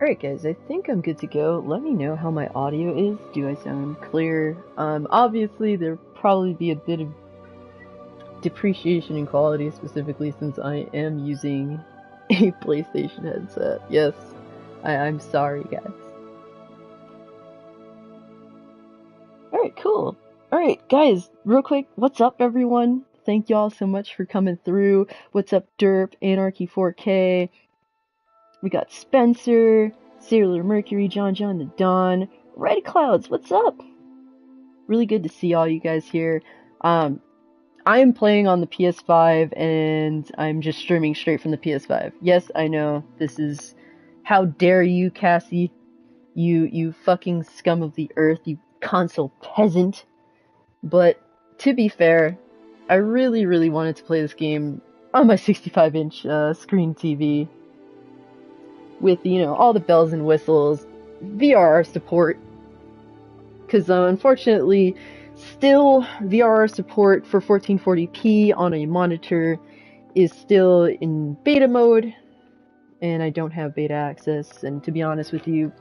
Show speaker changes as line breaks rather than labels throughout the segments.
Alright guys, I think I'm good to go. Let me know how my audio is. Do I sound clear? Obviously there'll probably be a bit of depreciation in quality, specifically since I am using a PlayStation headset. Yes, I'm sorry guys. Alright, cool. Alright guys, real quick, what's up everyone? Thank y'all so much for coming through. What's up Derp, Anarchy 4K, we got Spencer, Sailor Mercury, John the Dawn, Red Clouds, what's up? Really good to see all you guys here. I am playing on the PS5 and I'm just streaming straight from the PS5. Yes, I know, this is... How dare you, Cassie? You fucking scum of the earth, you console peasant. But, to be fair, I really wanted to play this game on my 65-inch screen TV. With, you know, all the bells and whistles, VRR support, because unfortunately, still VRR support for 1440p on a monitor is still in beta mode, and I don't have beta access, and to be honest with you,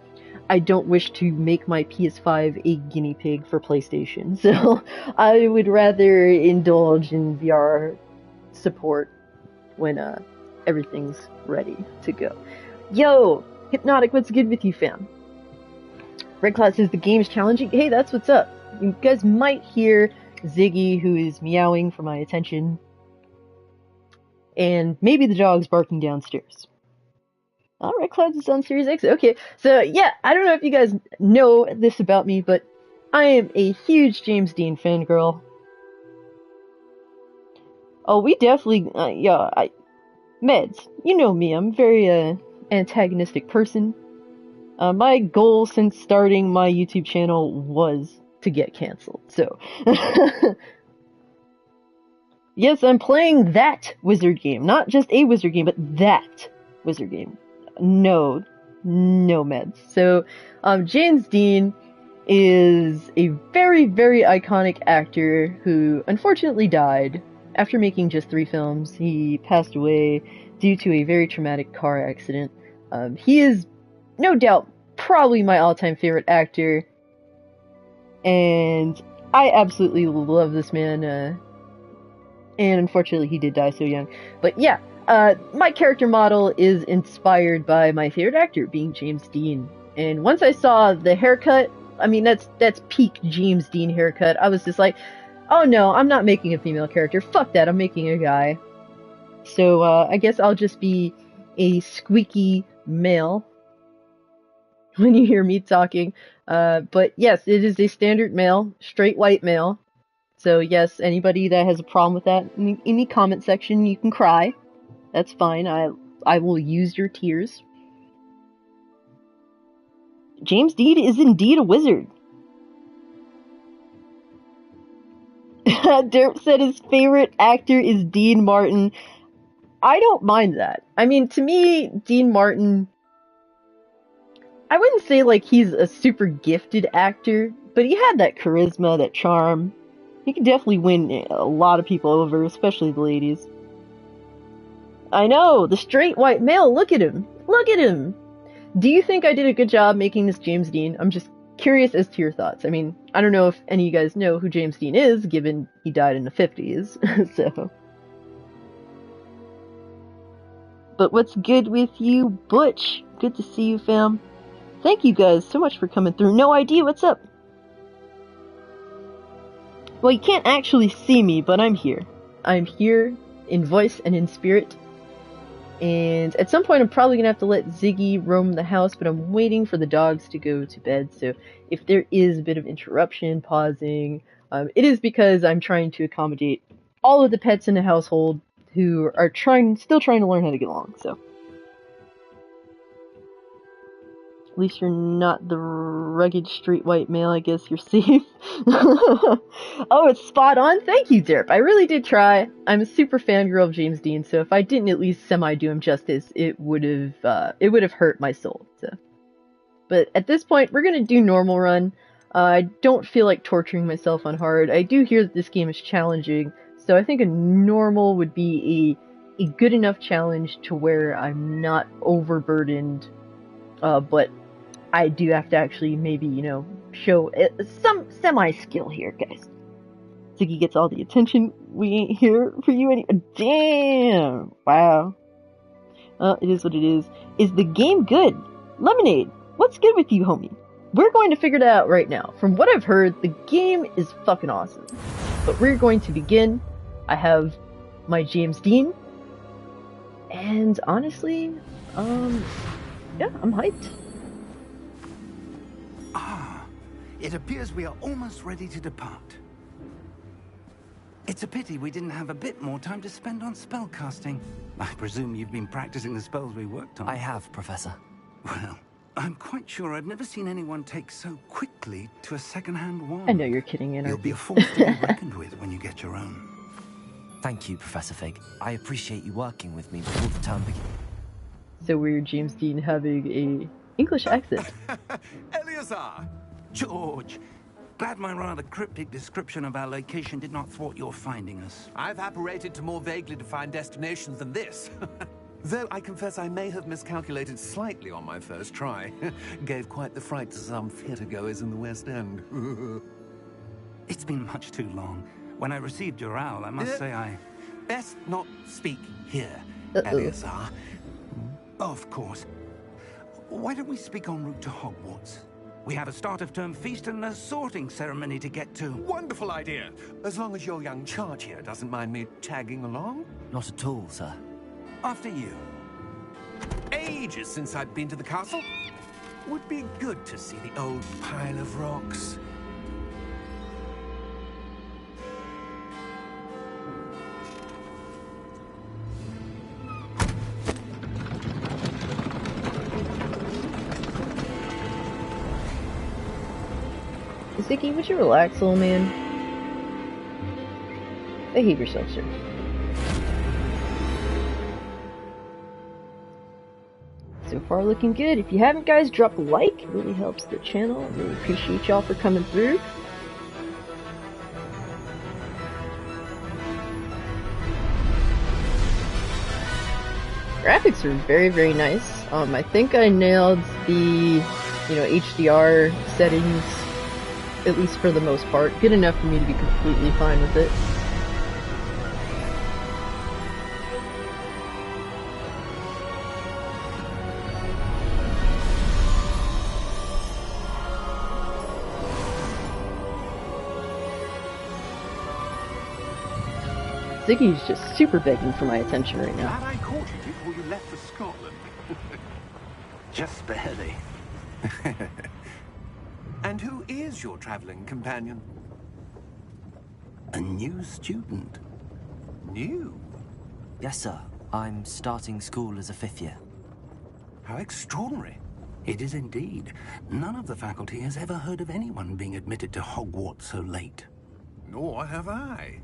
I don't wish to make my PS5 a guinea pig for PlayStation, so I would rather indulge in VRR support when everything's ready to go. Yo! Hypnotic, what's good with you, fam? Red Cloud says the game's challenging. Hey, that's what's up. You guys might hear Ziggy, who is meowing for my attention. And maybe the dog's barking downstairs. Red Clouds is on Series X. Okay, so yeah, I don't know if you guys know this about me, but I am a huge James Dean fangirl. Oh, we definitely, Meds, you know me, I'm very, antagonistic person. My goal since starting my YouTube channel was to get cancelled, so... Yes, I'm playing that wizard game. Not just a wizard game, but that wizard game. No meds. So, James Dean is a very iconic actor who unfortunately died after making just 3 films. He passed away due to a very traumatic car accident. He is, no doubt, probably my all-time favorite actor, and I absolutely love this man, and unfortunately he did die so young. But yeah, my character model is inspired by my favorite actor, being James Dean. And once I saw the haircut, I mean, that's peak James Dean haircut, I was just like, oh no, I'm not making a female character, fuck that, I'm making a guy. So, I guess I'll just be a squeaky male when you hear me talking. But yes, it is a standard male, straight white male. So yes, anybody that has a problem with that, in the comment section, you can cry. That's fine, I will use your tears. James Dean is indeed a wizard. Derp said his favorite actor is Dean Martin. I don't mind that. I mean, to me, Dean Martin, I wouldn't say like he's a super gifted actor, but he had that charisma, that charm. He could definitely win a lot of people over, especially the ladies. I know, the straight white male, look at him! Look at him! Do you think I did a good job making this James Dean? I'm just curious as to your thoughts. I mean, I don't know if any of you guys know who James Dean is, given he died in the 50s, so... But what's good with you, Butch? Good to see you, fam. Thank you guys so much for coming through. No idea, what's up? Well, you can't actually see me, but I'm here. I'm here in voice and in spirit. And at some point I'm probably gonna have to let Ziggy roam the house, but I'm waiting for the dogs to go to bed, so if there is a bit of interruption, pausing, it is because I'm trying to accommodate all of the pets in the household who are still trying to learn how to get along, so. At least you're not the rugged street white male, I guess you're safe. Oh, it's spot on? Thank you, Derp. I really did try. I'm a super fangirl of James Dean, so if I didn't at least semi-do him justice, it would have hurt my soul, so. But at this point, we're gonna do normal run. I don't feel like torturing myself on hard. I do hear that this game is challenging, so I think a normal would be a good enough challenge to where I'm not overburdened but I do have to actually maybe, show some semi-skill here, guys. Ziggy gets all the attention. We ain't here for you any. Damn! Wow. It is what it is. Is the game good? Lemonade, what's good with you, homie? We're going to figure that out right now. From what I've heard, the game is fucking awesome. But we're going to begin. I have my James Dean. And honestly, yeah, I'm hyped.
It appears we are almost ready to depart. It's a pity we didn't have a bit more time to spend on spellcasting. I presume you've been practicing the spells we worked on.
I have, Professor.
Well, I'm quite sure I've never seen anyone take so quickly to a second-hand wand.
I know you're kidding, Anarchy.
You'll be a force to be reckoned with when you get your own.
Thank you, Professor Fig. I appreciate you working with me before the term begins.
So weird, James Dean having a English accent.
Eleazar! George! Glad my rather cryptic description of our location did not thwart your finding us.
I've apparated to more vaguely defined destinations than this. Though I confess I may have miscalculated slightly on my first try. Gave quite the fright to some theatre-goers in the West End.
It's been much too long. When I received your owl, I must say I...
Best not speak here,
Uh-oh.
Eleazar.
Of course. Why don't we speak en route to Hogwarts? We have a start-of-term feast and a sorting ceremony to get to.
Wonderful idea. As long as your young charge here doesn't mind me tagging along.
Not at all, sir.
After you.
Ages since I've been to the castle. Would be good to see the old pile of rocks.
Ziggy, would you relax, little man? Behave yourself, sir. So far looking good. If you haven't, guys, drop a like. It really helps the channel. Really appreciate y'all for coming through. Graphics are very, very nice. I think I nailed the, HDR settings, at least for the most part. Good enough for me to be completely fine with it. Ziggy's just super begging for my attention right now.
Glad I caught you before you left for Scotland.
Just barely.
And who is your traveling companion?
A new student.
New?
Yes, sir. I'm starting school as a 5th year.
How extraordinary.
It is indeed. None of the faculty has ever heard of anyone being admitted to Hogwarts so late.
Nor have I.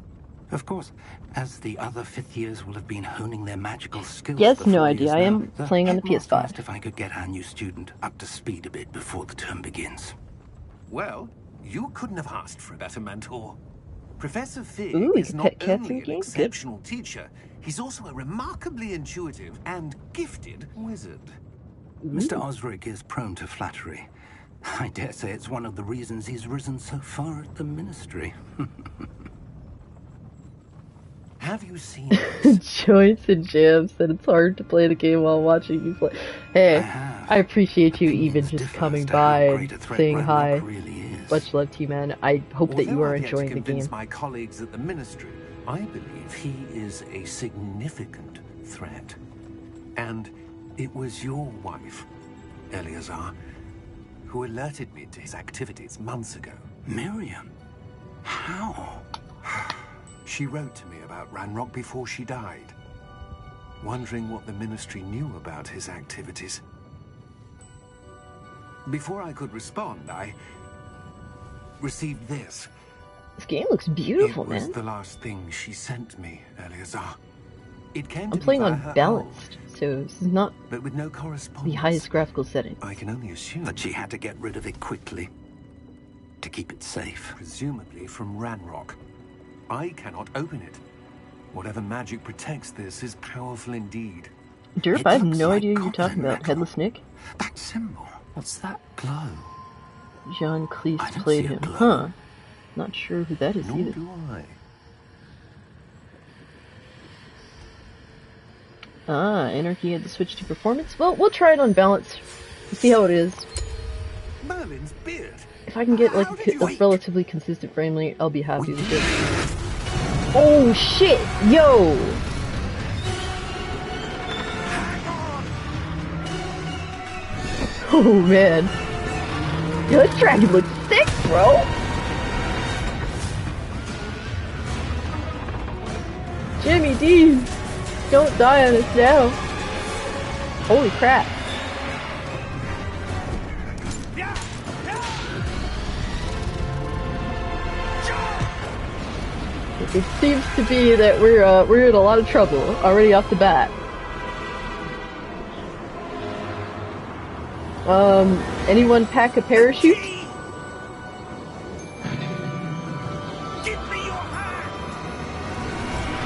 Of course, as the other 5th years will have been honing their magical skills.
Yes,
for
no
4
idea.
years
I am
now,
playing on the
headmaster
PS5.
asked if I could get our new student up to speed a bit before the term begins.
Well, you couldn't have asked for a better mentor. Professor Fig
Ooh, you
is
can
not
pet cats in
only
the
an
game?
exceptional teacher, he's also a remarkably intuitive and gifted wizard.
Mr. Osric is prone to flattery. I dare say it's one of the reasons he's risen so far at the Ministry.
Have you seen this?
Joints and Jam said it's hard to play the game while watching you play. Hey, I appreciate you even
Opinions
just
differ
coming
as to how
by
great a
and
threat
saying
Ranrock
hi.
really is.
Much love to you, man. I hope that you
Although
are
I've yet to
enjoying the
convince
game.
my colleagues at the Ministry, I believe he is a significant threat. And it was your wife, Eleazar, who alerted me to his activities months ago.
Miriam? How?
She wrote to me about Ranrock before she died, wondering what the Ministry knew about his activities. Before I could respond, I received this.
This game looks beautiful,
It was
man.
the last thing she sent me, Eleazar. It came to
I'm
me
playing
via
on
her
balanced, so this is not
owl, but with no correspondence.
the highest graphical setting.
I can only assume.
But she had to get rid of it quickly to keep it safe.
Presumably from Ranrock. I cannot open it. Whatever magic protects this is powerful indeed.
Derp,
It
I have
looks
no
like
idea what you're talking
goblin
about.
metal.
Headless Nick?
That symbol.
What's that glow?
Jean
I
Cleese
don't
played
see a
him.
glow.
Huh. Not sure who that is
Nor
either.
do I.
Ah, Anarchy had to switch to performance? Well, we'll try it on balance. See how it is.
Merlin's beard.
If I can get like
How did you
a
wait?
relatively consistent frame rate, I'll be happy with it. Oh shit! Yo! Oh man. Yo, this dragon looks sick, bro! Jimmy D! Don't die on us now! Holy crap. It seems to be that we're in a lot of trouble already off the bat. Anyone pack a parachute?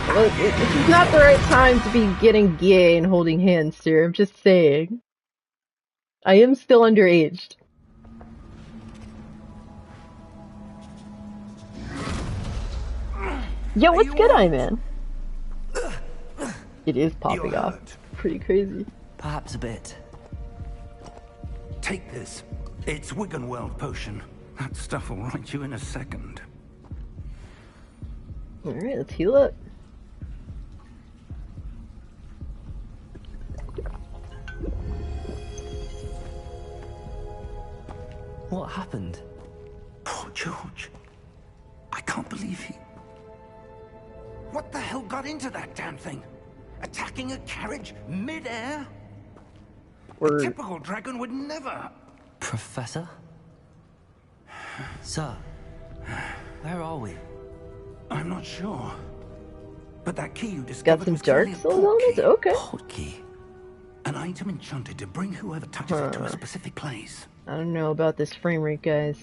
Well, this is not the right time to be getting gay and holding hands, sir. I'm just saying. I am still underaged. Yo, what's good, man? It is popping off. Pretty crazy.
Perhaps a bit.
Take this. It's Wiggenweld potion. That stuff will right you in a second.
Alright, let's heal up.
What happened?
Poor George. I can't believe he... What the hell got into that damn thing? Attacking a carriage mid-air? A typical dragon would never...
Professor? Sir, where are we?
I'm not sure. But that key you discovered
Got some
was
Dark
clearly a
Souls
port
elements?
key.
Okay.
Portkey.
An item enchanted to bring whoever touches it to a specific place.
I don't know about this frame rate, guys.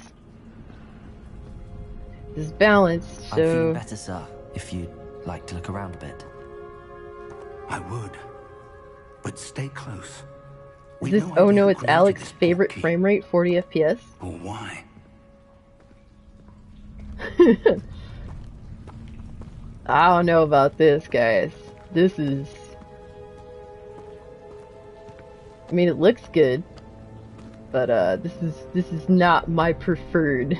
This is balanced,
I'm feeling
so...
better, sir, if you'd like to look around a bit.
I would. But stay close.
Is this, oh no, it's Alex's favorite
key.
frame rate, 40 FPS?
Or why?
I don't know about this, guys. This is... I mean, it looks good, but this is not my preferred.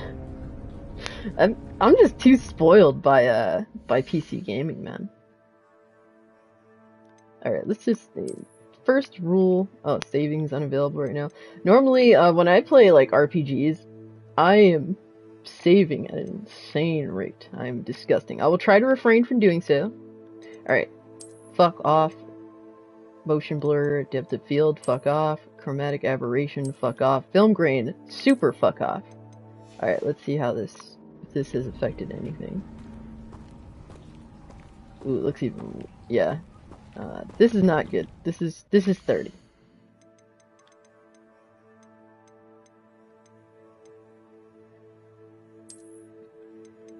I'm just too spoiled by PC gaming, man. All right, let's just first rule. Oh, savings unavailable right now. Normally, when I play like RPGs, I am saving at an insane rate. I'm disgusting. I will try to refrain from doing so. All right, fuck off. Motion blur, depth of field, fuck off. Chromatic aberration, fuck off. Film grain, super fuck off. Alright, let's see how if this has affected anything. Ooh, it looks even, yeah. This is not good. This is 30.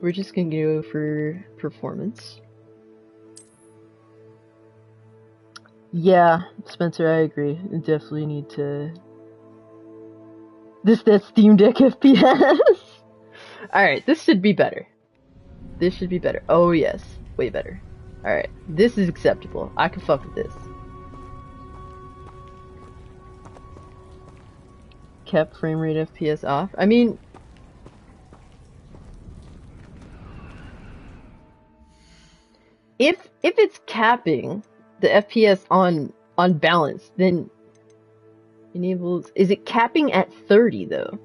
We're just gonna go for performance. Yeah, Spencer, I agree. I definitely need to... That Steam Deck FPS! Alright, this should be better. This should be better. Oh yes, way better. Alright, this is acceptable. I can fuck with this. Kept frame rate FPS off. I mean... If it's capping the FPS on balance, then enables... Is it capping at 30 though?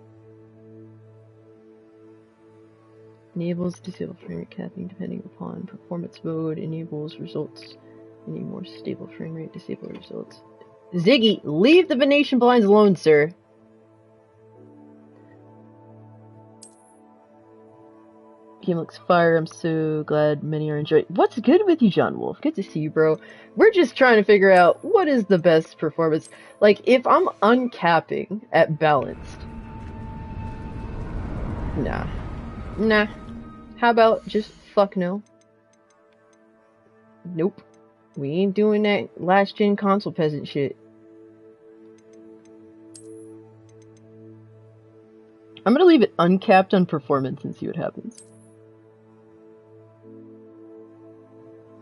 Enables disable frame rate capping depending upon performance mode. Enables results. Any more stable frame rate, disable results. Ziggy, leave the Venetian blinds alone, sir. Game looks fire. I'm so glad many are enjoying. What's good with you, John Wolf? Good to see you, bro. We're just trying to figure out what is the best performance. Like, if I'm uncapping at balanced. Nah. How about just fuck no? Nope. We ain't doing that last gen console peasant shit. I'm gonna leave it uncapped on performance and see what happens.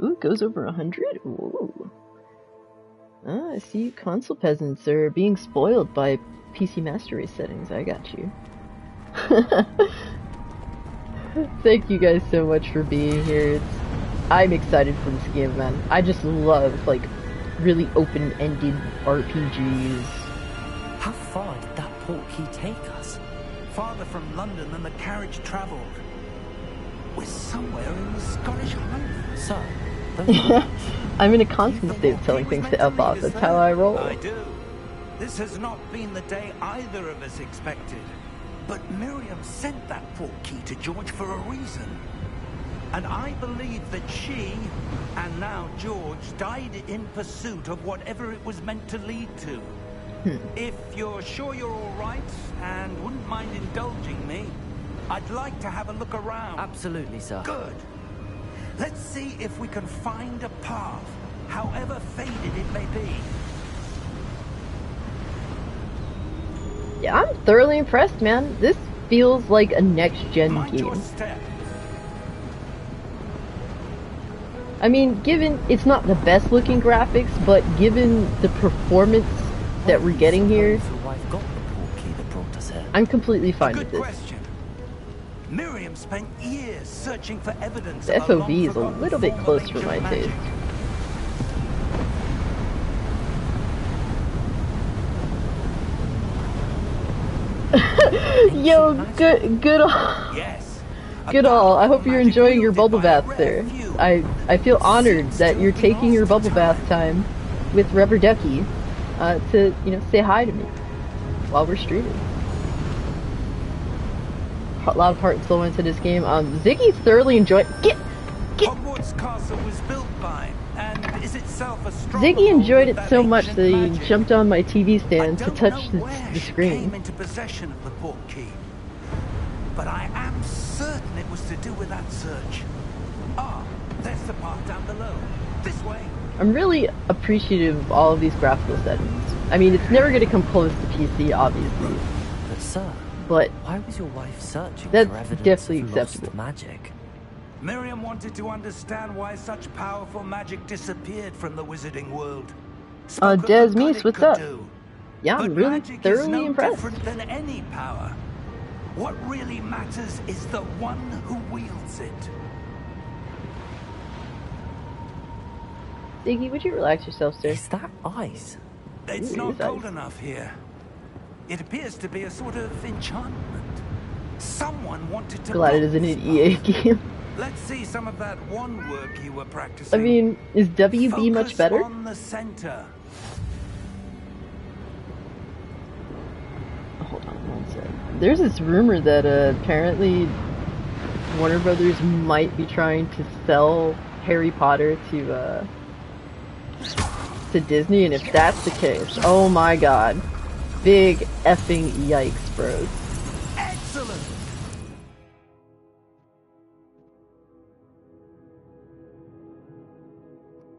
Ooh, it goes over 100? Ooh. Ah, I see console peasants are being spoiled by PC Master Race settings. I got you. Thank you guys so much for being here. I'm excited for this game, man. I just love, like, really open-ended RPGs.
How far did that portkey take us?
Farther from London than the carriage travelled. We're somewhere in the Scottish Highlands.
So,
I'm in a constant state of telling things to F off. That's how I roll.
I do. This has not been the day either of us expected. But Miriam sent that portkey to George for a reason. And I believe that she, and now George, died in pursuit of whatever it was meant to lead to. If you're sure you're all right, and wouldn't mind indulging me, I'd like to have a look around.
Absolutely, sir.
Good. Let's see if we can find a path, however faded it may be.
Yeah, I'm thoroughly impressed, man. This feels like a next-gen
Mind your
game.
step.
I mean, given it's not the best-looking graphics, but given the performance that we're getting here,
Your wife got the portkey that brought us here.
I'm completely fine
Good
with this.
question. Miriam spent years searching for evidence.
The
of a
FOV is a
long-forgotten
little bit
form of
close for
ancient
my
magic.
taste. Yo, good all.
Yes.
Good all. I hope you're enjoying your bubble bath there. I feel honored that you're taking your bubble bath time with Rubber Ducky to, you know, say hi to me while we're streaming. A lot of heart and soul into this game. Ziggy's thoroughly enjoyed.
Hogwarts Castle was built by, and is itself a
Ziggy enjoyed it
that
so much
ancient
that he
magic.
jumped on my TV stand to
I don't
touch
know
the
where she
screen.
came into possession of the portkey, but I am certain it was to do with that search. Ah, there's the path down below. This way.
I'm really appreciative of all of these graphical settings. I mean, it's never going to come close to PC, obviously,
But sir,
but
why was your wife searching
That's
for evidence
definitely
of lost
acceptable.
magic?
Miriam wanted to understand why such powerful magic disappeared from the wizarding world. Spoke of
Des
the good
Meese,
it
what's
could
up?
do.
Yeah, I'm
But
really
magic is
thoroughly
no
impressed.
different than any power. What really matters is the one who wields it.
Ziggy, would you relax yourself, sir?
Is that ice?
It's
Ooh,
not
is that-
cold enough here. It appears to be a sort of enchantment. Someone wanted to.
Glad it isn't an EA game.
Let's see some of that one work you were practicing.
I mean, is WB much
Focus
better?
on the center.
Hold on one sec. There's this rumor that apparently Warner Brothers might be trying to sell Harry Potter to Disney, and if that's the case, oh my god. Big effing yikes, bros.
Excellent.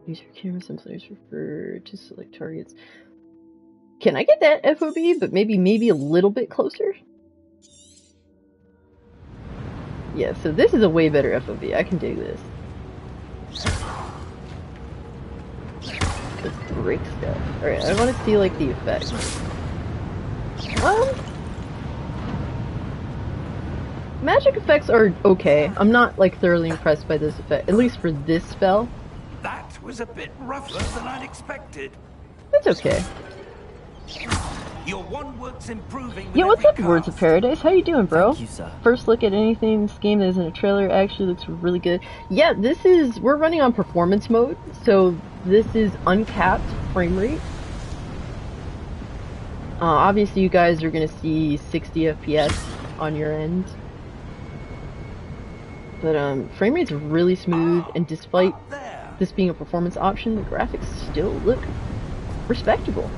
Use your camera sensors refer to select targets. Can I get that FOV, but maybe a little bit closer? Yeah, so this is a way better FOV. I can dig this. Let's break stuff. Alright, I want to see, like, the effects. Magic effects are okay. I'm not, like, thoroughly impressed by this effect. At least for this spell.
That was a bit rougher than I'd expected.
That's okay.
Your one work's improving. With
Yo, what's
every
up, Words of
cast.
Paradise? How you doing, bro?
Thank you, sir.
First look at anything in this game that isn't a trailer actually looks really good. Yeah, we're running on performance mode, so this is uncapped frame rate. Obviously you guys are gonna see 60 FPS on your end. But frame rate's really smooth, and despite
Up there.
this being a performance option, the graphics still look respectable.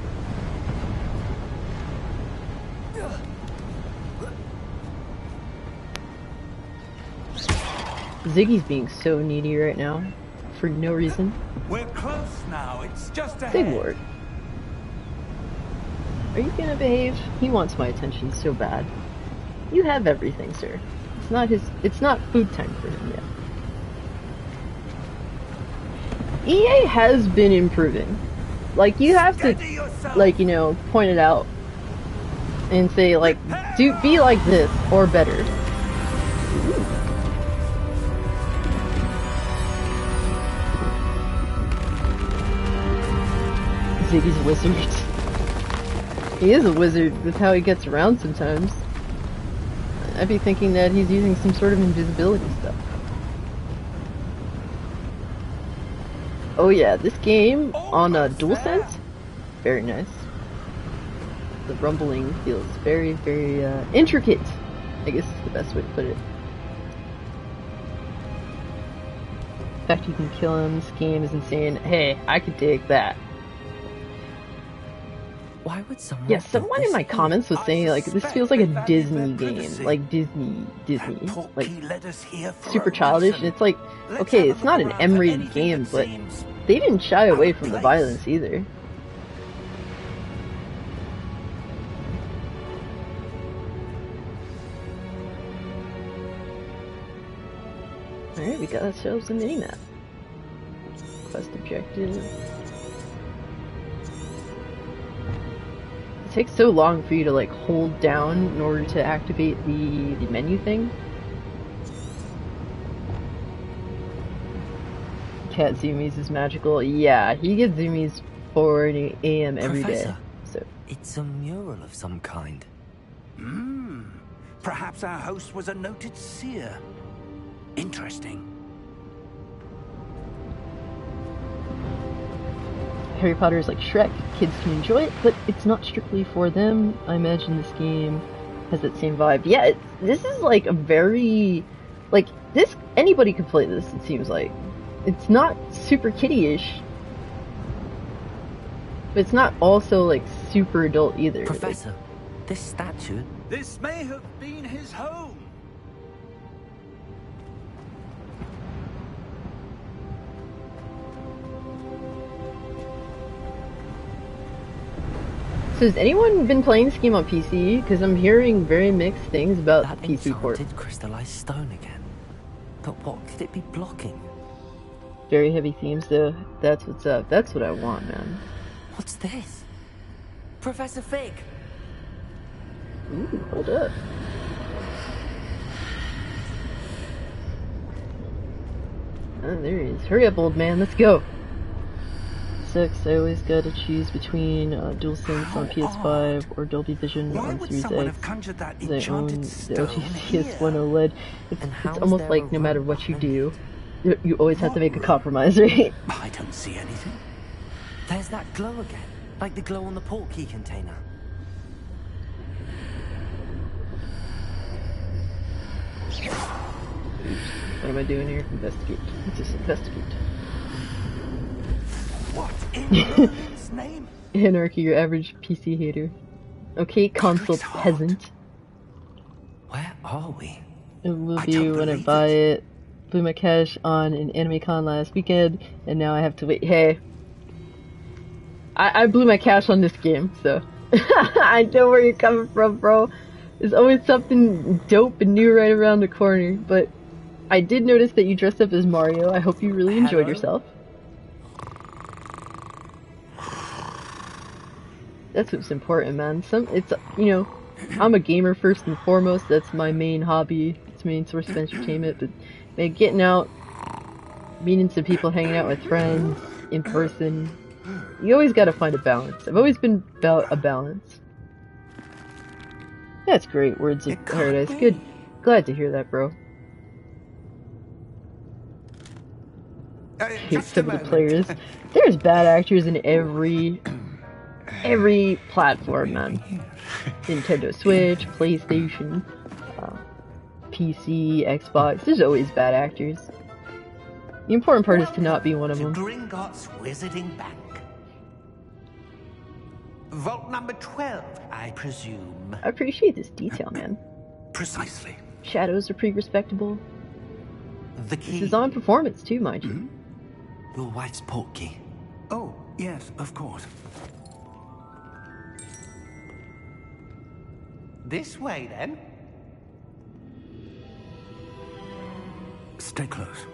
Ziggy's being so needy right now. for no reason.
We're close now. It's just ahead.
Big Lord. Are you gonna behave? He wants my attention so bad. You have everything, sir. It's not food time for him yet. EA has been improving. Like, you have to, like, you know, point it out and say, like, be like this or better. Ooh. Ziggy's a wizard. He is a wizard with how he gets around sometimes. I'd be thinking that he's using some sort of invisibility stuff. Oh yeah, this game on DualSense, very nice. The rumbling feels very, very intricate, I guess is the best way to put it. The fact you can kill him, this game is insane. Hey, I could dig that.
Why would someone?
Yeah, someone in my comments was saying, like, this feels like a Disney game. Like, Disney. Like, super childish. And it's like, okay, it's not an M-rated game, but they didn't shy away from the violence either. Alright, we got ourselves a mini-map. Quest objective. It takes so long for you to, like, hold down in order to activate the menu thing. Cat zoomies is magical. Yeah, he gets zoomies 4 AM every day. So
it's a mural of some kind.
Perhaps our host was a noted seer. Interesting.
Harry Potter is like Shrek. Kids can enjoy it, but it's not strictly for them. I imagine this game has that same vibe. Yeah, this is like a very, like, this, anybody could play this, it seems like. It's not super kiddie-ish, but it's not also like super adult either.
Professor, this statue...
This may have been his home.
So has anyone been playing this game on PC? Because I'm hearing very mixed things about
that
the PC port.
Enchanted crystallized stone again. But what could it be blocking?
Very heavy themes though. That's what's up. That's what I want, man.
What's this? Professor Fig!
Ooh, hold up. Oh, there he is. Hurry up, old man. Let's go. Sucks. I always gotta choose between DualSense on PS5 or Dolby Vision on Series X. I own the OG PS1 OLED. It's almost like no matter what you do, you always have to make a compromise, right?
I don't see anything.
There's that glow again. Like the glow on the portkey container.
What am I doing here? Investigate. Just investigate.
What in God's name?
Anarchy, your average PC hater. Okay, console peasant.
Where are we?
It will be when I buy it. Blew my cash on an anime con last weekend, and now I have to wait. Hey. I blew my cash on this game, so. I know where you're coming from, bro. There's always something dope and new right around the corner, but I did notice that you dressed up as Mario. I hope you really enjoyed yourself. That's what's important, man. It's, you know, I'm a gamer first and foremost. That's my main hobby. It's my main source of entertainment. But man, getting out, meeting some people, hanging out with friends in person, you always gotta find a balance. I've always been about a balance. That's great. Words of paradise. Good. Glad to hear that, bro. Some of the players. There's bad actors in every platform, man. Nintendo Switch, PlayStation, PC, Xbox. There's always bad actors. The important part is to not be one of them.
Gringotts Wizarding Bank. Vault number 12, I presume.
I appreciate this detail, man.
Precisely.
Shadows are pretty respectable.
The key.
This is on performance too, mind you.
your wife's portkey.
Oh, yes, of course.
This way, then.
Stay close.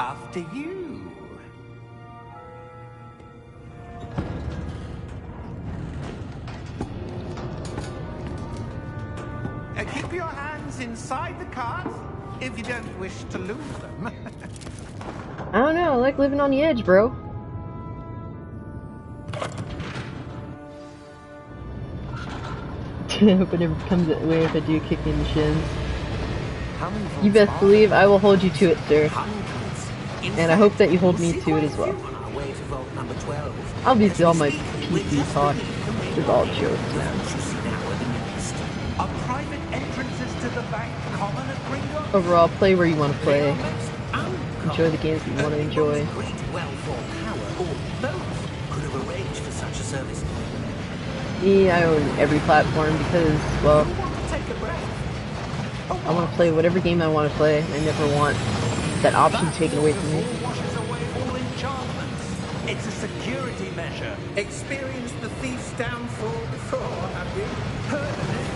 After you. Keep your hands inside the cart if you don't wish to lose them.
I don't know, I like living on the edge, bro. I hope it never comes that way if I do kick you in the shins. You best believe I will hold you to it, sir. And I hope that you hold me to it as well. Obviously all my PC talk is all jokes, man.
Are private entrances to the bank common at Gringo?
Overall, play where you want to play. Enjoy the games that you want to enjoy.
Great well-formed power, or both, could have arranged for such a service.
Yeah, I own every platform because, well,
Take a breath.
I want to play whatever game I want to play. I never want that option taken away from me.
Washes away all enchantments. It's a security measure. Experienced the thief's downfall before, have you? Heard of it?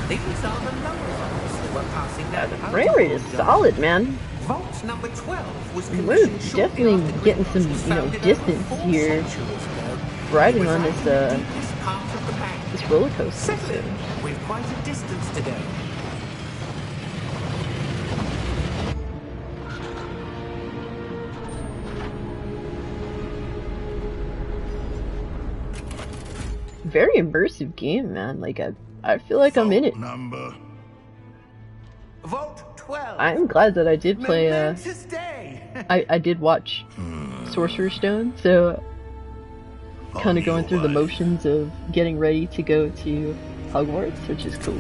These are the numbers that were passing down.
The frame rate is solid, man.
Vault number 12 was
We're
commissioned shortly
definitely
after
getting
Gringotts
some,
was
you know,
founded
distance
over 4
here.
centuries ago.
Riding
It was
on
actually the
this,
deepest part of the bank.
this roller coaster.
Settle in. We've quite a distance to go.
Very immersive game, man. Like, I feel like I'm in it.
Number.
Vault 12.
I'm glad that I did play,
Momentous day.
I did watch Sorcerer's Stone, so kind of going through the motions of getting ready to go to Hogwarts, which is cool.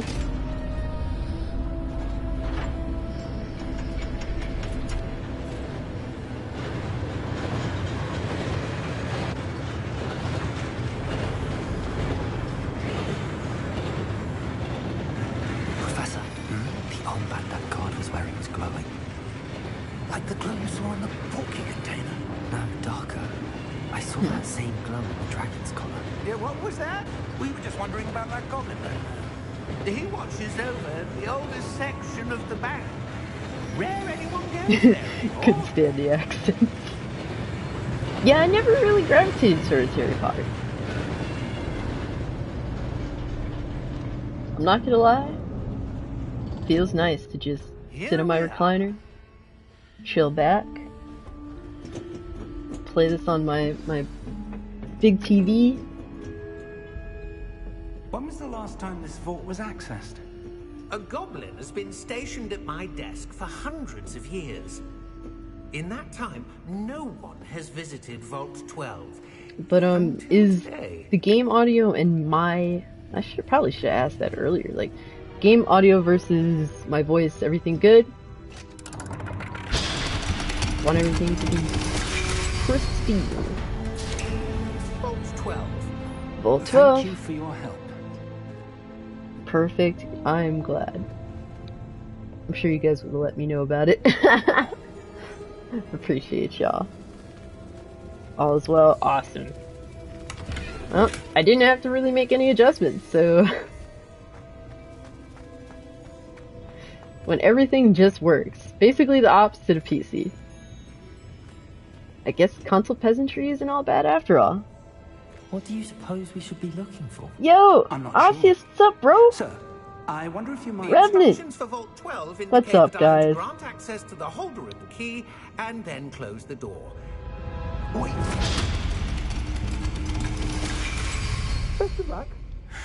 Professor, the armband that guard was wearing was glowing.
Like the glow you saw in the porky container.
No, darker. I saw that same glow on the dragon's collar.
Yeah, what was that?
We were just wondering about that goblin man.
He watches over the oldest section of the bank. Rare anyone goes there anymore.
Couldn't stand the accent. Yeah, I never really gravitated towards Harry Potter. I'm not gonna lie. Feels nice to just sit in my recliner, chill back, play this on my big TV.
When was the last time this vault was accessed?
A goblin has been stationed at my desk for hundreds of years. In that time, no one has visited Vault 12.
But is
today.
the game audio and my probably should have asked that earlier. Like, game audio versus my voice, everything good? Want everything to be pristine.
Vault 12.
Vault 12.
Thank you for your help.
Perfect. I'm glad. I'm sure you guys will let me know about it. Appreciate y'all. All is well. Awesome. Well, I didn't have to really make any adjustments, so when everything just works. Basically the opposite of PC. I guess console peasantry isn't all bad after all.
What do you suppose we should be looking for?
Yo!
I'm not
Osseous,
sure.
what's up, bro?
Sir, I wonder if you might...
Revenant!
Instructions for Vault 12 indicate
What's up,
that I am to
guys?
grant access to the holder of the key and then close the door.
Wait.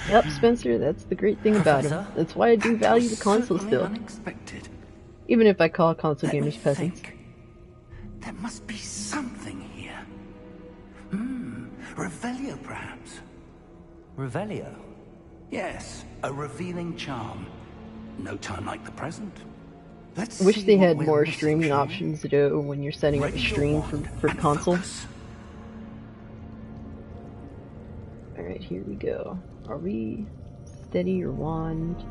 Yep, Spencer, that's the great thing about him.
Professor?
That's why I do value the console
Certainly
still.
Unexpected.
Even if I call console
Let me
gamers peasants.
think. There must be something here. Revelio, perhaps.
Revelio?
Yes, a revealing charm. No time like the present. Let's
Wish
see
they
what
had
we're
more
missing,
streaming
shall we?
options to do when you're setting up a
Ready your
stream
wand
for
and
console.
focus.
Alright, here we go. Are we steady your wand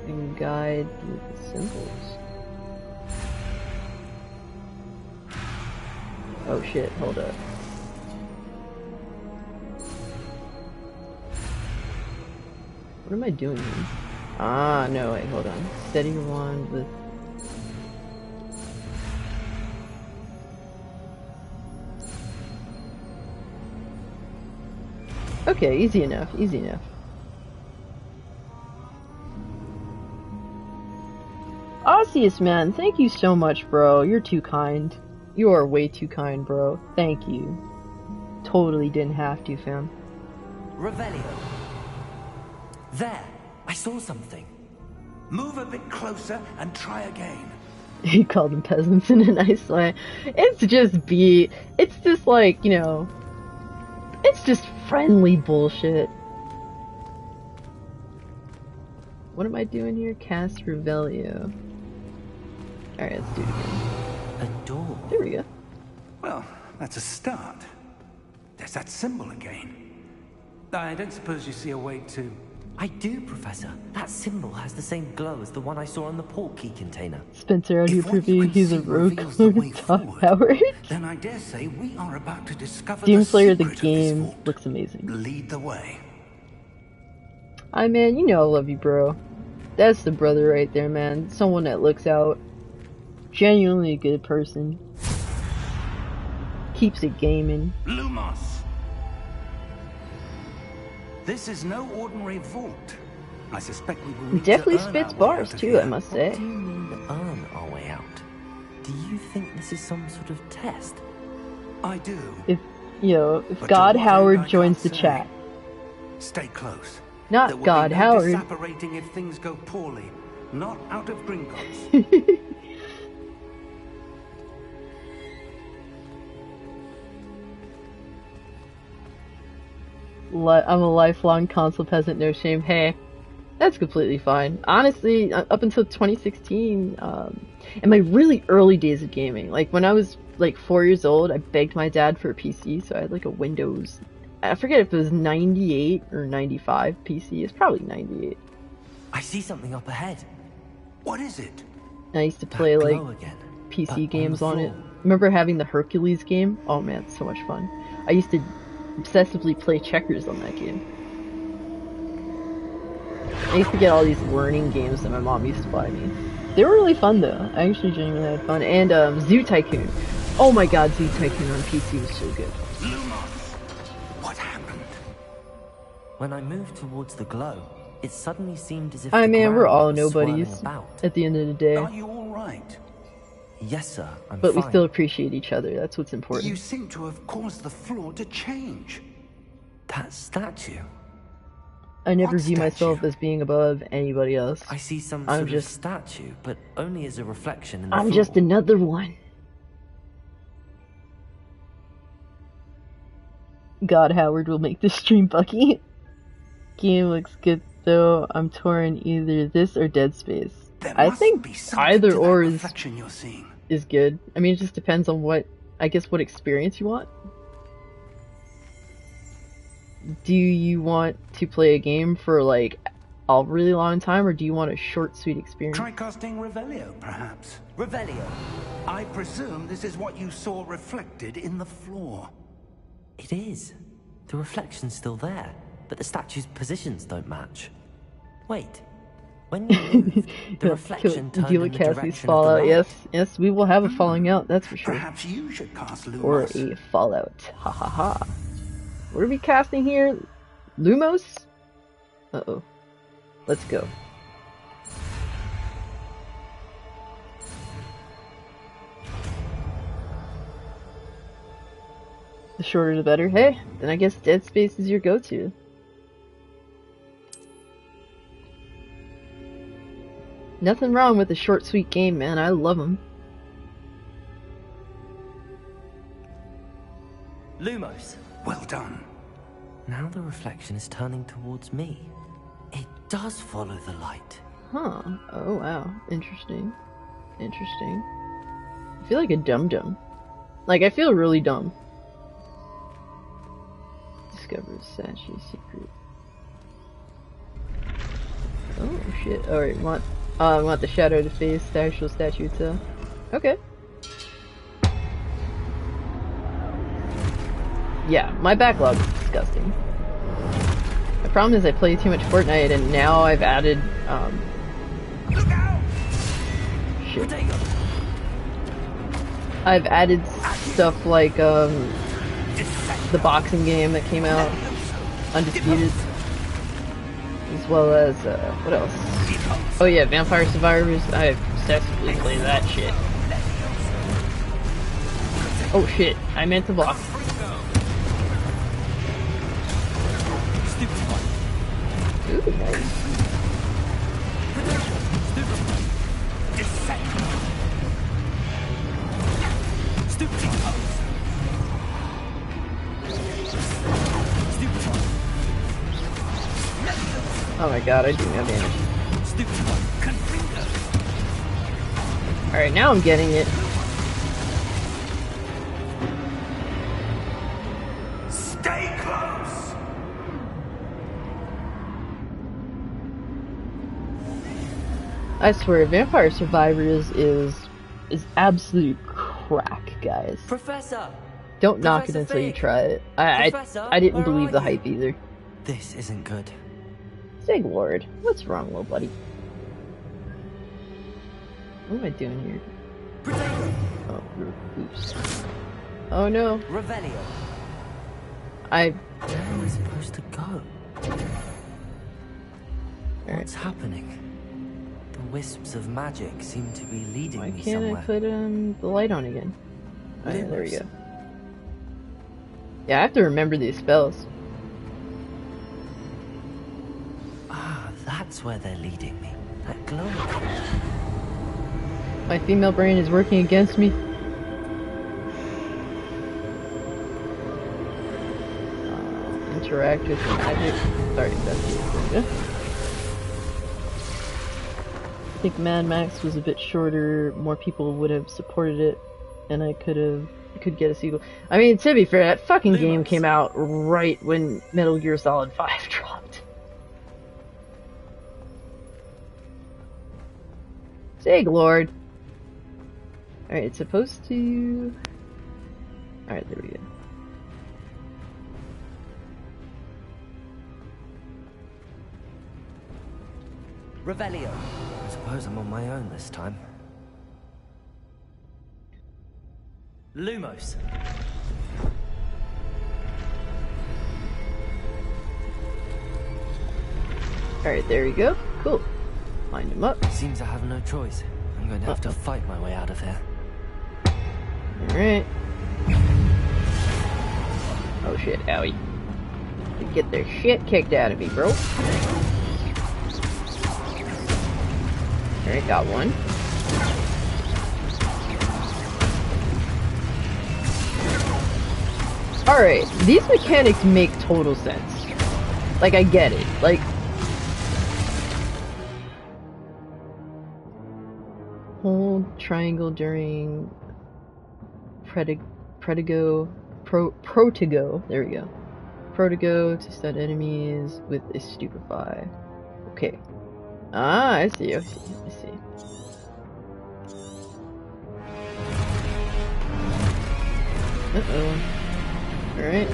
and guide through the symbols? Oh shit, hold up. What am I doing here? Ah, no, wait, hold on. Steady your wand with... Okay, easy enough, easy enough. Osseous, man, thank you so much, bro. You're too kind. You are way too kind, bro. Thank you. Totally didn't have to, fam.
Revelio. There! I saw something.
Move a bit closer and try again.
He called them peasants in a nice way. It's just like, you know, it's just friendly bullshit. What am I doing here? Cast Revelio. Alright, let's do it again.
A door.
There we go.
Well, that's a start. There's that symbol again. I don't suppose you see a way to...
I do, Professor. That symbol has the same glow as the one I saw on the port key container.
Spencer, out here
If what you
proving
can
he's a
see
rogue
reveals the way
Todd
forward,
Howard.
then I dare say we are about to discover
Demon
the
Slayer the
secret of this
game
vault.
looks amazing.
Lead the way.
I man, you know I love you, bro. That's the brother right there, man. Someone that looks out. Genuinely a good person. Keeps it gaming.
Lumos! This is no ordinary vault. I suspect we will need
Definitely
to earn
spits
our way
bars
out of
too,
here.
I must
What
say.
do you mean, earn our way out? Do you think this is some sort of test?
I do.
If
But
God
to what
Howard
end, I
joins the
can't say.
chat.
Stay close.
Not
There will
God
be no
Howard.
disapparating if things go poorly. Not out of Gringotts.
I'm a lifelong console peasant, no shame. Hey, that's completely fine. Honestly, up until 2016, in my really early days of gaming, like when I was like 4 years old, I begged my dad for a PC, so I had like a Windows, I forget if it was 98 or 95 PC. It's probably 98.
I see something up ahead.
What is it?
I used to play
That
like
glow again,
PC
but
games on it.
floor.
Remember having the Hercules game? Oh man, so much fun. I used to obsessively play checkers on that game. I used to get all these learning games that my mom used to buy me. They were really fun though. I actually genuinely had fun. And Zoo Tycoon. Oh my god, Zoo Tycoon on PC was so good.
Lumos! What happened?
When I moved towards the glow, it suddenly seemed as if
I
the
mean, we're
ground
all
was swirling
nobodies
about.
at the end of the day.
Are you alright?
Yes, sir. I'm
But we
fine.
still appreciate each other. That's what's important.
You seem to have caused the floor to change.
That statue.
I never
What
view myself
statue?
as being above anybody else.
I see some
I'm
sort
just-
of statue, but only as a reflection in the
I'm
floor.
just another one. God Howard will make this stream Bucky. Game looks good though. I'm torn either this or Dead Space.
There
I
must
think
be something
either
to that
or
reflection you're seeing.
is good. I mean, it just depends on what experience you want. Do you want to play a game for like a really long time, or do you want a short, sweet experience?
Try casting Revelio, perhaps.
Revelio.
I presume this is what you saw reflected in the floor.
It is. The reflection's still there, but the statue's positions don't match. Wait. When you moved, the reflection turned
Deal
in
with
the
Cassie's
direction of the
fallout.
light.
Yes, we will have a falling out. That's for sure.
Perhaps you should cast Lumos.
Or a fallout. Ha ha ha. What are we casting here? Lumos? Uh-oh. Let's go. The shorter the better. Hey, then I guess Dead Space is your go-to. Nothing wrong with a short, sweet game, man. I love them.
Lumos.
Well done.
Now the reflection is turning towards me. It does follow the light.
Huh. Oh, wow. Interesting. Interesting. I feel like a dum-dum. Like, I feel really dumb. discovers Sashi's secret. Oh shit! All right, want the shadow to face the actual statue itself. Okay. Yeah, my backlog is disgusting. The problem is I play too much Fortnite, and now I've added
Look out!
shit. I've added stuff like the boxing game that came out, Undisputed, as well as what else? Oh yeah, Vampire Survivors. I obsessively play that shit. Oh shit! I meant to block. Ooh, nice. Oh my god, I do no damage. Alright, now I'm getting it.
Stay close!
I swear, Vampire Survivors is absolute crack, guys.
Professor!
Don't knock it
Professor
until you
Fig!
try it.
Professor,
I didn't
where
believe
are
the
you?
hype either.
This isn't good.
Sig Lord, what's wrong, little buddy? What am I doing here?
Potato!
Oh, oops. Oh no.
Revelio!
I.
Where am I supposed to go? What's happening? The wisps of magic seem to be leading
Why
me
can't
somewhere.
I put the light on again? Oh, yeah, there we
Lumos.
go. Yeah, I have to remember these spells.
Ah, that's where they're leading me. That glowing.
My female brain is working against me. Interact with the magic. Sorry, that's it. I think Mad Max was a bit shorter. More people would have supported it, and I could get a sequel. I mean, to be fair, that fucking game came out right when Metal Gear Solid 5 dropped. Sig Lord. Alright, it's supposed to... Alright, there we go.
Revelio. I suppose I'm on my own this time. Lumos.
Alright, there you go. Cool. Line him up.
Seems I have no choice. I'm going to have to fight my way out of here.
Alright. Oh shit, owie. They get their shit kicked out of me, bro. Alright, got one. Alright, these mechanics make total sense. Like, I get it. Like, hold triangle during Protego, there we go. Protego to stun enemies with a stupefy. Okay. Ah, I see. I see. Uh-oh. Alright.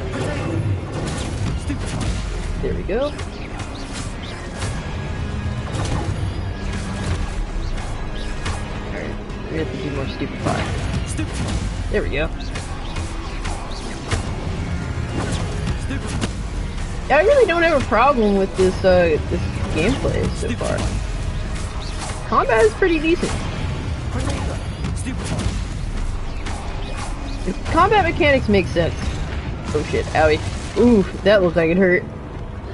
There we go. Alright, we have to do more stupefy. There we go. Yeah, I really don't have a problem with this this gameplay so far. Combat is pretty decent. The combat mechanics make sense. Oh shit, owie. Ooh, that looked like it hurt.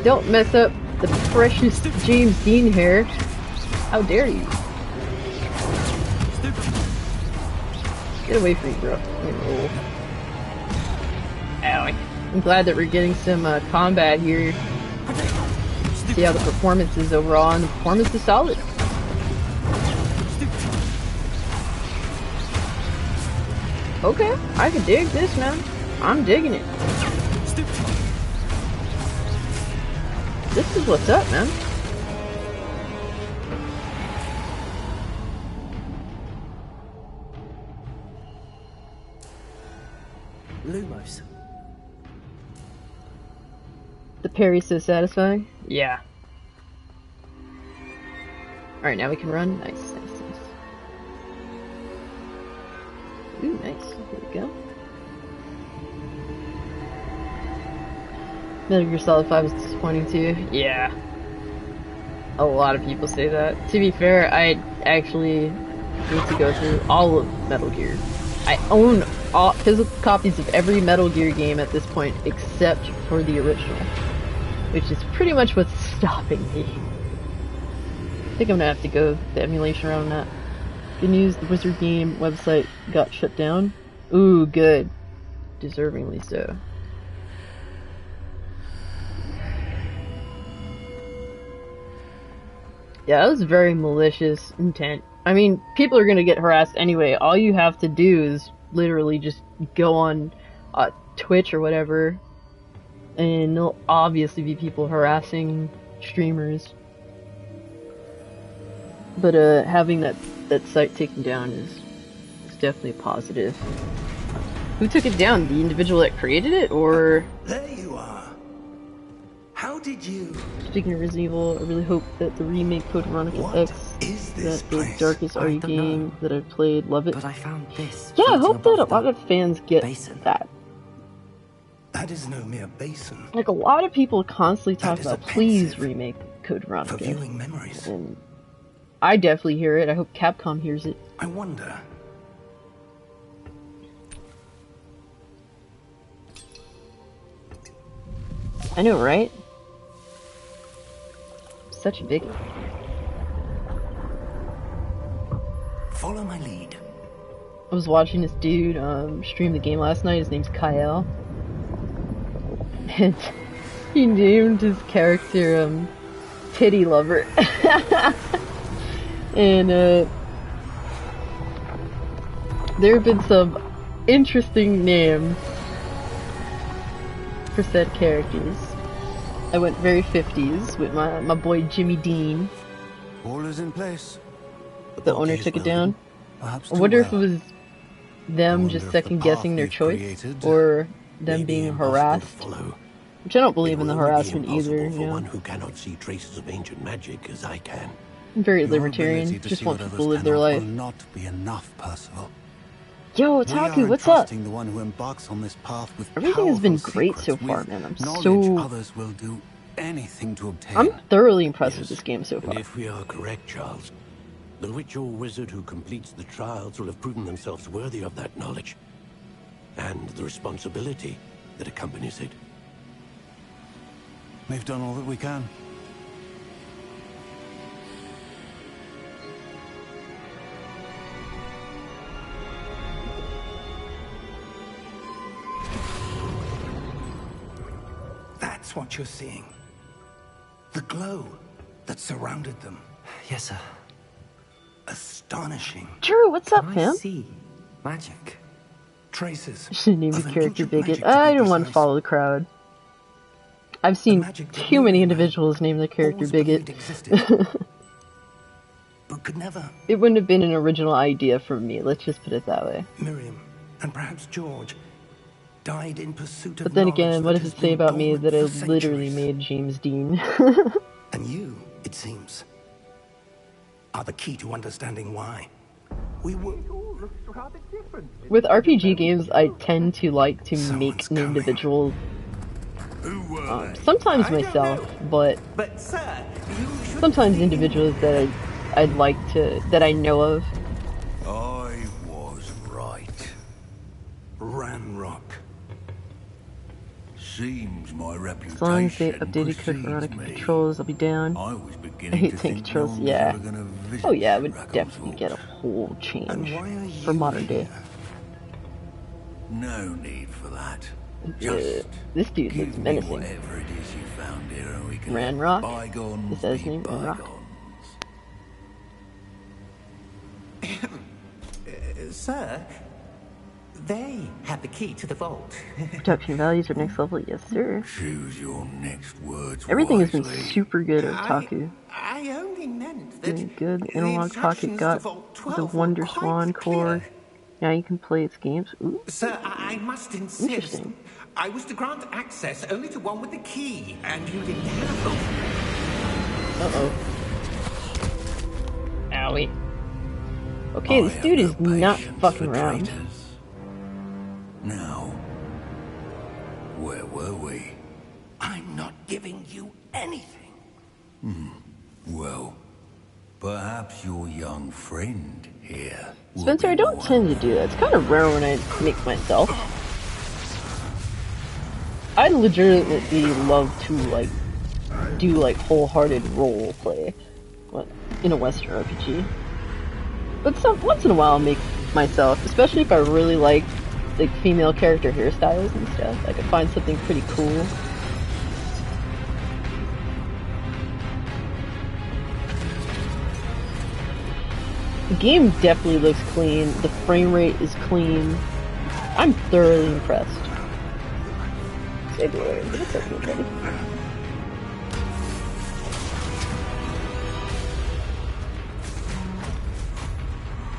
Don't mess up the precious James Dean hair. How dare you? Get away from me, bro. Oh. Owie. I'm glad that we're getting some combat here. See how the performance is overall, and the performance is solid. Okay, I can dig this, man. I'm digging it. This is what's up, man.
Lumos.
The parry's so satisfying. Yeah. Alright, now we can run. Nice, nice, nice. Ooh, nice. There we go. Metal Gear Solid 5 is disappointing too. Yeah. A lot of people say that. To be fair, I actually need to go through all of Metal Gear. I own all physical copies of every Metal Gear game at this point, except for the original. Which is pretty much what's stopping me. I think I'm gonna have to go the emulation around that. Good news, the Wizard Game website got shut down. Ooh, good. Deservingly so. Yeah, that was very malicious intent. I mean, people are gonna get harassed anyway. All you have to do is literally just go on Twitch or whatever, and there'll obviously be people harassing streamers. But having that site taken down is definitely a positive. Who took it down? The individual that created it, or?
There you are. How did you?
Speaking of Resident Evil, I really hope that the remake Code Veronica X,
is this
that the
place?
darkest RE game that I've played, love it.
But I found this.
Yeah, I hope that a
above
lot of fans get
basin.
that.
That is no mere basin.
Like, a lot of people constantly talk
That is a
about, please
pensive
remake Code
For
Veronica.
viewing memories.
And I definitely hear it. I hope Capcom hears it.
I wonder.
I know, right? Such a biggie.
Follow my lead.
I was watching this dude stream the game last night. His name's Kyle. And he named his character Titty Lover. And there have been some interesting names for said characters. I went very 50s with my boy Jimmy Dean.
All is in place.
The owner took it down. I wonder if it was them just second guessing their choice, or them being harassed. Which I don't believe in the harassment either, you know.
One who cannot see traces of ancient magic as I can.
I'm very libertarian, just want people to live their life.
Will not be enough, Percival.
Yo, Taku, what's up?
The one who embarks on this path with
Everything has been
powerful
great so
secrets,
far,
with
man. I'm
knowledge
so...
others will do anything to obtain.
I'm thoroughly impressed with this game so far.
And if we are correct, Charles, the witch or wizard who completes the trials will have proven themselves worthy of that knowledge. And the responsibility that accompanies it.
We've done all that we can. That's what you're seeing. The glow that surrounded them.
Yes, sir.
Astonishing.
Drew, what's up,
Can I
fam?
see magic?
Traces.
I should name
of
the
an
character
ancient
Bigot.
magic, to
I
be
don't want to
precise.
follow the crowd. I've seen
magic that
too many
we
individuals name their character
always
Bigot.
believed existed, but could never.
It wouldn't have been an original idea from me, let's just put it that way.
Miriam, and perhaps George, died in pursuit of
But then
knowledge
again, what
that
does it
has
say
been
about me
dormant
that I
for
literally
centuries?
made James Dean?
And you, it seems, are the key to understanding why. We were.
With RPG games, I tend to like to make an
coming.
individual, sometimes myself, but
But, sir, you should
sometimes individuals that I'd like to, that I know of.
I was right. Ranrock.
Seems my reputation
As long as they updated Code Veronica controls, I'll be down.
I was
I
beginning
hate
to
tank
think
controls,
no one was
yeah.
ever gonna visit
Oh yeah, I would
Raccoon's
definitely get a
Falls.
whole change
And why are you
for modern day.
here?
No need for that.
This dude
Give
looks
me
menacing.
whatever it is you found here, and we can
Ranrock?
let bygones
Is that his
be
name, Ranrock?
bygones.
Sir, They had the key to the vault.
Production values are next level, yes sir.
Choose your next words
Everything has been
wisely.
super good at Otaku.
I only meant that
Doing good. The
the
analog pocket
instructions to
got
Vault
the
12 were
Wonder
quite
Swan
clear.
core. Now you can play its games. Ooh,
Sir, I must insist.
interesting.
I was to grant access only to one with the key, and you didn't have them.
Uh-oh. Owie. Okay, this
I
dude
have
is
no
not
patience
fucking
for
around.
traitors. Now, where were we?
I'm not giving you anything.
Well, perhaps your young friend here will
Spencer,
be
I don't
more
tend to do that. It's kind of rare when I make myself. I legitimately love to, like, do, like, wholehearted role play in a Western RPG. But once in a while I'll make myself, especially if I really like female character hairstyles and stuff. I can find something pretty cool. The game definitely looks clean. The frame rate is clean. I'm thoroughly impressed. February, what's up, buddy?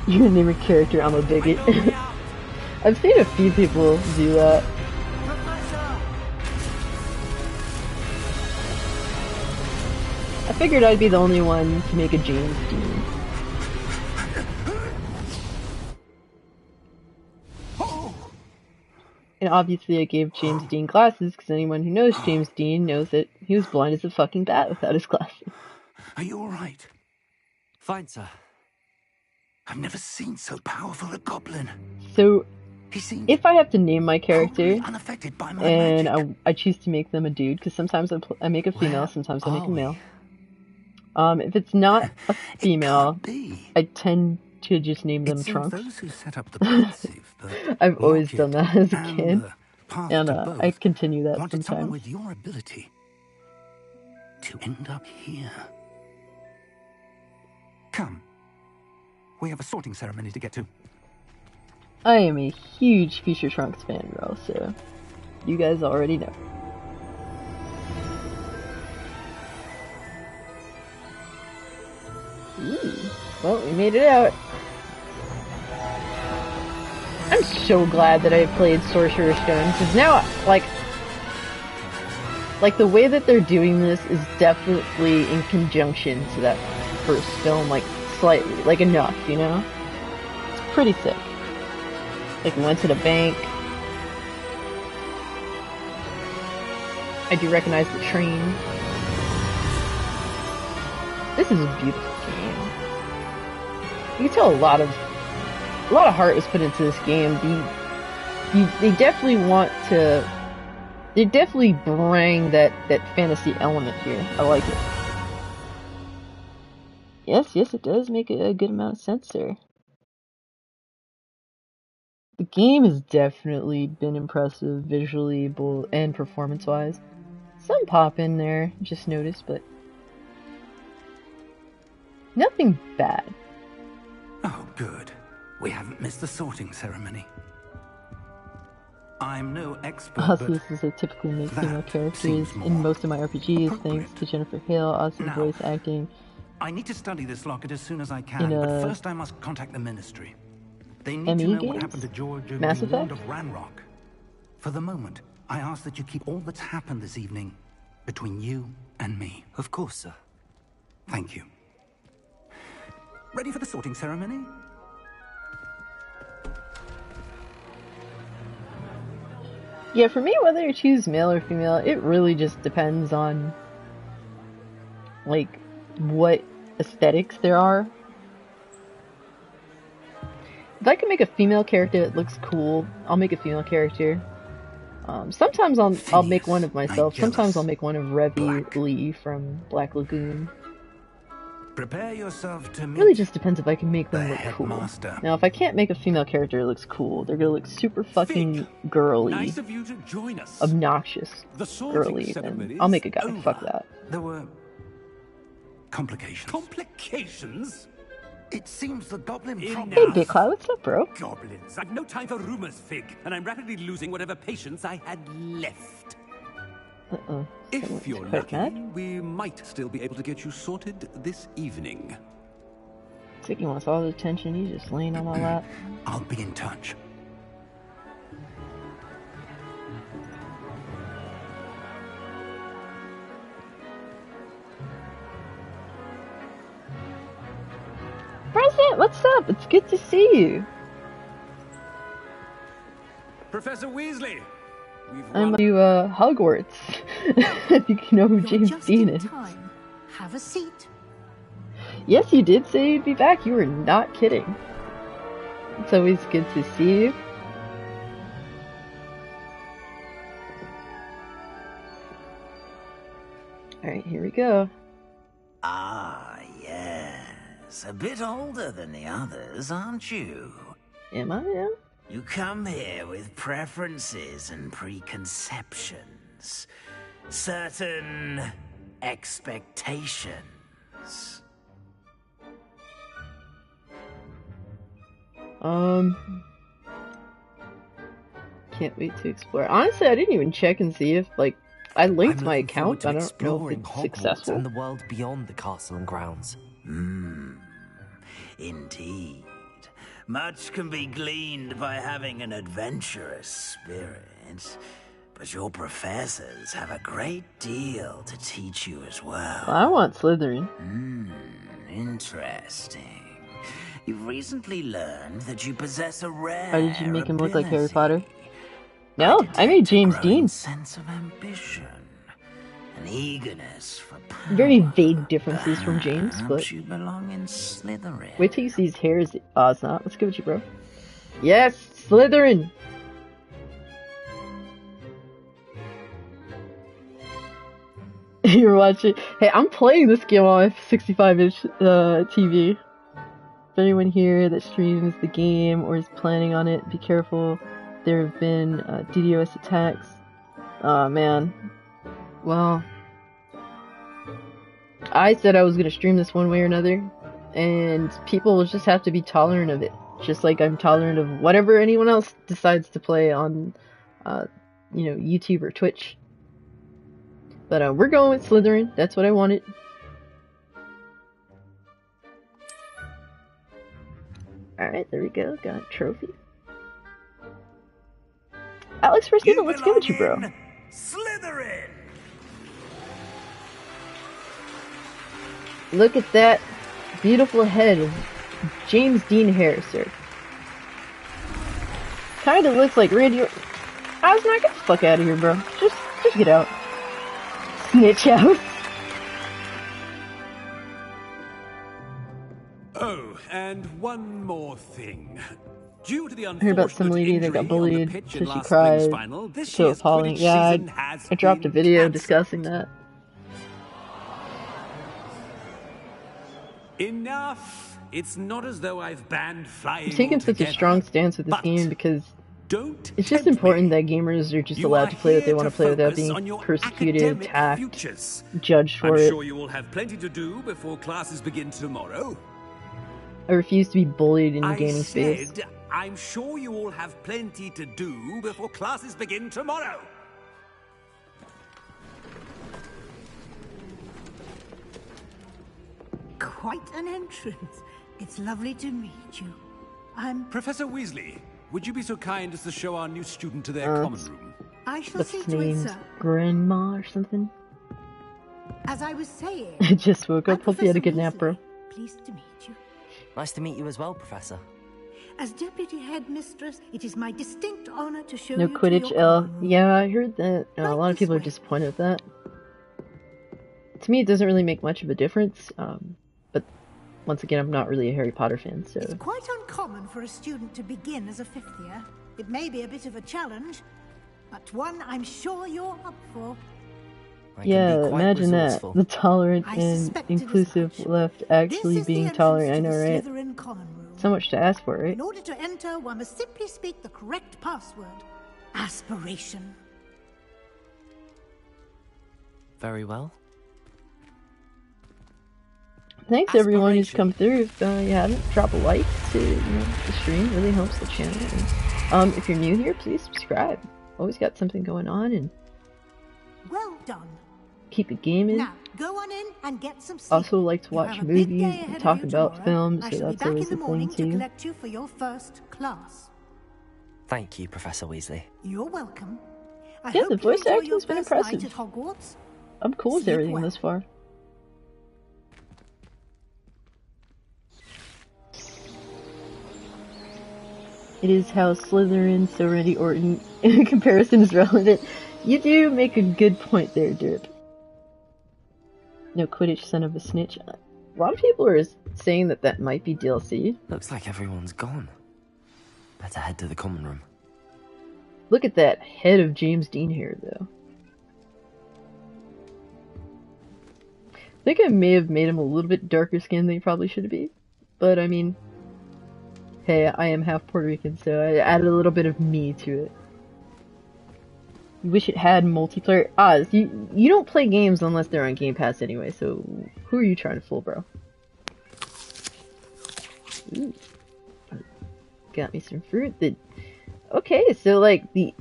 You name a character, I'm a bigot. I've seen a few people do that. I figured I'd be the only one to make a James Dean. And obviously I gave James Dean glasses, because anyone who knows James Dean knows that he was blind as a fucking bat without his glasses.
Are you alright?
Fine, sir.
I've never seen so powerful a goblin.
So,
He seemed
if I have to name my character,
totally unaffected by my
and
magic.
I choose to make them a dude, because sometimes I make a female, sometimes I make a male. If it's not a female,
Can't be.
I tend to just name
It
them
seems
Trunks.
those who set up the pensive, the
I've always done
locket,
that as a
and
kid,
the path
and
to both
I continue that
wanted someone
sometimes.
with your ability to end up here. Come. We have a sorting ceremony to get to.
I am a huge Future Trunks fan, girl, so you guys already know. Ooh, well, we made it out. I'm so glad that I played Sorcerer's Stone, because now, like the way that they're doing this is definitely in conjunction to that first film, like, slightly, like, enough, you know? It's pretty sick. Like, we went to the bank. I do recognize the train. This is a beautiful game. You can tell a lot of heart was put into this game. They definitely want to. They definitely bring that fantasy element here. I like it. Yes, it does make a good amount of sense there. The game has definitely been impressive visually and performance-wise. Some pop in there, just noticed, but nothing bad.
Oh, good. We haven't missed the sorting ceremony. I'm no expert,
Also,
but
this is a typically make female
that
characters
seems
in
more
most of my RPGs, thanks
appropriate.
to Jennifer Hale, awesome
Now,
voice acting.
I need to study this locket as soon as I can,
In,
but first I must contact the Ministry. They need
ME
to know
games?
what happened to George over
Mass
the Wand
Effect?
of Ranrock. For the moment, I ask that you keep all that's happened this evening between you and me.
Of course, sir.
Thank you. Ready for the sorting ceremony?
Yeah, for me, whether you choose male or female, it really just depends on, like, what aesthetics there are. If I can make a female character that looks cool, I'll make a female character. Sometimes I'll make one of myself. Sometimes I'll make one of Revy Lee from Black Lagoon.
Prepare yourself to
It
meet
really just depends if I can make them
the
look cool.
headmaster.
Now, if I can't make a female character that looks cool, they're gonna look super fucking girly,
Nice of you to join us.
obnoxious,
The sorting
girly,
ceremony
and I'll make a guy.
is
Fuck
over.
that.
There were complications.
Complications?
It seems the goblin problem...
Hey, Big Cloud, what's up, bro?
Goblins. I've no time for rumors, Fig, and I'm rapidly losing whatever patience I had left.
Uh-oh.
If you're
quite
lucky,
mad.
we might still be able to get you sorted this evening.
He wants all the attention. He's just laying on my lap.
I'll be in touch.
President, what's up? It's good to see you.
Professor Weasley,
I'm to Hogwarts. If you know who James Dean is.
Time. Have a seat.
Yes, you did say you'd be back. You were not kidding. It's always good to see you. Alright, here we go.
Ah, yes. A bit older than the others, aren't you?
Am I? Yeah.
You come here with preferences and preconceptions. Certain expectations.
Can't wait to explore. Honestly, I didn't even check and see if, like, I linked my account. I don't know if it's
Hogwarts
successful.
and the world beyond the castle and grounds.
Indeed. Much can be gleaned by having an adventurous spirit. But your professors have a great deal to teach you as well.
I want Slytherin.
Interesting. You've recently learned that you possess a rare
Why did you make him look like Harry
ability.
Potter? No, I made James
A growing
Dean.
sense of ambition, an eagerness for power.
Very vague differences from James, but
Perhaps you belong in Slytherin.
wait till you see his hairs. Oh, it's not. Let's go with you, bro. Yes, Slytherin. You're watching. Hey, I'm playing this game on my 65-inch TV. For anyone here that streams the game or is planning on it, be careful. There have been DDoS attacks. Oh man. Well, I said I was gonna stream this one way or another, and people will just have to be tolerant of it. Just like I'm tolerant of whatever anyone else decides to play on, YouTube or Twitch. But we're going with Slytherin. That's what I wanted. Alright, there we go. Got a trophy. Alex Persino, let's go with you, bro.
Slytherin!
Look at that beautiful head of James Dean hair, sir. Kinda looks like Randy. I was not. Get the fuck out of here, bro. Just get out. Snitch out.
Oh, and one more thing. Due to the
I heard about some
unfortunate
lady that
injury
got
on the
bullied
pitch
so
in
she
last
cried.
spring's final, this
So
year's
appalling.
Quidditch
Yeah,
season has
I dropped a
been
video
cancelled.
discussing that.
Enough! It's not as though I've banned flying
I'm taking such a
altogether.
strong stance with this
But
game because
don't
it's just
tempt
important
me.
that gamers are just
You
allowed
are
to play what they
here
want
to
to play without
focus on
being
your
persecuted,
academic
attacked,
futures.
judged for
I'm
it.
sure you will have plenty to do before classes begin tomorrow.
I refuse to be bullied in the
I
gaming space.
said, I'm sure you all have plenty to do before classes begin tomorrow.
Quite an entrance. It's lovely to meet you.
Professor Weasley, would you be so kind as to show our new student to their common room?
I shall
What's
see
his
to it,
name?
sir.
Grandma or something?
As I was saying,
I just woke
I'm
up. Hope you had a good
Professor
nap, bro.
Weasley. Pleased to meet you.
Nice to meet you as well, Professor.
As deputy headmistress, it is my distinct honor to show
No
you
Quidditch
to your
L.
common room.
Yeah, I heard that. A
Right
lot of
this
people are
way.
disappointed with that. To me, it doesn't really make much of a difference. But once again, I'm not really a Harry Potter fan, so.
It's quite uncommon for a student to begin as a fifth year. It may be a bit of a challenge, but one I'm sure you're up for.
I can
Yeah,
be quite
imagine
resourceful.
that. The tolerant
I
and
suspected as
inclusive
much.
left
This
actually
is the
being
entrance
tolerant. I
to
know,
the
right?
Slytherin common room.
So much to ask for, right?
In order to enter, one must simply speak the correct password. Aspiration.
Very well.
thanks everyone who's come through. If you haven't, drop a like to the stream. It really helps the channel. And, if you're new here, please subscribe. Always got something going on, and
well done.
Keep it gaming.
Now go on in and get some sleep.
Also like to watch movies and talk about films, so that's always a thing too.
To collect you for your first class.
Thank you, Professor Weasley.
You're welcome.
Yeah, the voice acting's been impressive.
At Hogwarts.
I'm cool with everything this far. It is how Slytherin, so Randy Orton in comparison is relevant. You do make a good point there, Derp. No Quidditch, son of a snitch. A lot of people are saying that that might be DLC.
Looks like everyone's gone. Better head to the common room.
Look at that head of James Dean hair, though. I think I may have made him a little bit darker skinned than he probably should be. But, I mean, hey, I am half Puerto Rican, so I added a little bit of me to it. You wish it had multiplayer. Oz, you don't play games unless they're on Game Pass anyway, so who are you trying to fool, bro? Ooh. Got me some fruit. Okay, so like the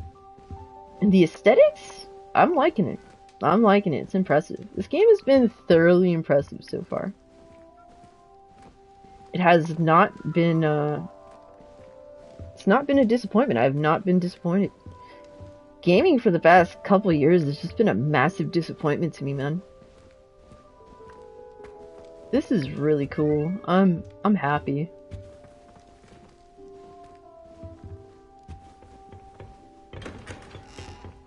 aesthetics, I'm liking it. I'm liking it. It's impressive. This game has been thoroughly impressive so far. It has not been it's not been a disappointment. I have not been disappointed. Gaming for the past couple of years has just been a massive disappointment to me, man. This is really cool. I'm happy.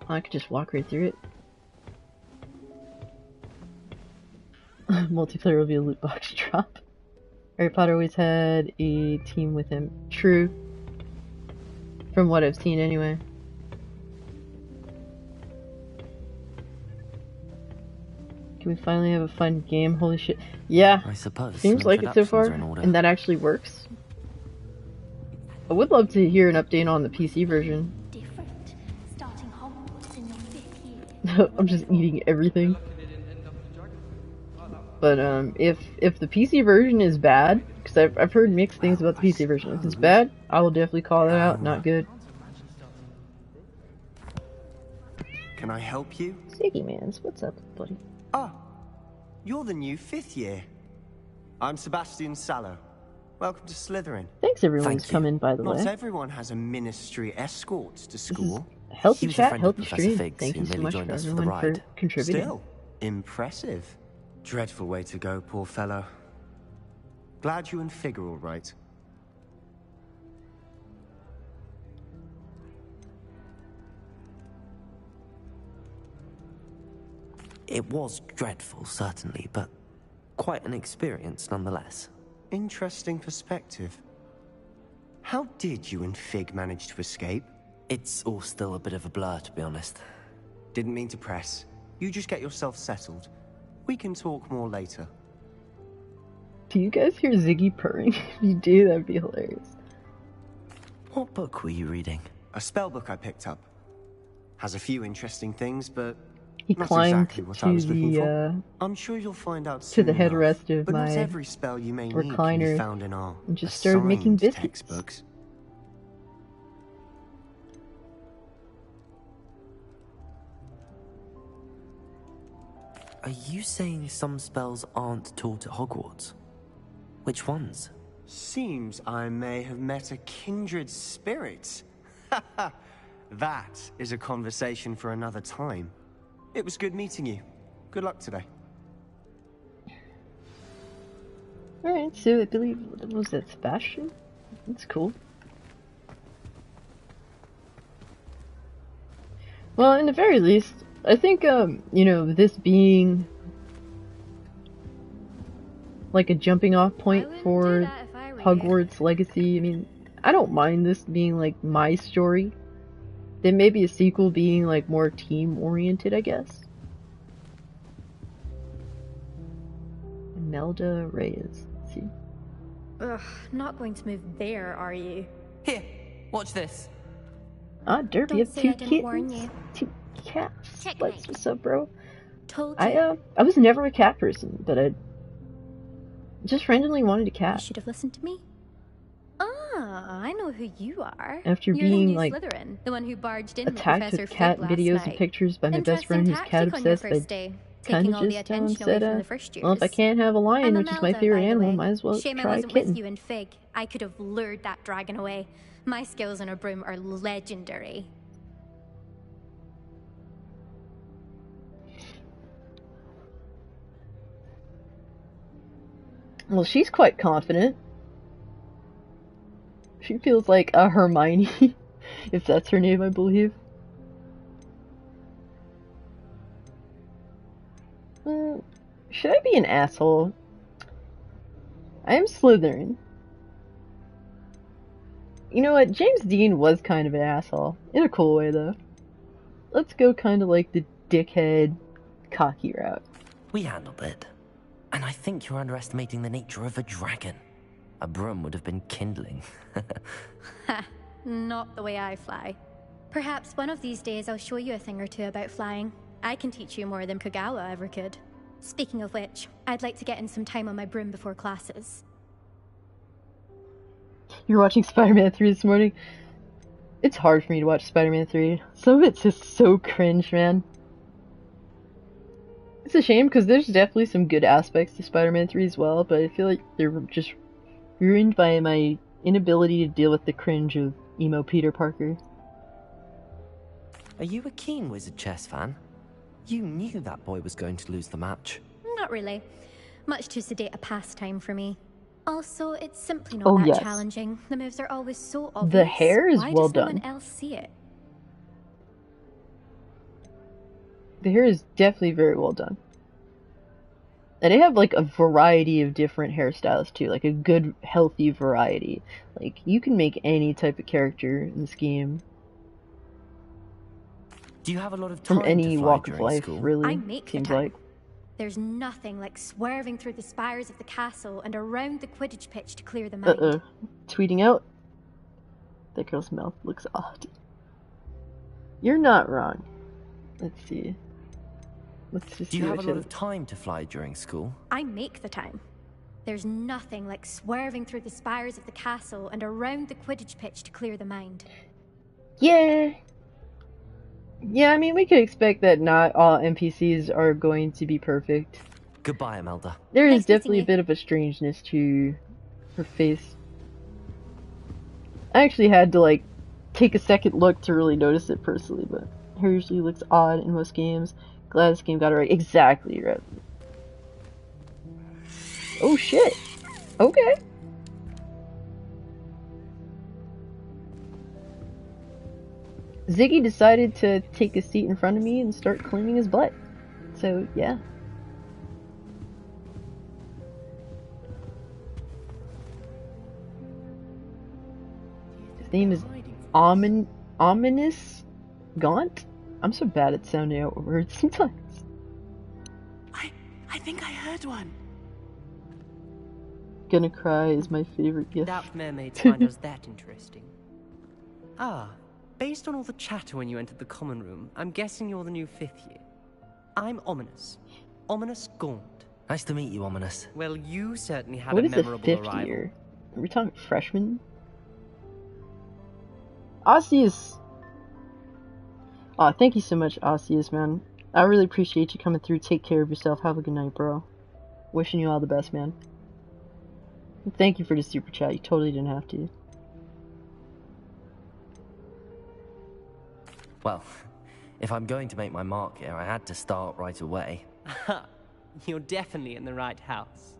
I could just walk right through it. Multiplayer will be a loot box drop. Harry Potter always had a team with him. True. From what I've seen anyway. Can we finally have a fun game? Holy shit. Yeah.
I suppose.
Seems like it so far. And that actually works. I would love to hear an update on the PC version. I'm just eating everything. But if the PC version is bad, because I've heard mixed things about the PC version. If it's bad, I will definitely call it out. Not good.
Can I help you?
Ziggy Mans, what's up, buddy?
Ah, you're the new 5th year. I'm Sebastian Sallow. Welcome to Slytherin.
Thanks everyone who's come in, by the way.
Not everyone has a ministry escort to school.
Healthy chat, healthy stream. Thank you so much for everyone for contributing.
Still, impressive. Dreadful way to go, poor fellow. Glad you and Fig are all right.
It was dreadful, certainly, but quite an experience nonetheless.
Interesting perspective. How did you and Fig manage to escape?
It's all still a bit of a blur, to be honest.
Didn't mean to press. You just get yourself settled. We can talk more later.
Do you guys hear Ziggy purring? If you do, that'd be hilarious.
What book were you reading?
A spell book I picked up. Has a few interesting things, but
he
not
climbed
exactly what I was looking for. I'm sure you'll find out soon
to the headrest of
but
my
not every spell you may need can be found in our
and just started making biscuits.
Textbooks.
Are you saying some spells aren't taught at Hogwarts? Which ones?
Seems I may have met a kindred spirit. That is a conversation for another time. It was good meeting you. Good luck today.
Alright, so I believe, was that Sebastian? That's cool. Well, in the very least, I think, you know, this being like a jumping off point for Hogwarts Legacy, I mean, I don't mind this being like my story. Then maybe a sequel being like more team oriented, I guess. Imelda Reyes, let's see.
Ugh, not going to move there, are you?
Here, watch this.
Ah, Derp, you have 2 kittens? 2 cats. What's up, bro? I was never a cat person, but Just randomly wanted a cat.
You should have listened to me. Ah, I know who you are.
After
You're
being,
the new
like,
Slytherin, the one who barged in
attacked
with
with
Professor
cat
Fig
videos
last
and
night.
pictures by my best friend who's cat
Interesting tactic on your
obsessed,
first
I
day,
kinda
taking all the
just
attention away
said,
from the first years.
well, if I can't have a lion,
I'm
which is my
Imelda,
favorite
by the
animal,
way.
might as well
Shame I
try a
wasn't
kitten.
with you in Fig. I could have lured that dragon away. My skills on a broom are legendary.
Well, she's quite confident. She feels like a Hermione, if that's her name, I believe. Should I be an asshole? I am Slytherin. You know what? James Dean was kind of an asshole. In a cool way, though. Let's go kind of like the dickhead, cocky route.
We handled it. And I think you're underestimating the nature of a dragon. A broom would have been kindling.
Ha, not the way I fly. Perhaps one of these days I'll show you a thing or two about flying. I can teach you more than Kagawa ever could. Speaking of which, I'd like to get in some time on my broom before classes.
You were watching Spider-Man 3 this morning? It's hard for me to watch Spider-Man 3. Some of it's just so cringe, man. It's a shame, because there's definitely some good aspects to Spider-Man 3 as well, but I feel like they're just ruined by my inability to deal with the cringe of emo Peter Parker.
Are you a keen Wizard chess fan? You knew that boy was going to lose the match.
Not really. Much too sedate a pastime for me. Also, it's simply not that challenging. The moves are always so obvious.
The hair is
Why
well
does no
done.
one else see it?
The hair is definitely very well done. And they have like a variety of different hairstyles too, like a good, healthy variety. Like, you can make any type of character in this game.
Do you have a lot of time
From any
to fly
walk of
during
life,
school?
really,
I make the
seems
time.
like.
There's nothing like swerving through the spires of the castle and around the Quidditch pitch to clear the mind.
Tweeting out. That girl's mouth looks odd. You're not wrong. Let's see. Let's just
Do you
see
have a
what
lot
she
of time to fly during school?
I make the time. There's nothing like swerving through the spires of the castle and around the Quidditch pitch to clear the mind.
Yeah. Yeah, I mean, we could expect that not all NPCs are going to be perfect.
Goodbye, Imelda.
There is
Nice meeting
definitely a
you.
bit of a strangeness to her face. I actually had to, like, take a second look to really notice it personally, but her usually looks odd in most games. Glad this game got it right. Exactly right. Oh shit. Okay. Ziggy decided to take a seat in front of me and start cleaning his butt. So, yeah. His name is Ominous Gaunt? I'm so bad at sounding out words sometimes.
I think I heard one.
Gonna cry is my favorite gift.
Doubt mermaids find us that interesting. Ah, based on all the chatter when you entered the common room, I'm guessing you're the new 5th year. I'm Ominous. Ominous Gaunt.
Nice to meet you, Ominous.
Well, you certainly had
What
a
is a
memorable
5th
arrival.
year? Are we talking freshman? Osseous. Aw, thank you so much, Osseous, man. I really appreciate you coming through. Take care of yourself. Have a good night, bro. Wishing you all the best, man. Thank you for the super chat. You totally didn't have to.
Well, if I'm going to make my mark here, I had to start right away.
You're definitely in the right house.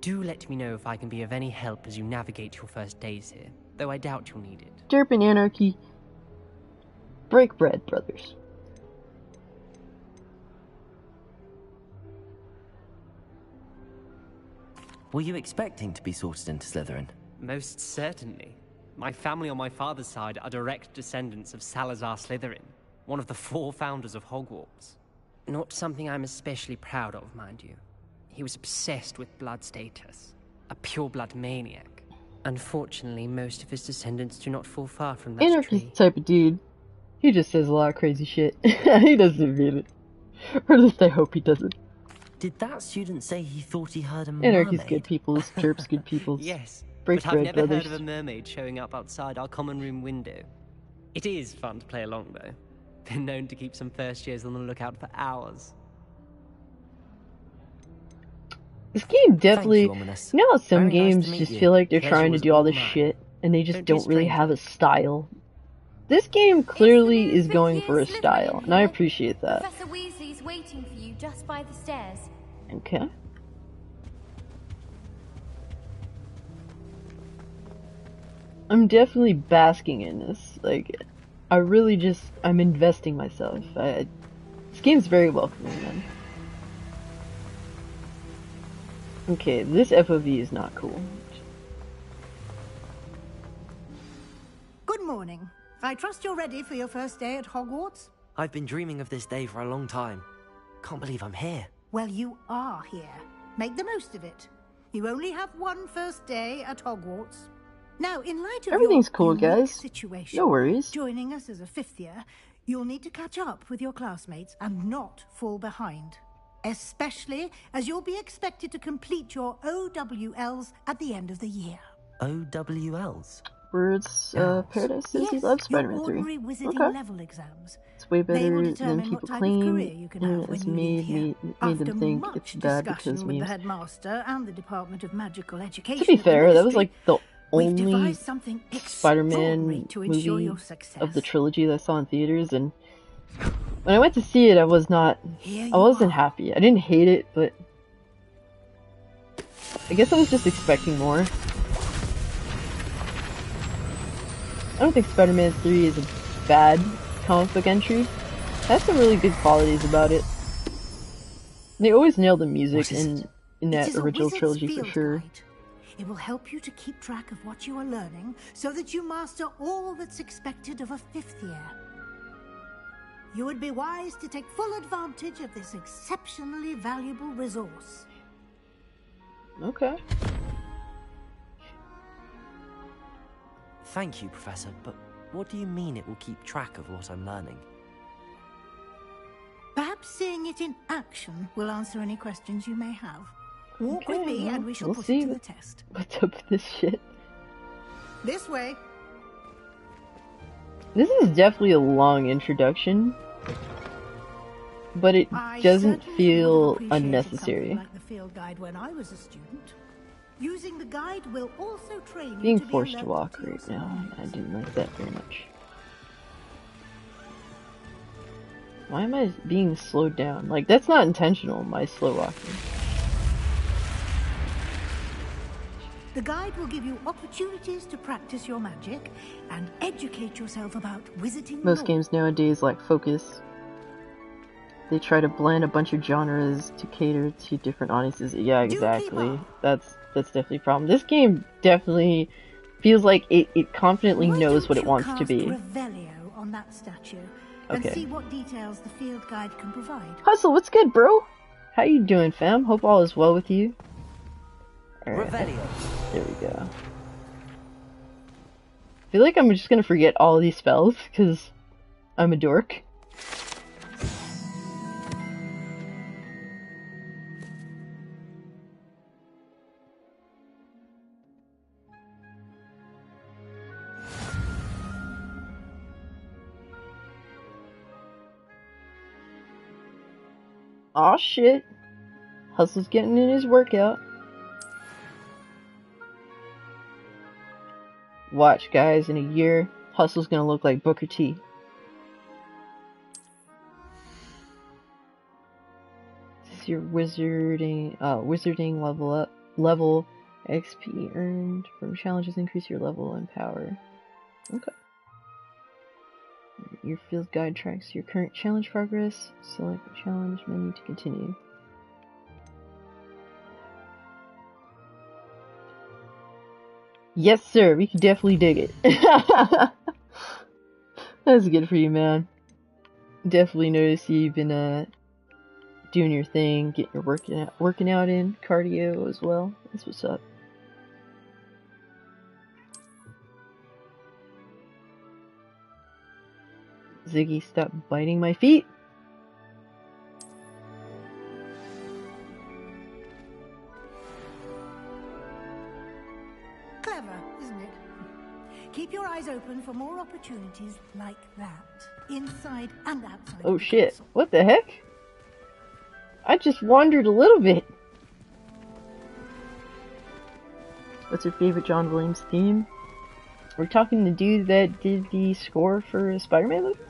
Do let me know if I can be of any help as you navigate your first days here, though I doubt you'll need it.
Derp and Anarchy. Break bread, brothers.
Were you expecting to be sorted into Slytherin?
Most certainly. My family on my father's side are direct descendants of Salazar Slytherin, one of the 4 founders of Hogwarts. Not something I'm especially proud of, mind you. He was obsessed with blood status, a pure-blood maniac. Unfortunately, most of his descendants do not fall far from that
Anarchy's
tree.
the type of dude. He just says a lot of crazy shit. He doesn't mean it. Or at least I hope he doesn't.
Did that student say he thought he heard a
Anarchy's
mermaid?
good peoples, Derp's good peoples.
Yes,
Break
but I've
bread,
never
brothers.
heard of a mermaid showing up outside our common room window. It is fun to play along, though. Been known to keep some first years on the lookout for hours.
This game definitely,
you, Ominous.
you know how some
Very nice
games
to meet
just
you.
feel like they're
Pleasure
trying to
was
do all
all
this
mine.
shit, and they just
Don't be a
don't really have a
stranger.
style. This game clearly is going for a style, and I appreciate that.
Professor Weasley's waiting for you just by the stairs.
Okay. I'm definitely basking in this. Like, I really just, I'm investing myself. This game's very welcoming, man. Okay, this FOV is not cool.
Good morning. I trust you're ready for your first day at Hogwarts?
I've been dreaming of this day for a long time. Can't believe I'm here.
Well, you are here. Make the most of it. You only have one first day at Hogwarts. Now, in light of
Everything's
your
cool,
unique
guys.
situation,
No worries.
joining us as a fifth year, you'll need to catch up with your classmates and not fall behind. Especially as you'll be expected to complete your OWLs at the end of the year.
OWLs?
Words, Paradise says he loves Spider-Man 3.
Ordinary wizarding
Okay.
level exams.
It's way
They will
better
determine
than
what
people
type of
claim.
career you can have
Internet
when
has
you leave
made
here.
them
After
think
much
it's bad
discussion
because
with the
memes.
headmaster and the Department of Magical Education.
To be
at the
fair, that was
Ministry,
like the
we've
only
devised something
Spider-Man
extraordinary to ensure
movie
your success.
of the trilogy that I saw in theaters, and when I went to see it, I wasn't happy. I didn't hate it, but I guess I was just expecting more. I don't think Spider-Man 3 is a bad comic book entry. It has some really good qualities about it. They always nail the music in
It
that
is a
original
wizard's
trilogy for
field
sure.
guide. It will help you to keep track of what you are learning so that you master all that's expected of a fifth year. You would be wise to take full advantage of this exceptionally valuable resource.
Okay.
Thank you, Professor, but what do you mean it will keep track of what I'm learning?
Perhaps seeing it in action will answer any questions you may have. Walk with me and we shall
we'll
put
see
it to the test.
What's up with this shit?
This way.
This is definitely a long introduction, but it doesn't feel unnecessary.
Like the field guide when I was a student. Using the guide will also train you
Being
to be
forced to
alert
walk
your
right now, I didn't like that very much. Why am I being slowed down? Like, that's not intentional, my slow walking.
The guide will give you opportunities to practice your magic and educate yourself about wizarding
Most
lore.
games nowadays lack focus. They try to blend a bunch of genres to cater to different audiences. Yeah, exactly. That's definitely a problem. This game definitely feels like it confidently knows what it wants to be.
Revelio on that statue and
Okay.
see what details the field guide can provide.
Hustle, what's good, bro? How you doing, fam? Hope all is well with you. Alright, there we go. I feel like I'm just gonna forget all of these spells, because I'm a dork. Aw shit. Hustle's getting in his workout. Watch, guys, in a year, Hustle's gonna look like Booker T. This is your wizarding level XP earned from challenges increase your level and power. Okay. Your field guide tracks your current challenge progress. Select the challenge menu to continue. Yes, sir. We can definitely dig it. That's good for you, man. Definitely notice you've been doing your thing, getting your working out in cardio as well. That's what's up. Ziggy, stop biting my feet.
clever, isn't it? Keep your eyes open for more opportunities like that, inside and outside.
Oh shit, what the heck? I just wandered a little bit. What's your favorite John Williams theme? We're talking the dude that did the score for Spider-Man movies?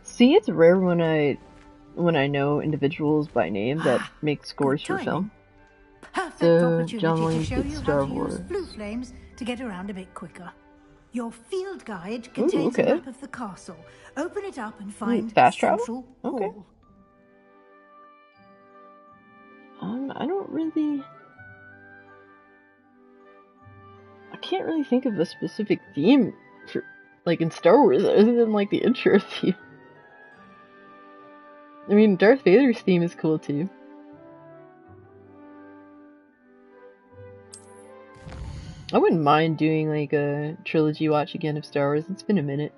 See, it's rare when I know individuals by name that make scores for film.
Perfect
So,
opportunity
John
to
Williams
show
did
you
Star
how to
Wars.
use blue flames to get around a bit quicker. Your field guide contains
okay.
a map of the castle. Open it up and find
fast travel?
Central
Okay.
Hall.
I don't really... I can't really think of a specific theme for, like, in Star Wars other than, like, the intro theme. I mean, Darth Vader's theme is cool, too. I wouldn't mind doing, like, a trilogy watch again of Star Wars. It's been a minute.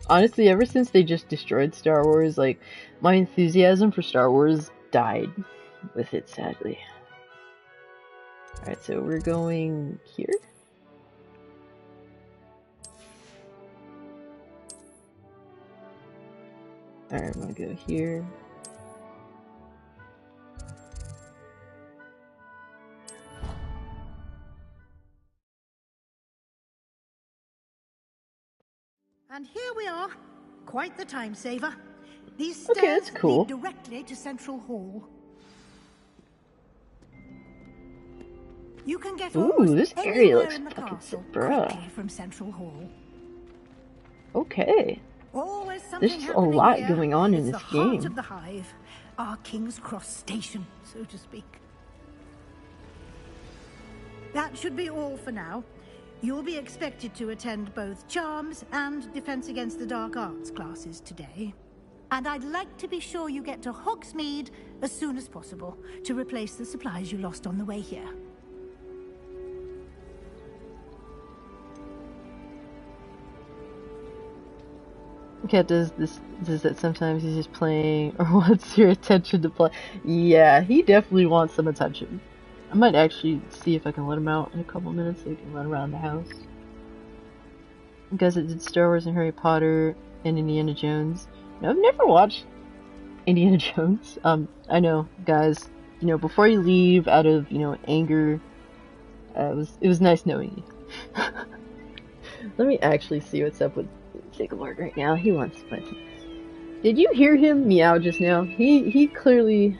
Honestly, ever since they just destroyed Star Wars, like, my enthusiasm for Star Wars died with it, sadly. Alright, so we're going here? Alright, I'm gonna go here.
And here we are. Quite the time saver. These
Okay,
stairs
that's cool.
lead directly to Central Hall. You can get
Ooh,
almost
this area
anywhere
looks
in the
fucking
castle
sick, bruh.
quickly from Central Hall.
Okay.
Always something
There's a
happening
lot
here.
going on in
It's
this
the heart
game.
of the hive, our King's Cross station, so to speak. That should be all for now. You'll be expected to attend both Charms and Defense Against the Dark Arts classes today. And I'd like to be sure you get to Hogsmeade as soon as possible to replace the supplies you lost on the way here.
Cat does that sometimes he's just playing or wants your attention to play. Yeah, he definitely wants some attention. I might actually see if I can let him out in a couple minutes so he can run around the house. You guys that did Star Wars and Harry Potter and Indiana Jones. No, I've never watched Indiana Jones. I know, guys, you know, before you leave out of, you know, anger, it was nice knowing you. Let me actually see what's up with Sigilord right now. He wants attention. Did you hear him meow just now? He clearly...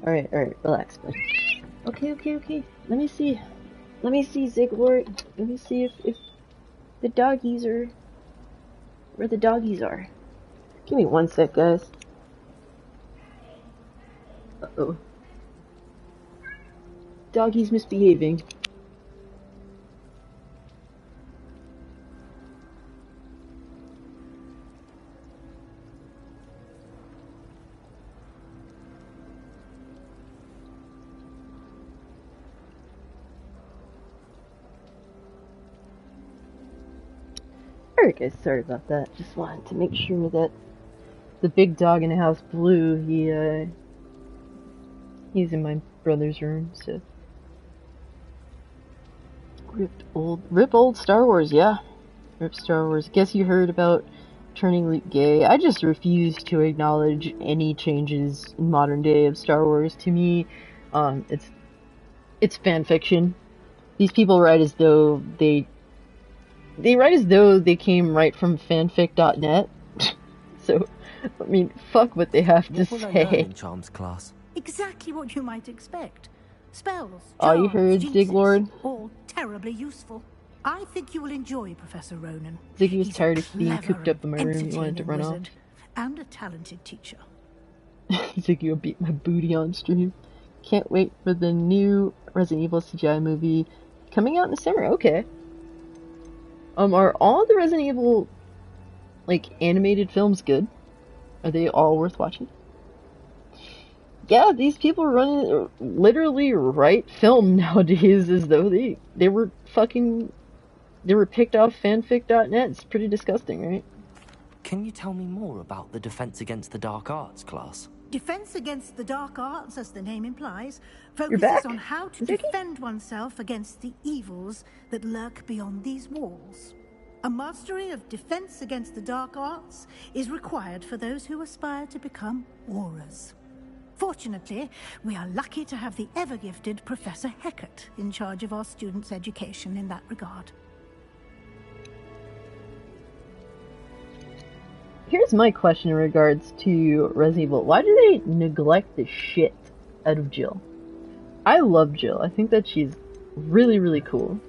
Alright, relax, buddy. Okay. Let me see, Sigilord. Let me see if the doggies are... where the doggies are. Give me one sec, guys. Uh-oh. Doggies misbehaving. Alright guys, sorry about that. Just wanted to make sure that the big dog in the house, Blue, he's in my brother's room, so. Rip old Star Wars, yeah. Rip Star Wars. Guess you heard about turning Luke gay. I just refuse to acknowledge any changes in modern day of Star Wars. To me, it's fan fiction. These people write as though they write as though they came right from fanfic.net. So, I mean, fuck what they have to
What will I learn
say.
in Charms class?
Exactly what you might expect. Spells,
Oh, you
charms,
heard,
jinxes,
Siglord?
all terribly useful. I think you will enjoy Professor Ronan.
Ziggy was
He's a
tired of being
clever
cooped up in my
and
room. He wanted to run off.
wizard, and a talented teacher.
Ziggy will beat my booty on stream. Can't wait for the new Resident Evil CGI movie coming out in the summer. Okay. Are all the Resident Evil like, animated films good? Are they all worth watching? Yeah, these people literally write film nowadays as though they were picked off fanfic.net. It's pretty disgusting, right?
Can you tell me more about the Defense Against the Dark Arts class?
Defense Against the Dark Arts, as the name implies,
You're back.
focuses on how to defend oneself against the evils that lurk beyond these walls. A mastery of Defense Against the Dark Arts is required for those who aspire to become Aurors. Fortunately, we are lucky to have the ever-gifted Professor Heckert in charge of our students' education in that regard.
Here's my question in regards to Resident Evil. Why do they neglect the shit out of Jill? I love Jill. I think that she's really, really cool.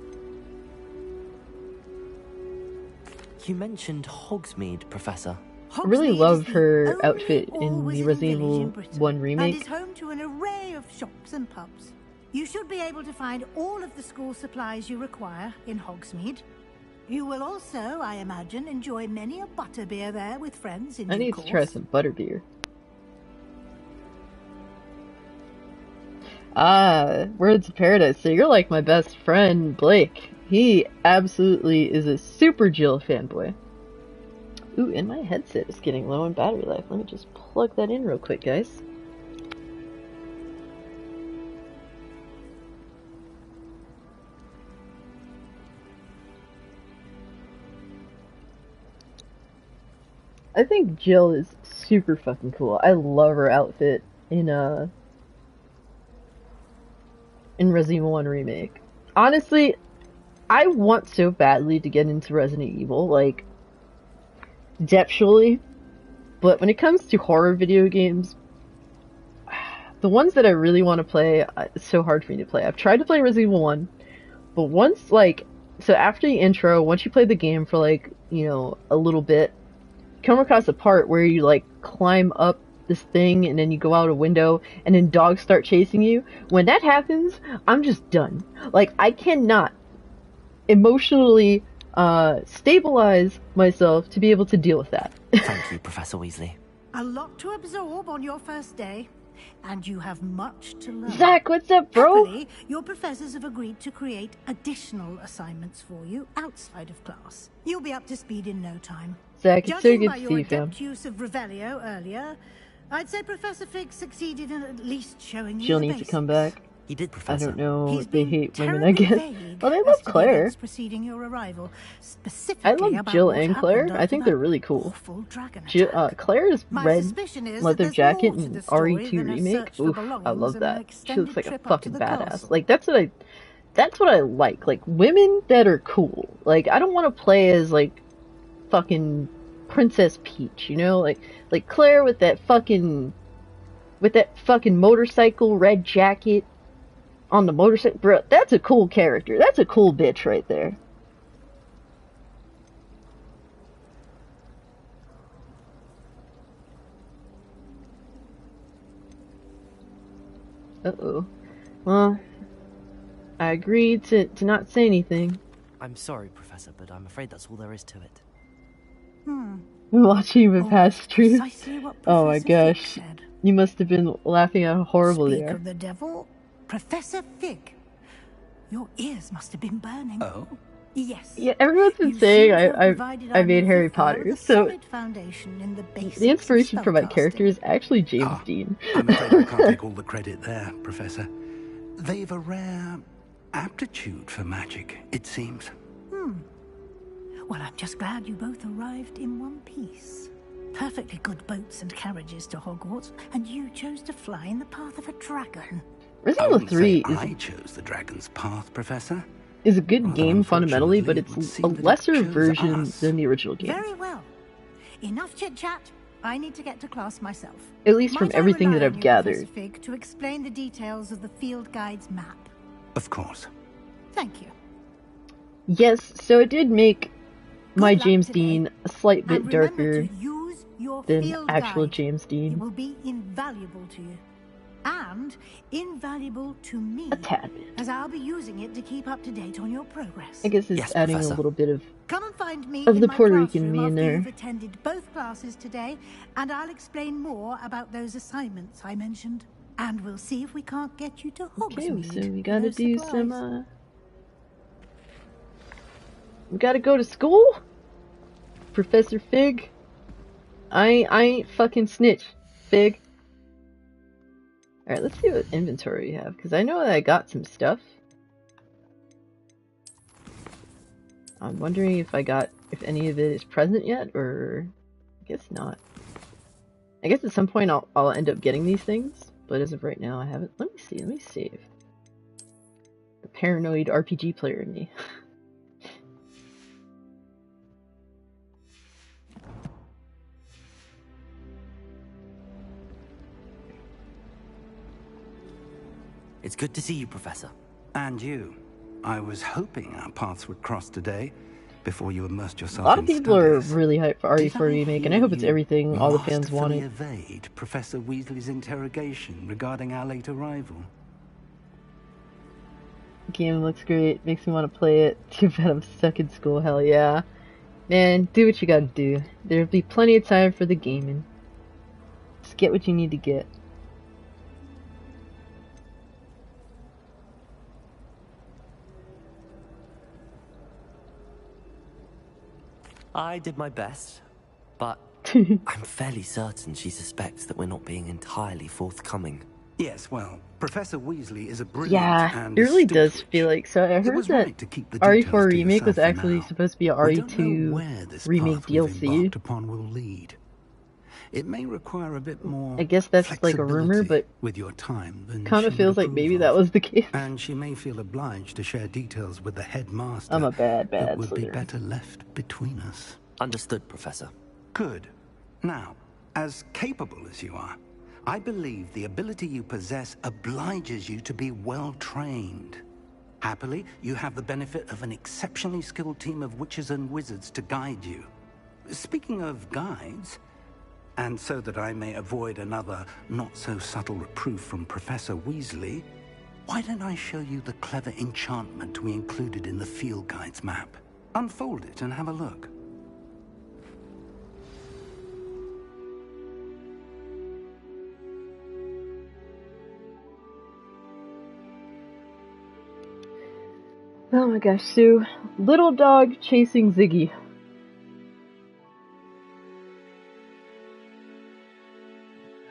You mentioned Hogsmeade, Professor.
I really love her outfit in the Resident Evil 1 remake.
And is home to an array of shops and pubs. You should be able to find all of the school supplies you require in Hogsmeade. You will also, I imagine, enjoy many a butterbeer there with friends in due course.
I need to try some butterbeer. Ah, Words of Paradise. So you're like my best friend, Blake. He absolutely is a super Jill fanboy. Ooh, and my headset is getting low on battery life. Let me just plug that in real quick, guys. I think Jill is super fucking cool. I love her outfit in Resident Evil 1 Remake. Honestly, I want so badly to get into Resident Evil, like, depthfully, but when it comes to horror video games, the ones that I really want to play, it's so hard for me to play. I've tried to play Resident Evil 1, but once, like, so after the intro, once you play the game for, like, you know, a little bit, you come across a part where you, like, climb up this thing, and then you go out a window, and then dogs start chasing you. When that happens, I'm just done. Like, I cannot emotionally stabilize myself to be able to deal with that.
Thank you, Professor Weasley.
A lot to absorb on your first day, and you have much to learn.
Zach, what's up, bro?
Happily, your professors have agreed to create additional assignments for you outside of class. You'll be up to speed in no time.
Zach, it's so
Judging
good
by
to
your
see you, fam.
adept use of Revelio earlier, I'd say Professor Fig succeeded in at least showing you
Jill
the
needs to
basics.
come back.
He did,
I
Professor.
don't know.
He's
They
been
hate women,
terribly
I guess.
vague
Well, they
as
love
to the
Claire.
events preceding your arrival, specifically
I love
about
Jill
what
and Claire.
happened
I think
after
they're
that
really cool.
awful dragon
Jill,
attack.
Claire's
My
red
suspicion is
leather
that there's
jacket
more to
in
the story
RE2
than a
remake.
search for
Oof, I
belongings
love
and an
that. She looks
extended
like a
trip up to
fucking
the
badass.
castle.
Like, that's what I like. Like, women that are cool. Like, I don't want to play as, like, fucking Princess Peach, you know? Like Claire with that fucking motorcycle red jacket on the motorcycle. Bro, that's a cool character. That's a cool bitch right there. Uh-oh. Well, I agreed to not say anything.
I'm sorry, Professor, but I'm afraid that's all there is to it.
Watching the past stream.
Precisely what
Oh my
Professor Fig
gosh.
said.
You must have been laughing out horrible
Speak
there.
of the devil, Professor Fig. Your ears must have been burning.
Oh?
Yes.
Yeah, everyone's been
You
saying
seem to have
I
provided
made
our
Harry
new fifth year
Potter,
with a
so
solid foundation in the basics
the inspiration
of
for my
spellcasting.
character is actually James Dean.
I'm afraid I can't take all the credit there, Professor. They've a rare aptitude for magic, it seems.
Well, I'm just glad you both arrived in one piece. Perfectly good boats and carriages to Hogwarts, and you chose to fly in the path of a dragon.
I
Resident Evil
wouldn't
3
say I chose the dragon's path, Professor.
is a good
Although,
game fundamentally, but
unfortunately,
it's
it
a
would seem that it
lesser
chose
version
us.
than the original game.
Very well. Enough chit-chat. I need to get to class myself.
At least from
Might I
everything that
rely
I've
on you,
gathered.
Professor Fig, to explain the details of the field guide's map.
Of course.
Thank you.
Yes, so it did make my
luck
James
today.
Dean a slight bit
And remember
darker
to use your
than
field
actual
guide.
James
It
Dean.
will be invaluable to you. and invaluable to me,
a tad bit.
as I'll be using it to keep up to date on your progress.
I guess it's adding a little bit of
Come and find me
of
in
the
my
Puerto Rican
classroom
me in
after
there.
you've attended both classes today, and I'll explain more about those assignments I mentioned. And we'll see if we can't get you to Hogsmeade.
Okay, so we gotta
No
do
surprise.
some, we gotta go to school? Professor Fig? I ain't fucking snitch, Fig. Alright, let's see what inventory we have, because I know that I got some stuff. I'm wondering if if any of it is present yet, or I guess not. I guess at some point I'll end up getting these things, but as of right now I haven't. Let me save. The paranoid RPG player in me.
It's good to see you, Professor.
And you. I was hoping our paths would cross today, before you immersed
A
yourself
lot of
in
people
studies.
are really hyped for RE4 Remake, and I hope it's everything all the fans
masterfully
wanted.
evade Professor Weasley's interrogation regarding our late arrival.
Game looks great, makes me want to play it. Too bad I'm stuck in school, hell yeah. Man, do what you gotta do. There'll be plenty of time for the gaming. Just get what you need to get.
I did my best, but I'm fairly certain she suspects that we're not being entirely forthcoming.
Yes, well, Professor Weasley is a brilliant
Yeah,
and
it really
astute
does
witch.
feel like so. I
It
heard
was
that
right to keep the
RE4
details to
Remake was
yourself for
actually
now.
supposed to be a
We don't know where
RE2
this
Remake
path we've
DLC.
embarked upon will lead. It may require a bit more
I guess that's like a rumor, but
with your time than
kind of
she
feels
would
like maybe
approve
that
of.
was the case.
And she may feel obliged to share details with the headmaster
I'm a bad
that would be
Slytherin.
better left between us.
Understood, Professor.
Good. Now, as capable as you are, I believe the ability you possess obliges you to be well trained. Happily, you have the benefit of an exceptionally skilled team of witches and wizards to guide you. Speaking of guides, and so that I may avoid another not-so-subtle reproof from Professor Weasley, why don't I show you the clever enchantment we included in the field guide's map? Unfold it and have a look.
Oh my gosh, Sue. Little dog chasing Ziggy.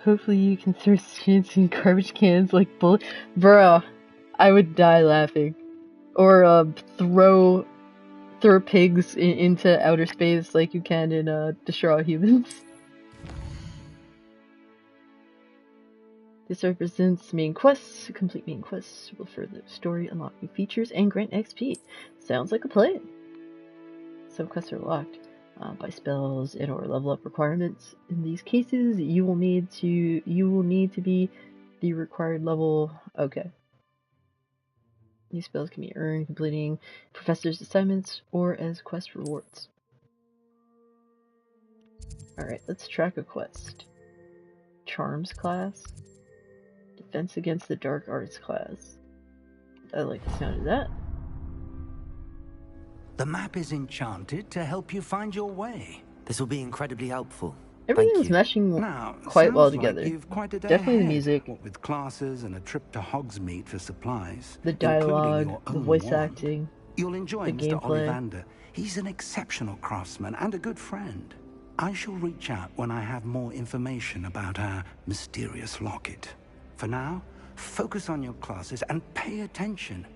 Hopefully you can throw students in garbage cans like bullet. Bruh, I would die laughing. Or throw pigs into outer space like you can in Destroy All Humans. This represents main quests. Complete main quests will further the story, unlock new features, and grant XP. Sounds like a plan. Some quests are locked by spells and or level up requirements. In these cases, you will need to be the required level. Okay. These spells can be earned completing professor's assignments or as quest rewards. Alright, let's track a quest. Charms class. Defense against the dark arts class. I like the sound of that.
The map is enchanted to help you find your way.
This will be incredibly helpful.
Everything's meshing
Now,
quite well
sounds
together.
Like you've quite a day
Definitely the
ahead,
music,
what with classes and a trip to Hogsmeade for supplies,
the
including
dialogue,
your
the
own
voice
wand.
acting,
You'll enjoy
the
Mr.
gameplay.
Ollivander. He's an exceptional craftsman and a good friend. I shall reach out when I have more information about our mysterious locket. For now, focus on your classes and pay attention.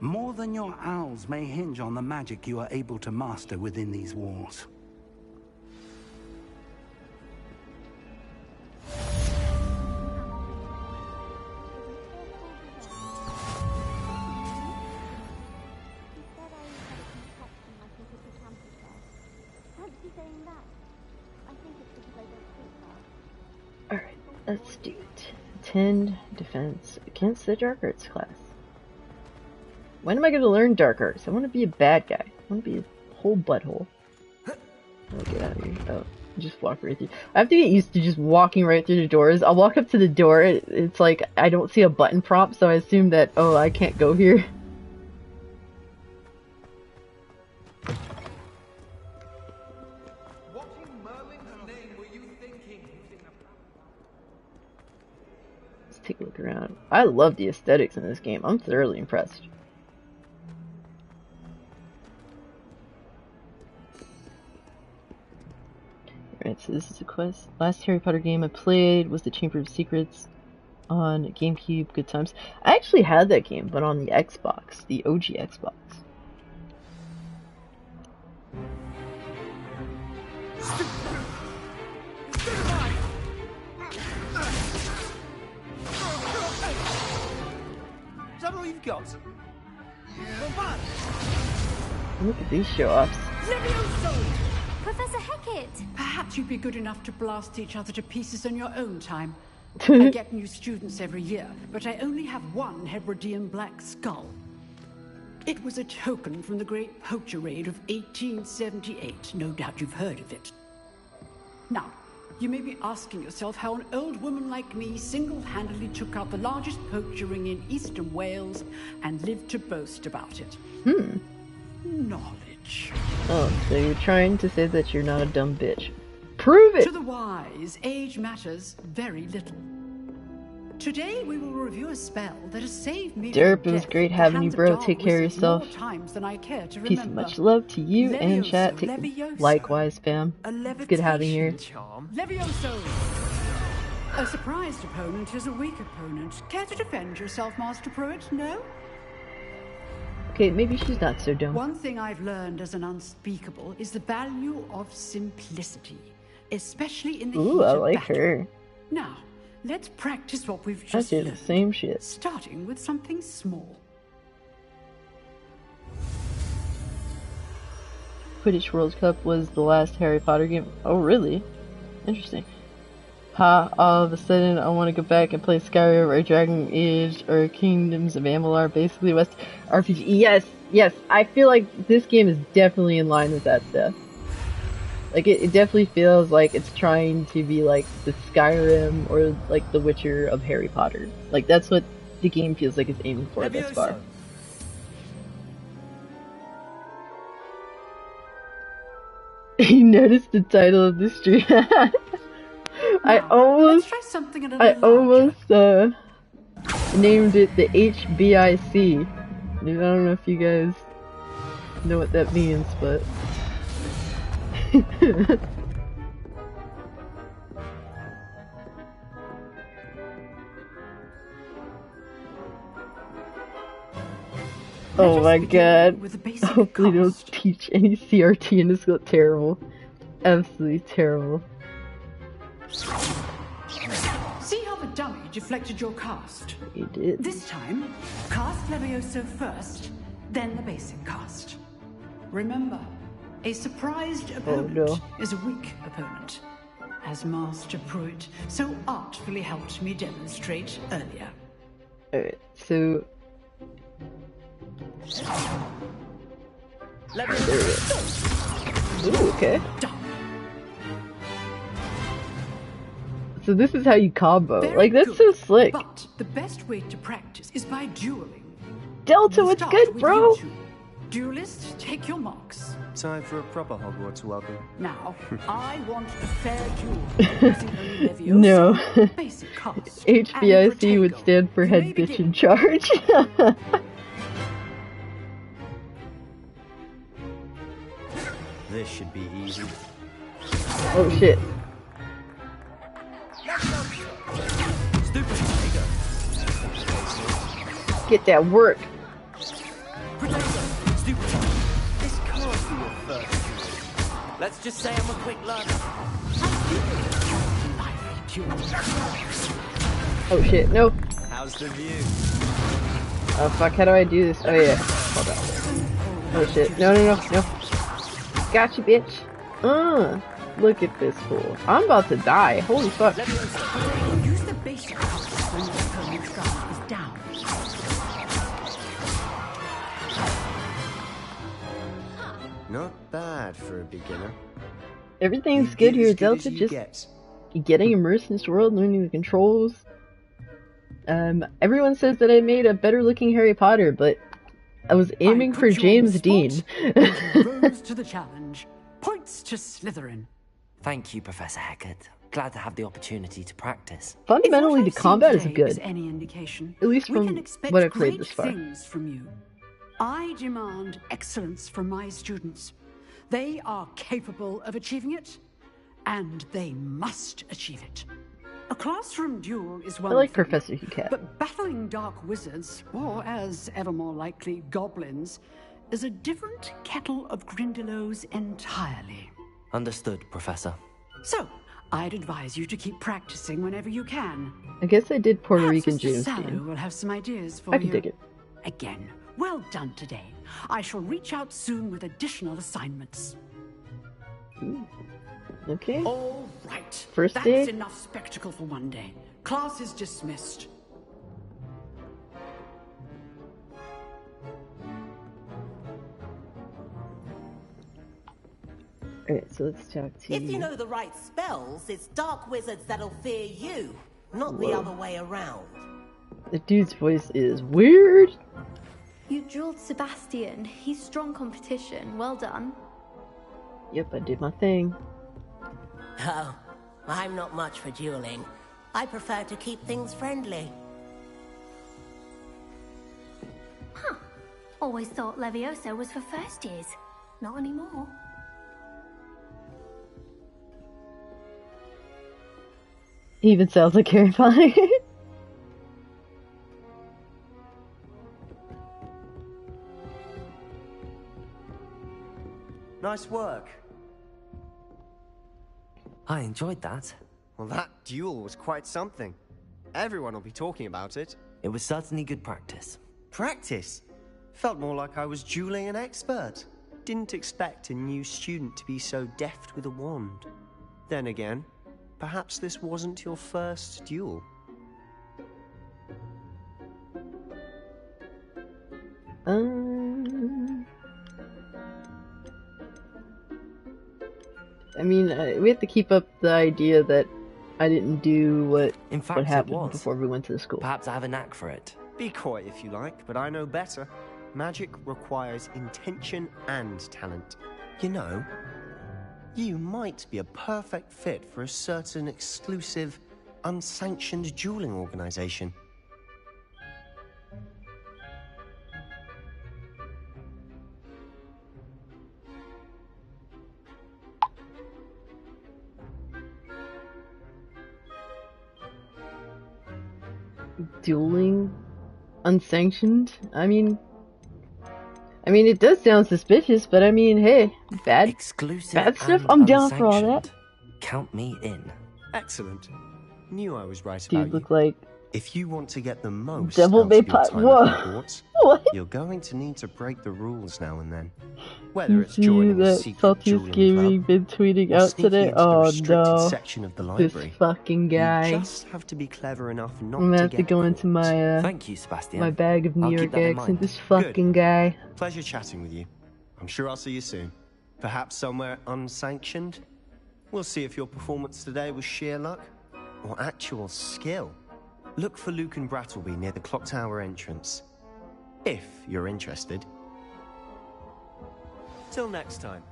More than your owls may hinge on the magic you are able to master within these walls.
Alright, let's do it. Attend defense against the dark arts class. When am I going to learn dark arts? I want to be a bad guy. I want to be a whole butthole. Oh, get out of here. Oh, Just walk right through. I have to get used to just walking right through the doors. I'll walk up to the door. It's like I don't see a button prompt, so I assume that, oh, I can't go here. Let's take a look around. I love the aesthetics in this game. I'm thoroughly impressed. Alright, so this is a quest. Last Harry Potter game I played was the Chamber of Secrets on GameCube. Good times. I actually had that game, but on the Xbox, the OG Xbox.
Is that all you've got?
Look at these show-offs.
Professor Hecat!
Perhaps you'd be good enough to blast each other to pieces in your own time. I get new students every year, but I only have one Hebridean black skull. It was a token from the Great Poacher Raid of 1878. No doubt you've heard of it. Now, you may be asking yourself how an old woman like me single-handedly took out the largest poacher ring in eastern Wales and lived to boast about it. Knowledge.
Oh, so you're trying to say that you're not a dumb bitch. Prove it!
To the wise, age matters very little. Today we will review a spell that has saved me
Derp,
from
it was
death
great
at the
having you,
hands of
bro.
dark
Take care of
wizards
yourself.
more times than I care to
Peace and
remember.
much love to you and
Levioso,
chat.
Levioso.
Likewise, fam. It's good having you here.
Charm. Levioso! A surprised opponent is a weak opponent. Care to defend yourself, Master Pruitt? No?
Okay, maybe she's not so dumb.
One thing I've learned as an unspeakable is the value of simplicity, especially in the
Ooh,
heat
I
of
like
battle.
her.
Now, let's practice what we've
I
just
did the
learned,
same shit.
starting with something small.
Quidditch World Cup was the last Harry Potter game. Oh, really? Interesting. Ha, all of a sudden I want to go back and play Skyrim or Dragon Age or Kingdoms of Amalur, basically West RPG. Yes, yes, I feel like this game is definitely in line with that stuff. Like, it definitely feels like it's trying to be like the Skyrim or like the Witcher of Harry Potter. Like, that's what the game feels like it's aiming for thus far. You noticed the title of the stream. I almost named it the HBIC. I don't know if you guys know what that means, but oh my god. Hopefully they don't teach any CRT and it's terrible. Absolutely terrible.
See how the dummy deflected your cast?
He did.
This time, cast Levioso first, then the basic cast. Remember, a surprised opponent is a weak opponent, as Master Pruitt so artfully helped me demonstrate earlier.
Alright, so... There we go. Ooh, okay. So this is how you combo. Like, that's so slick.
But the best way to practice is by dueling.
Delta, what's good, bro?
Duelists, take your marks.
Time for a proper Hogwarts welcome.
Now, I want a fair duel.
No.
Basic cast,
HBIC would stand for head bitch in charge.
This should be easy.
Oh shit. Get that work.
This can't be your first. Let's just say I'm a quick learner.
Oh shit, no.
How's the view?
Oh fuck, how do I do this? Oh yeah. Hold on. Oh shit. No, no, no, no. Gotcha, bitch. Look at this fool. I'm about to die. Holy fuck.
Use the basic cast when your opponent's guard is down.
Not bad for a beginner.
Everything's
You
good
get
here,
as good as
Delta.
you
Just
get.
getting immersed in this world, learning the controls. Everyone says that I made a better looking Harry Potter, but I was aiming for James Dean.
And you rose to the challenge. Points to Slytherin.
Thank you, Professor Hecat. Glad to have the opportunity to practice.
Fundamentally, the combat is
Is
good.
any indication,
At least
we
from
can expect
what I've played
great
this far.
things from you. I demand excellence from my students. They are capable of achieving it, and they must achieve it. A classroom duel is one
I like
thing,
Professor Hecat.
but battling dark wizards, or as ever more likely, goblins, is a different kettle of Grindylows entirely.
Understood, Professor.
So, I'd advise you to keep practicing whenever you can.
I guess I did Puerto
Perhaps
Rican
Mr.
James
Sallow
Dean.
will have some ideas for
I
you.
can dig it.
Again, well done today. I shall reach out soon with additional assignments.
Okay.
All right.
First
That's
day?
enough spectacle for one day. Class is dismissed.
Alright, so let's talk to
If you know the right spells, it's dark wizards that'll fear you, not the other way around.
The dude's voice is weird.
You drilled Sebastian. He's strong competition. Well done.
Yep, I did my thing.
Oh, I'm not much for dueling. I prefer to keep things friendly.
Huh. Always thought Levioso was for first years. Not anymore.
He even sounds like Harry Potter.
Nice work.
I enjoyed that.
Well, that duel was quite something. Everyone will be talking about it.
It was certainly good practice.
Practice? Felt more like I was dueling an expert. Didn't expect a new student to be so deft with a wand. Then again, perhaps this wasn't your first duel.
I mean, we have to keep up the idea that I didn't do what happened
it was.
before we went to the school.
Perhaps I have a knack for it.
Be coy if you like, but I know better. Magic requires intention and talent. You know, you might be a perfect fit for a certain exclusive, unsanctioned dueling organization.
Dueling? Unsanctioned? I mean, it does sound suspicious, but I mean, hey, bad stuff? I'm down for all that.
Count me in.
Excellent. Knew I was right
Dude,
about
look
you.
like
If you want to get the most
Devil
out of
May
your
Pot.
time
Whoa.
at Hogwarts,
What?
you're going to need to break the rules now and then. Whether
You
it's
see
joining a
that
secret
Saltiest
dueling
Gaming
club
been tweeting
or
out
sneaking
today?
into the
Oh
restricted
no.
section of the
This
library.
fucking guy.
You just have to be clever enough not
I'm gonna
to
have
get
to go into
caught.
my,
Thank you, Sebastian.
my bag of New
I'll
York
keep that in
accent.
mind.
This fucking guy.
Pleasure chatting with you. I'm sure I'll see you soon. Perhaps somewhere unsanctioned? We'll see if your performance today was sheer luck or actual skill. Look for Luke and Brattleby near the clock tower entrance. If you're interested. Till next time.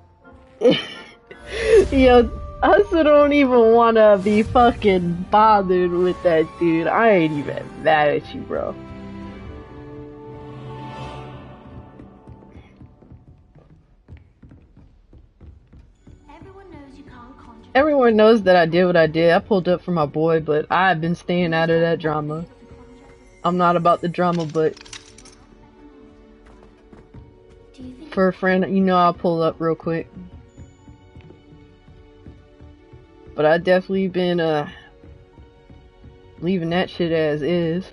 Yo, I also don't even wanna be fucking bothered with that dude. I ain't even mad at you, bro. Everyone knows that I did what I did. I pulled up for my boy, but I've been staying out of that drama. I'm not about the drama, but for a friend, you know, I'll pull up real quick. But I definitely been leaving that shit as is.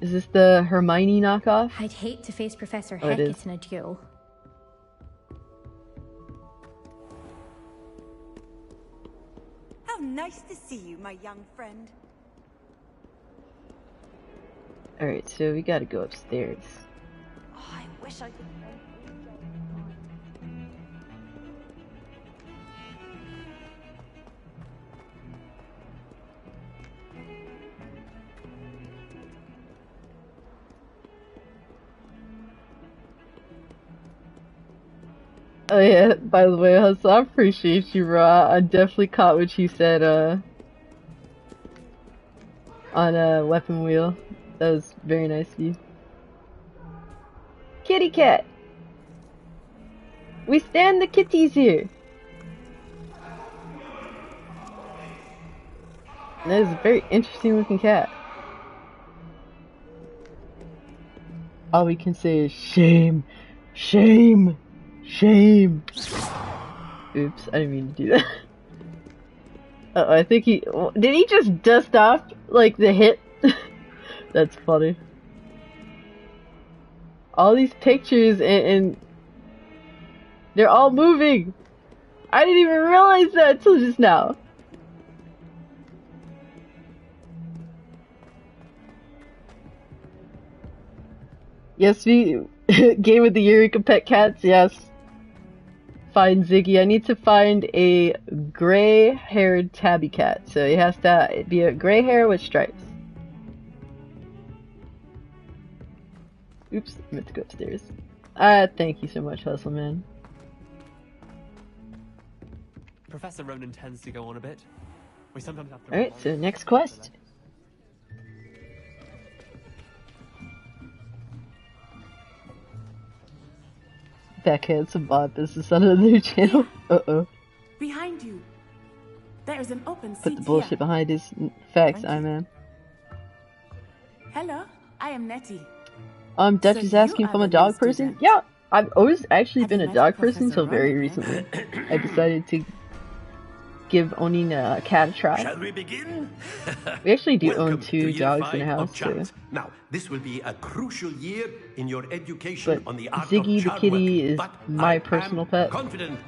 Is this the Hermione knockoff?
I'd hate to face Professor
Oh, it is.
Hecat in a duel.
How nice to see you, my young friend.
Alright, so we gotta go upstairs.
I wish I could.
Oh yeah, by the way, Hustle, I appreciate you, bro. I definitely caught what you said, on Weapon Wheel. That was very nice of you. Kitty cat! We stand the kitties here! That is a very interesting looking cat. All we can say is shame, shame, shame. Oops, I didn't mean to do that. Uh-oh, I think did he just dust off, like, the hit? That's funny. All these pictures and they're all moving. I didn't even realize that until just now. Yes, we Game of the Year Eureka Pet Cats, yes. Find Ziggy. I need to find a gray-haired tabby cat. So it has to be a gray hair with stripes. Oops, I meant to go upstairs. Thank you so much, Hustle Man.
Professor Ronan tends to go on a bit. We sometimes have to.
Alright, so next quest. Backhead some Bob is the son of the new channel. Uh-oh.
Behind you. There is an open seat.
Put the bullshit
here.
behind his facts, I man.
Hello, I am Nettie.
Dutch is asking if I'm a dog person. Yeah, I've always actually been a dog person until very recently. I decided to give owning a cat a try.
Shall we begin?
We actually do
Welcome
own two
to year
dogs
5
in a house,
of
so.
Chance. Now, this will be a crucial year in your education
But
on the art
Ziggy
of
the
charm
kitty
work.
is
But
my
I
personal
am
pet.
confident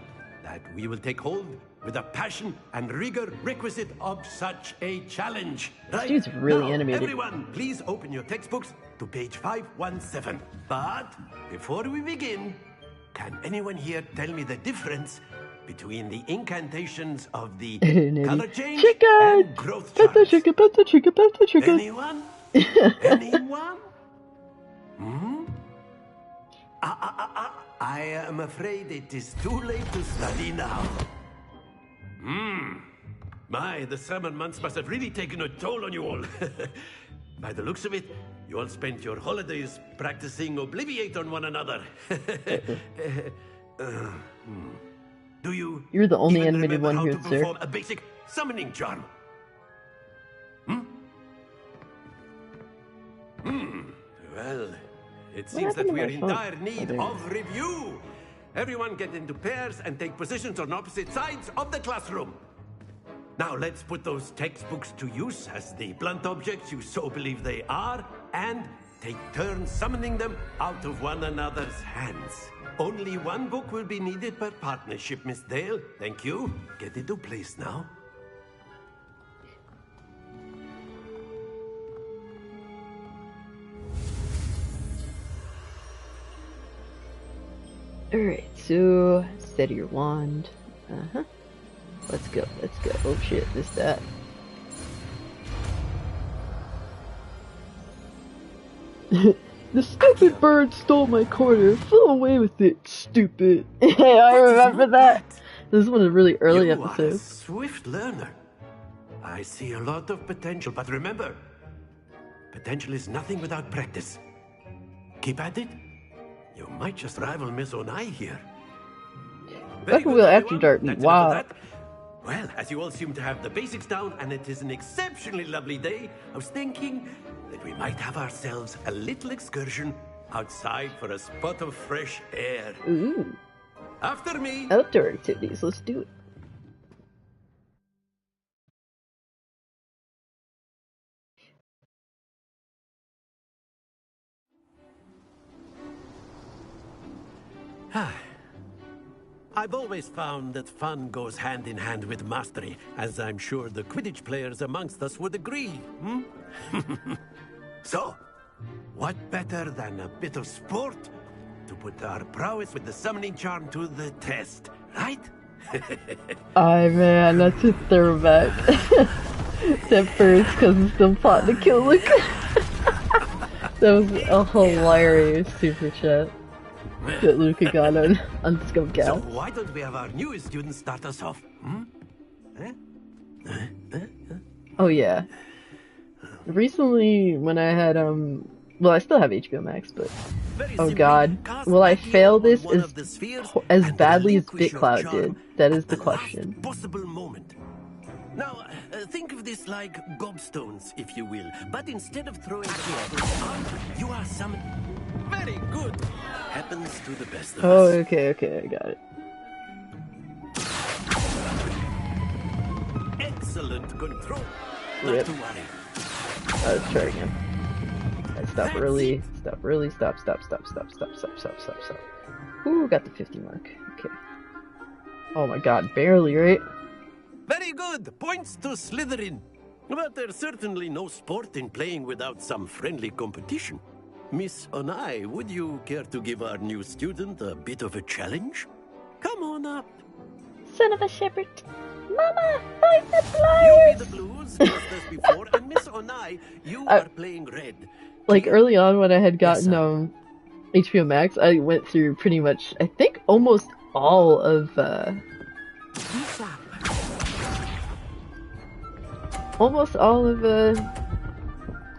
that we will take hold with the passion and rigor requisite of such a challenge.
This
Right?
dude's really
now,
animated.
Everyone, please open your textbooks to page 517. But before we begin, can anyone here tell me the difference between the incantations of the color change and growth
Pet the
charms?
chicken, pet the chicken, pet the chicken.
Anyone? Anyone? Hmm? I am afraid it is too late to study now. My, the summer months must have really taken a toll on you all. By the looks of it, you all spent your holidays practicing Obliviate on one another. Do you
You're the only
even
animated
remember
one
how
here,
to
sir.
perform a basic summoning charm? Well, it seems that
happened to
we are
my
in
phone?
dire
Oh,
need
there it
of review. Everyone get into pairs and take positions on opposite sides of the classroom. Now let's put those textbooks to use as the blunt objects you so believe they are, and take turns summoning them out of one another's hands. Only one book will be needed per partnership, Miss Dale. Thank you. Get into place now.
Alright, so steady your wand. Uh-huh. Let's go, let's go. Oh shit, missed that. The stupid bird stole my corner. Flew away with it, stupid. I remember that. This was a really early
You are a
episode.
swift learner. I see a lot of potential, but remember, potential is nothing without practice. Keep at it. You might just rival Miss Onai here.
Weapon Wheel After Dark.
That's enough of
Wow.
that. Well, as you all seem to have the basics down, and it is an exceptionally lovely day, I was thinking that we might have ourselves a little excursion outside for a spot of fresh air.
Ooh.
After me.
Outdoor activities. Let's do it.
I've always found that fun goes hand in hand with mastery, as I'm sure the Quidditch players amongst us would agree, hmm? So, what better than a bit of sport
to put our prowess with the summoning charm to the test, right?
Aye, man, that's a throwback. At first, because I'm still plotting to kill Luke. That was a hilarious super chat that Luca got on Skullcast.
So why don't we have our newest student start us off?
Oh yeah. Recently, when I had well, I still have HBO Max, but oh god, will I fail this as badly as BitCloud did? That is the question.
Possible moment. Now, think of this like gobstones, if you will. But instead of throwing the marbles out, you are summoned. Very good. Happens to the best of
Oh,
us.
okay, I got it.
Excellent control.
Rip.
Not to worry.
Let's try again. Stop early. Stop. Ooh, got the 50 mark. Okay. Oh my god, barely, right?
Very good. Points to Slytherin. But there's certainly no sport in playing without some friendly competition. Miss Onai, would you care to give our new student a bit of a challenge? Come on up.
Son of a shepherd. Mama, I'm the
You be the blues, just as before, and Miss Onai, you are playing red.
Like early on when I had gotten HBO Max, I went through pretty much, I think, almost all of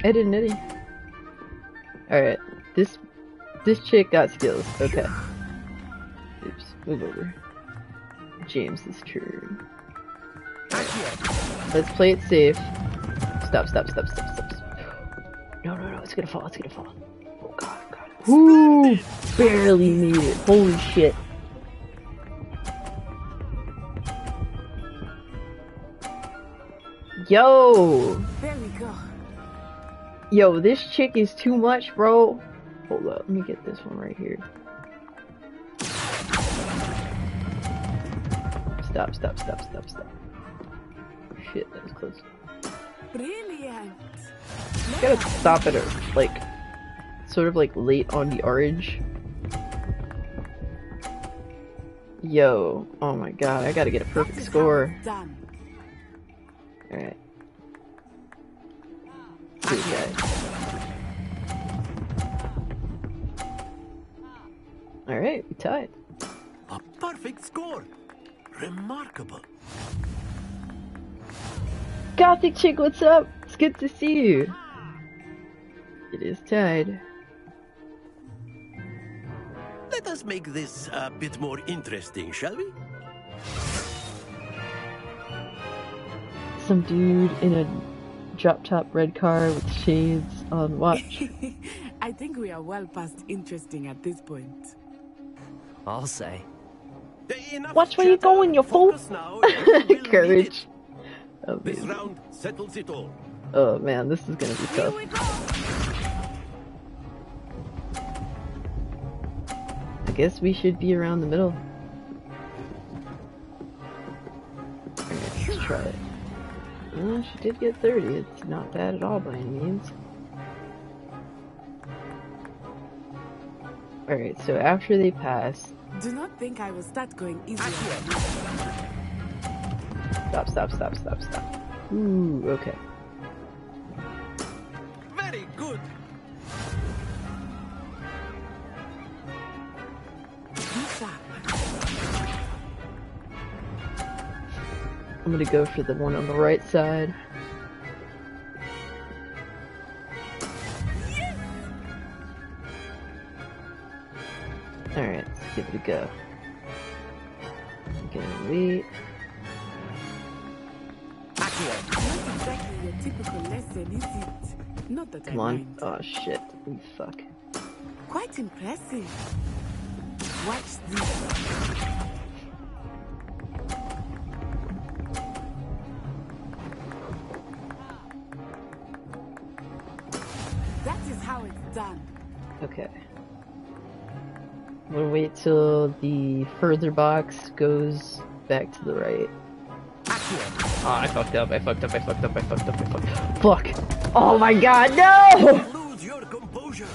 Ed and Eddie. Alright, this chick got skills. Okay. Oops, move over. James's turn. Let's play it safe. Stop. No, it's gonna fall. Oh god. Woo! Barely made it. Holy shit. Yo!
There we go.
Yo, this chick is too much, bro. Hold up, let me get this one right here. Stop. Shit, that was close.
Brilliant.
Gotta stop it, like, sort of like late on the orange. Yo, oh my god, I gotta get a perfect score. Alright. Good guy. Alright, we tied.
A perfect score. Remarkable.
Gothic chick, what's up? It's good to see you. It is tied.
Let us make this a bit more interesting, shall we?
Some dude in a drop-top red car with shades on watch.
I think we are well past interesting at this point.
I'll say.
Watch where you're going, you fool! Courage.
This round settles it all.
Oh man, this is gonna be tough. I guess we should be around the middle. Alright, let's try it. Well, she did get 30. It's not bad at all by any means. Alright, so after they pass...
Do not think I will start going easy.
Stop. Ooh, okay.
Very good.
I'm gonna go for the one on the right side. Alright, let's give it a go. Gonna wait.
Not exactly your typical lesson, is it? Not that
Come
I
on.
mind.
Oh shit. Ooh, fuck.
Quite impressive. Watch this. That is how it's done.
Okay. I'm gonna wait till the further box goes back to the right. Oh, I fucked up. Fuck! Oh my god, no!
Lose your composure.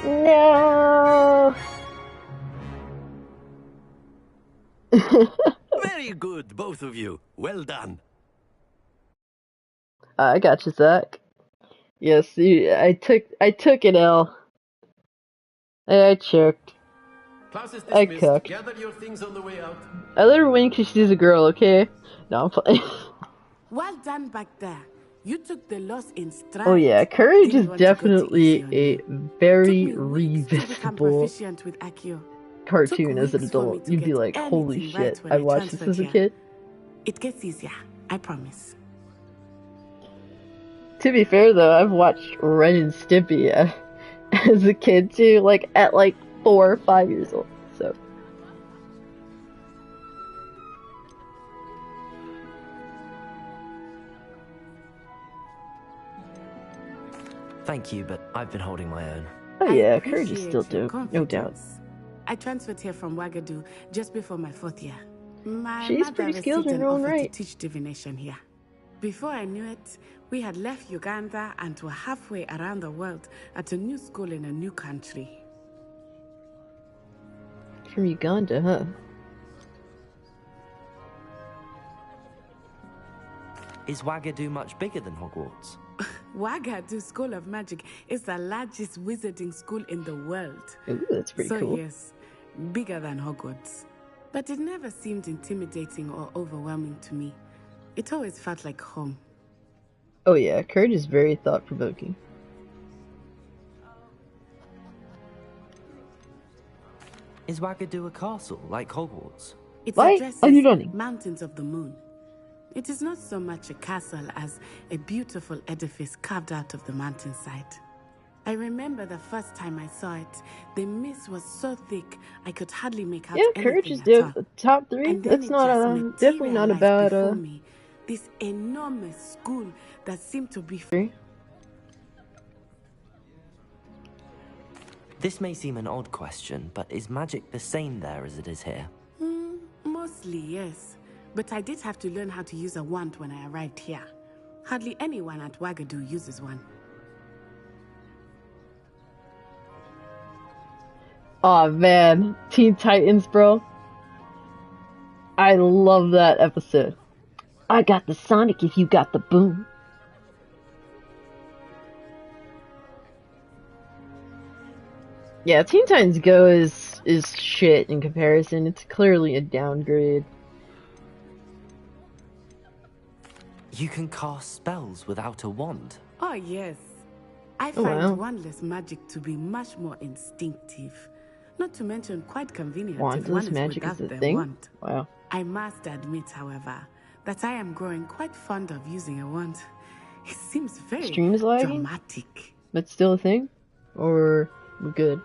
No.
Very good, both of you. Well done.
I got you, Zach. Yes, I took an L. I choked.
Class is
I
dismissed.
cooked.
Gather your things on the way out.
I let her win because she's a girl, okay? No, I'm playing.
Well done back there. You took the loss in stride.
Oh yeah, courage
Didn't
is
want to go too
definitely
easy on
a
you.
very
Took me weeks to become
revisitable
proficient with Accio.
cartoon as an
weeks for me
adult.
to
You'd be
get
like, holy
anything
shit,
right when
I
I
watched this
transferred
as a
here.
kid.
It gets easier, I promise.
To be fair though, I've watched Ren and Stimpy as a kid too, like at like 4 or 5 years old, so.
Thank you, but I've been holding my own.
Oh
I
yeah, courage is
appreciate
still
your
dope, no doubt.
confidence. I transferred here from Wagadu just before my 4th year. My
She's
mother
pretty skilled
received
in
an
her own
offer
right.
to teach divination here. Before I knew it, we had left Uganda and were halfway around the world at a new school in a new country.
From Uganda, huh?
Is Wagadu much bigger than Hogwarts?
Wagadu School of Magic is the largest wizarding school in the world.
Ooh, that's pretty
so
cool.
Yes, bigger than Hogwarts. But it never seemed intimidating or overwhelming to me. It always felt like home.
Oh yeah, courage is very thought-provoking.
Is Wagadu a castle, like Hogwarts?
It
Why
addresses
are you running?
Mountains of the Moon. It is not so much a castle as a beautiful edifice carved out of the mountainside. I remember the first time I saw it, the mist was so thick I could hardly make out
Yeah, courage
anything
is
at all.
top 3.
And then
That's
it
not
just
definitely not a
materialized
bad
before me. This enormous school that seemed to be free.
This may seem an odd question, but is magic the same there as it is here?
Mostly, yes. But I did have to learn how to use a wand when I arrived here. Hardly anyone at Wagadu uses one.
Aw man, Teen Titans, bro. I love that episode. I got the Sonic if you got the boom. Yeah, Teen Titans Go is shit in comparison. It's clearly a downgrade.
You can cast spells without a wand.
Oh, yes. I
Oh,
find
wow.
wandless magic to be much more instinctive. Not to mention quite convenient if
Wandless
one is
magic
without
is a
their
thing?
wand.
Wow.
I must admit, however, that I am growing quite fond of using a wand. It seems very
Stream is lagging?
dramatic.
That's still a thing? Or we're good?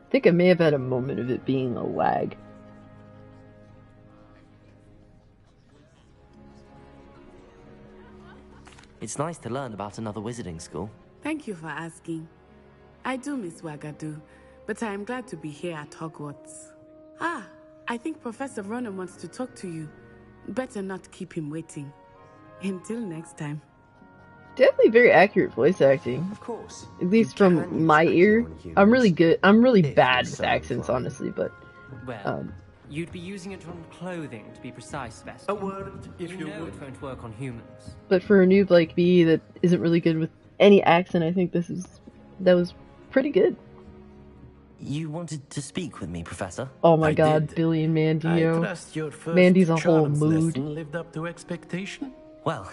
I think I may have had a moment of it being a lag.
It's nice to learn about another wizarding school.
Thank you for asking. I do miss Wagadu, but I am glad to be here at Hogwarts. Ah, I think Professor Ronan wants to talk to you. Better not keep him waiting. Until next time.
Definitely very accurate voice acting.
Of course.
At least from my ear. I'm really good. I'm really bad with accents, honestly, but
Well, you'd be using it on clothing, to be precise, Vesta.
A word, if you
know
would.
it won't work on humans.
but for a noob like me that isn't really good with any accent, I think that was pretty good.
You wanted to speak with me, Professor?
Oh my
I
god,
did.
Billy and
I
Mandio.
trust your first
Mandy's a whole
charms
mood.
lesson lived up to expectation.
Well,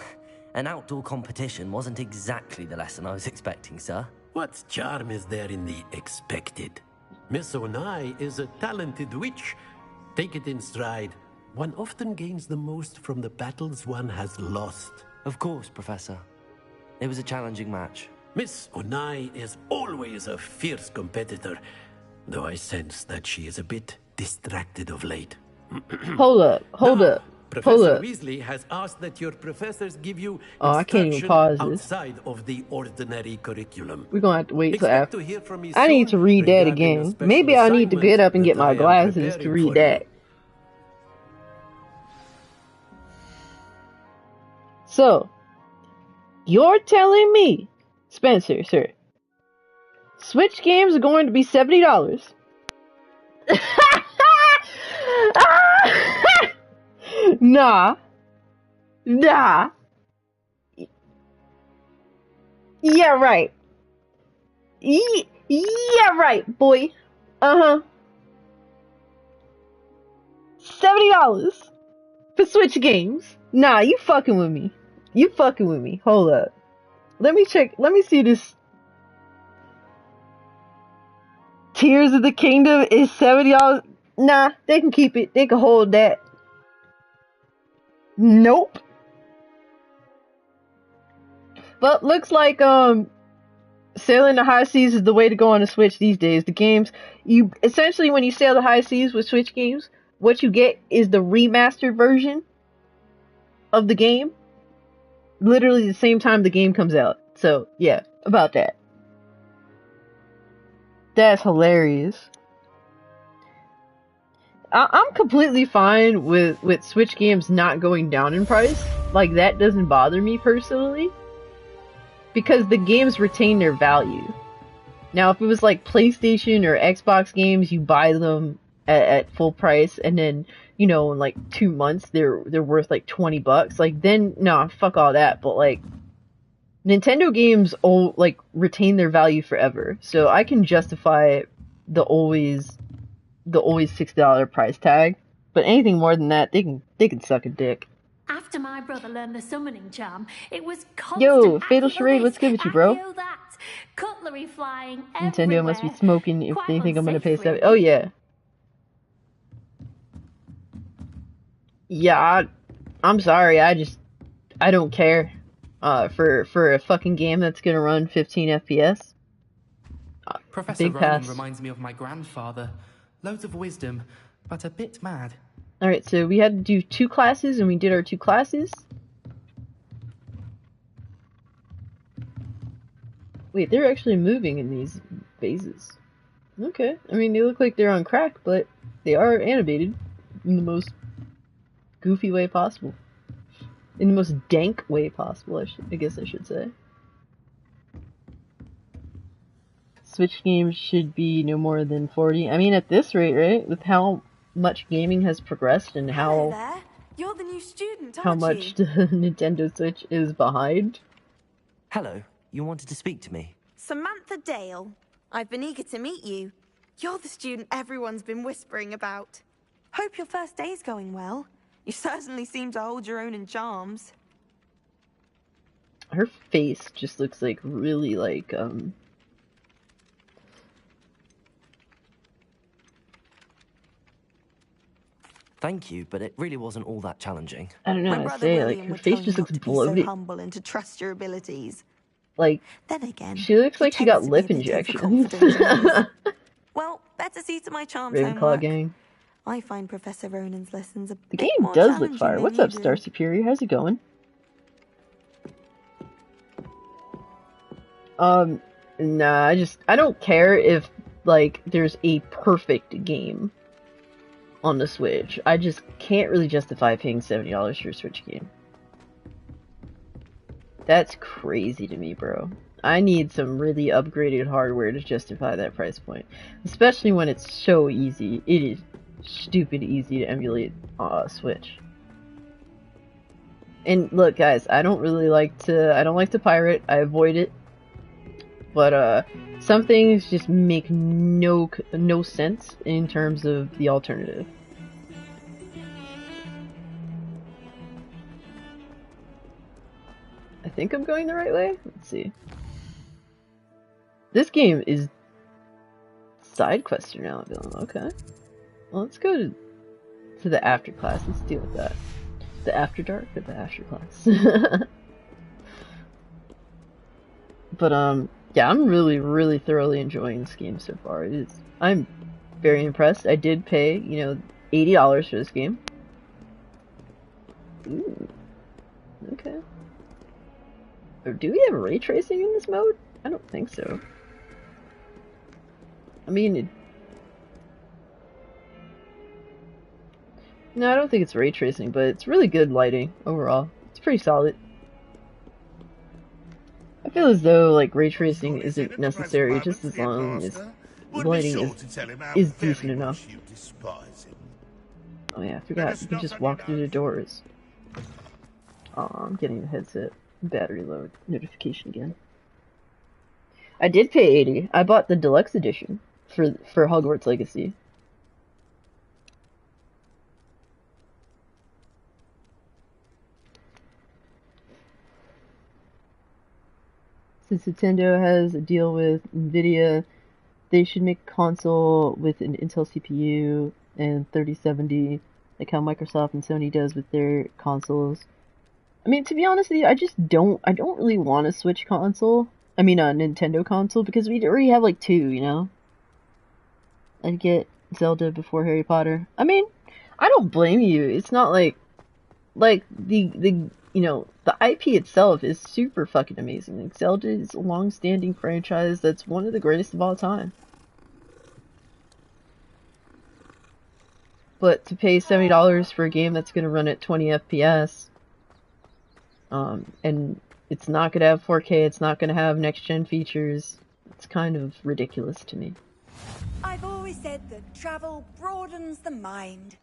an outdoor competition wasn't exactly the lesson I was expecting, sir.
What charm is there in the expected? Miss Onai is a talented witch. Take it in stride. One often gains the most from the battles one has lost.
Of course, Professor. It was a challenging match.
Miss Onai is always a fierce competitor, though I sense that she is a bit distracted of late.
Hold up, hold up, hold
Professor
up.
Weasley has asked that your professors give you
Oh, I can't even
instruction
pause this.
outside of the ordinary curriculum.
We're gonna have to wait till
Expect
after.
to hear from me
I need to
soon
read that
regarding a
again.
special
Maybe I need to
assignment
get up and get
that
my
I am
glasses to
preparing
read
for
that.
you.
So, you're telling me Spencer, sir. Switch games are going to be $70. Nah. Nah. Yeah, right. Yeah, right, boy. Uh-huh. $70 for Switch games. Nah, you fucking with me. You fucking with me. Hold up. Let me check. Let me see this. Tears of the Kingdom is $70. Nah, they can keep it. They can hold that. Nope. But looks like sailing the high seas is the way to go on the Switch these days. The games, you essentially, when you sail the high seas with Switch games, what you get is the remastered version of the game. Literally the same time the game comes out. So yeah, about that. That's hilarious. I'm completely fine with Switch games not going down in price. Like, that doesn't bother me personally, because the games retain their value. Now, if it was like PlayStation or Xbox games, you buy them at full price, and then, you know, in like 2 months they're worth like $20. Like, then nah, fuck all that. But like, Nintendo games all like retain their value forever, so I can justify the always $60 price tag. But anything more than that, they can suck a dick.
After my brother learned the summoning charm, it was
Yo, Fatal Charade, what's good with you, bro?
that. Cutlery flying
Nintendo must be smoking if they think I'm gonna pay
unsafe,
$70. Oh yeah. Yeah, I'm sorry, I don't care. For a fucking game that's gonna run 15 FPS.
Professor
Big
Ronan
pass.
reminds me of my grandfather. Loads of wisdom, but a bit mad.
Alright, so we had to do 2 classes, and we did our 2 classes. Wait, they're actually moving in these phases. Okay, I mean, they look like they're on crack, but they are animated in the most goofy way possible. In the most dank way possible, I guess I should say. Switch games should be no more than 40. I mean, at this rate, right? With how much gaming has progressed and
Hello there. You're the new student,
how
aren't
much
you?
the Nintendo Switch is behind.
Hello, you wanted to speak to me?
Samantha Dale. I've been eager to meet you. You're the student everyone's been whispering about. Hope your first day's going well. You certainly seem to hold your own in charms.
Her face just looks like really like
Thank you, but it really wasn't all that challenging.
I don't know
My
how to
brother
say, like,
William
her
would
face
tell you
just
not
looks
to be so
bloated.
humble and to trust your abilities.
Like,
Then again,
she looks like she got
tends to be a
lip
bit
injections.
overconfident and loose. Well, better see to my charms
Ravenclaw
homework.
gang.
I find Professor Ronan's lessons a
The
bit
game
more
does look
challenging
fire.
than
What's
you
up, Star
do.
Superior? How's it going? Nah, I don't care if, like, there's a perfect game on the Switch. I just can't really justify paying $70 for a Switch game. That's crazy to me, bro. I need some really upgraded hardware to justify that price point. Especially when it's so easy. It is stupid easy to emulate Switch. And look, guys, I don't like to pirate. I avoid it. But some things just make no sense in terms of the alternative. I think I'm going the right way. Let's see. This game is side quester now. Okay. Well, let's go to the after class. Let's deal with that. The after dark or the after class. But yeah, I'm really thoroughly enjoying this game so far. I'm very impressed. I did pay, you know, $80 for this game. Ooh. Okay. Or do we have ray tracing in this mode? I don't think so. I mean, no, I don't think it's ray tracing, but it's really good lighting overall. It's pretty solid. I feel as though like ray tracing isn't necessary, just as long as lighting is decent enough. Oh yeah, I forgot. You can just walk through the doors. Oh, I'm getting the headset battery load notification again. I did pay $80. I bought the deluxe edition for Hogwarts Legacy. Since Nintendo has a deal with Nvidia, they should make a console with an Intel CPU and 3070, like how Microsoft and Sony does with their consoles. I mean, to be honest with you, I don't really want a Switch console. I mean, a Nintendo console, because we already have like two, you know? I'd get Zelda before Harry Potter. I mean, I don't blame you. It's not like the you know, the IP itself is super fucking amazing. Like, Zelda is a long-standing franchise that's one of the greatest of all time. But to pay $70 for a game that's gonna run at 20 FPS, and it's not gonna have 4K, it's not gonna have next-gen features, it's kind of ridiculous to me.
I've always said that travel broadens the mind.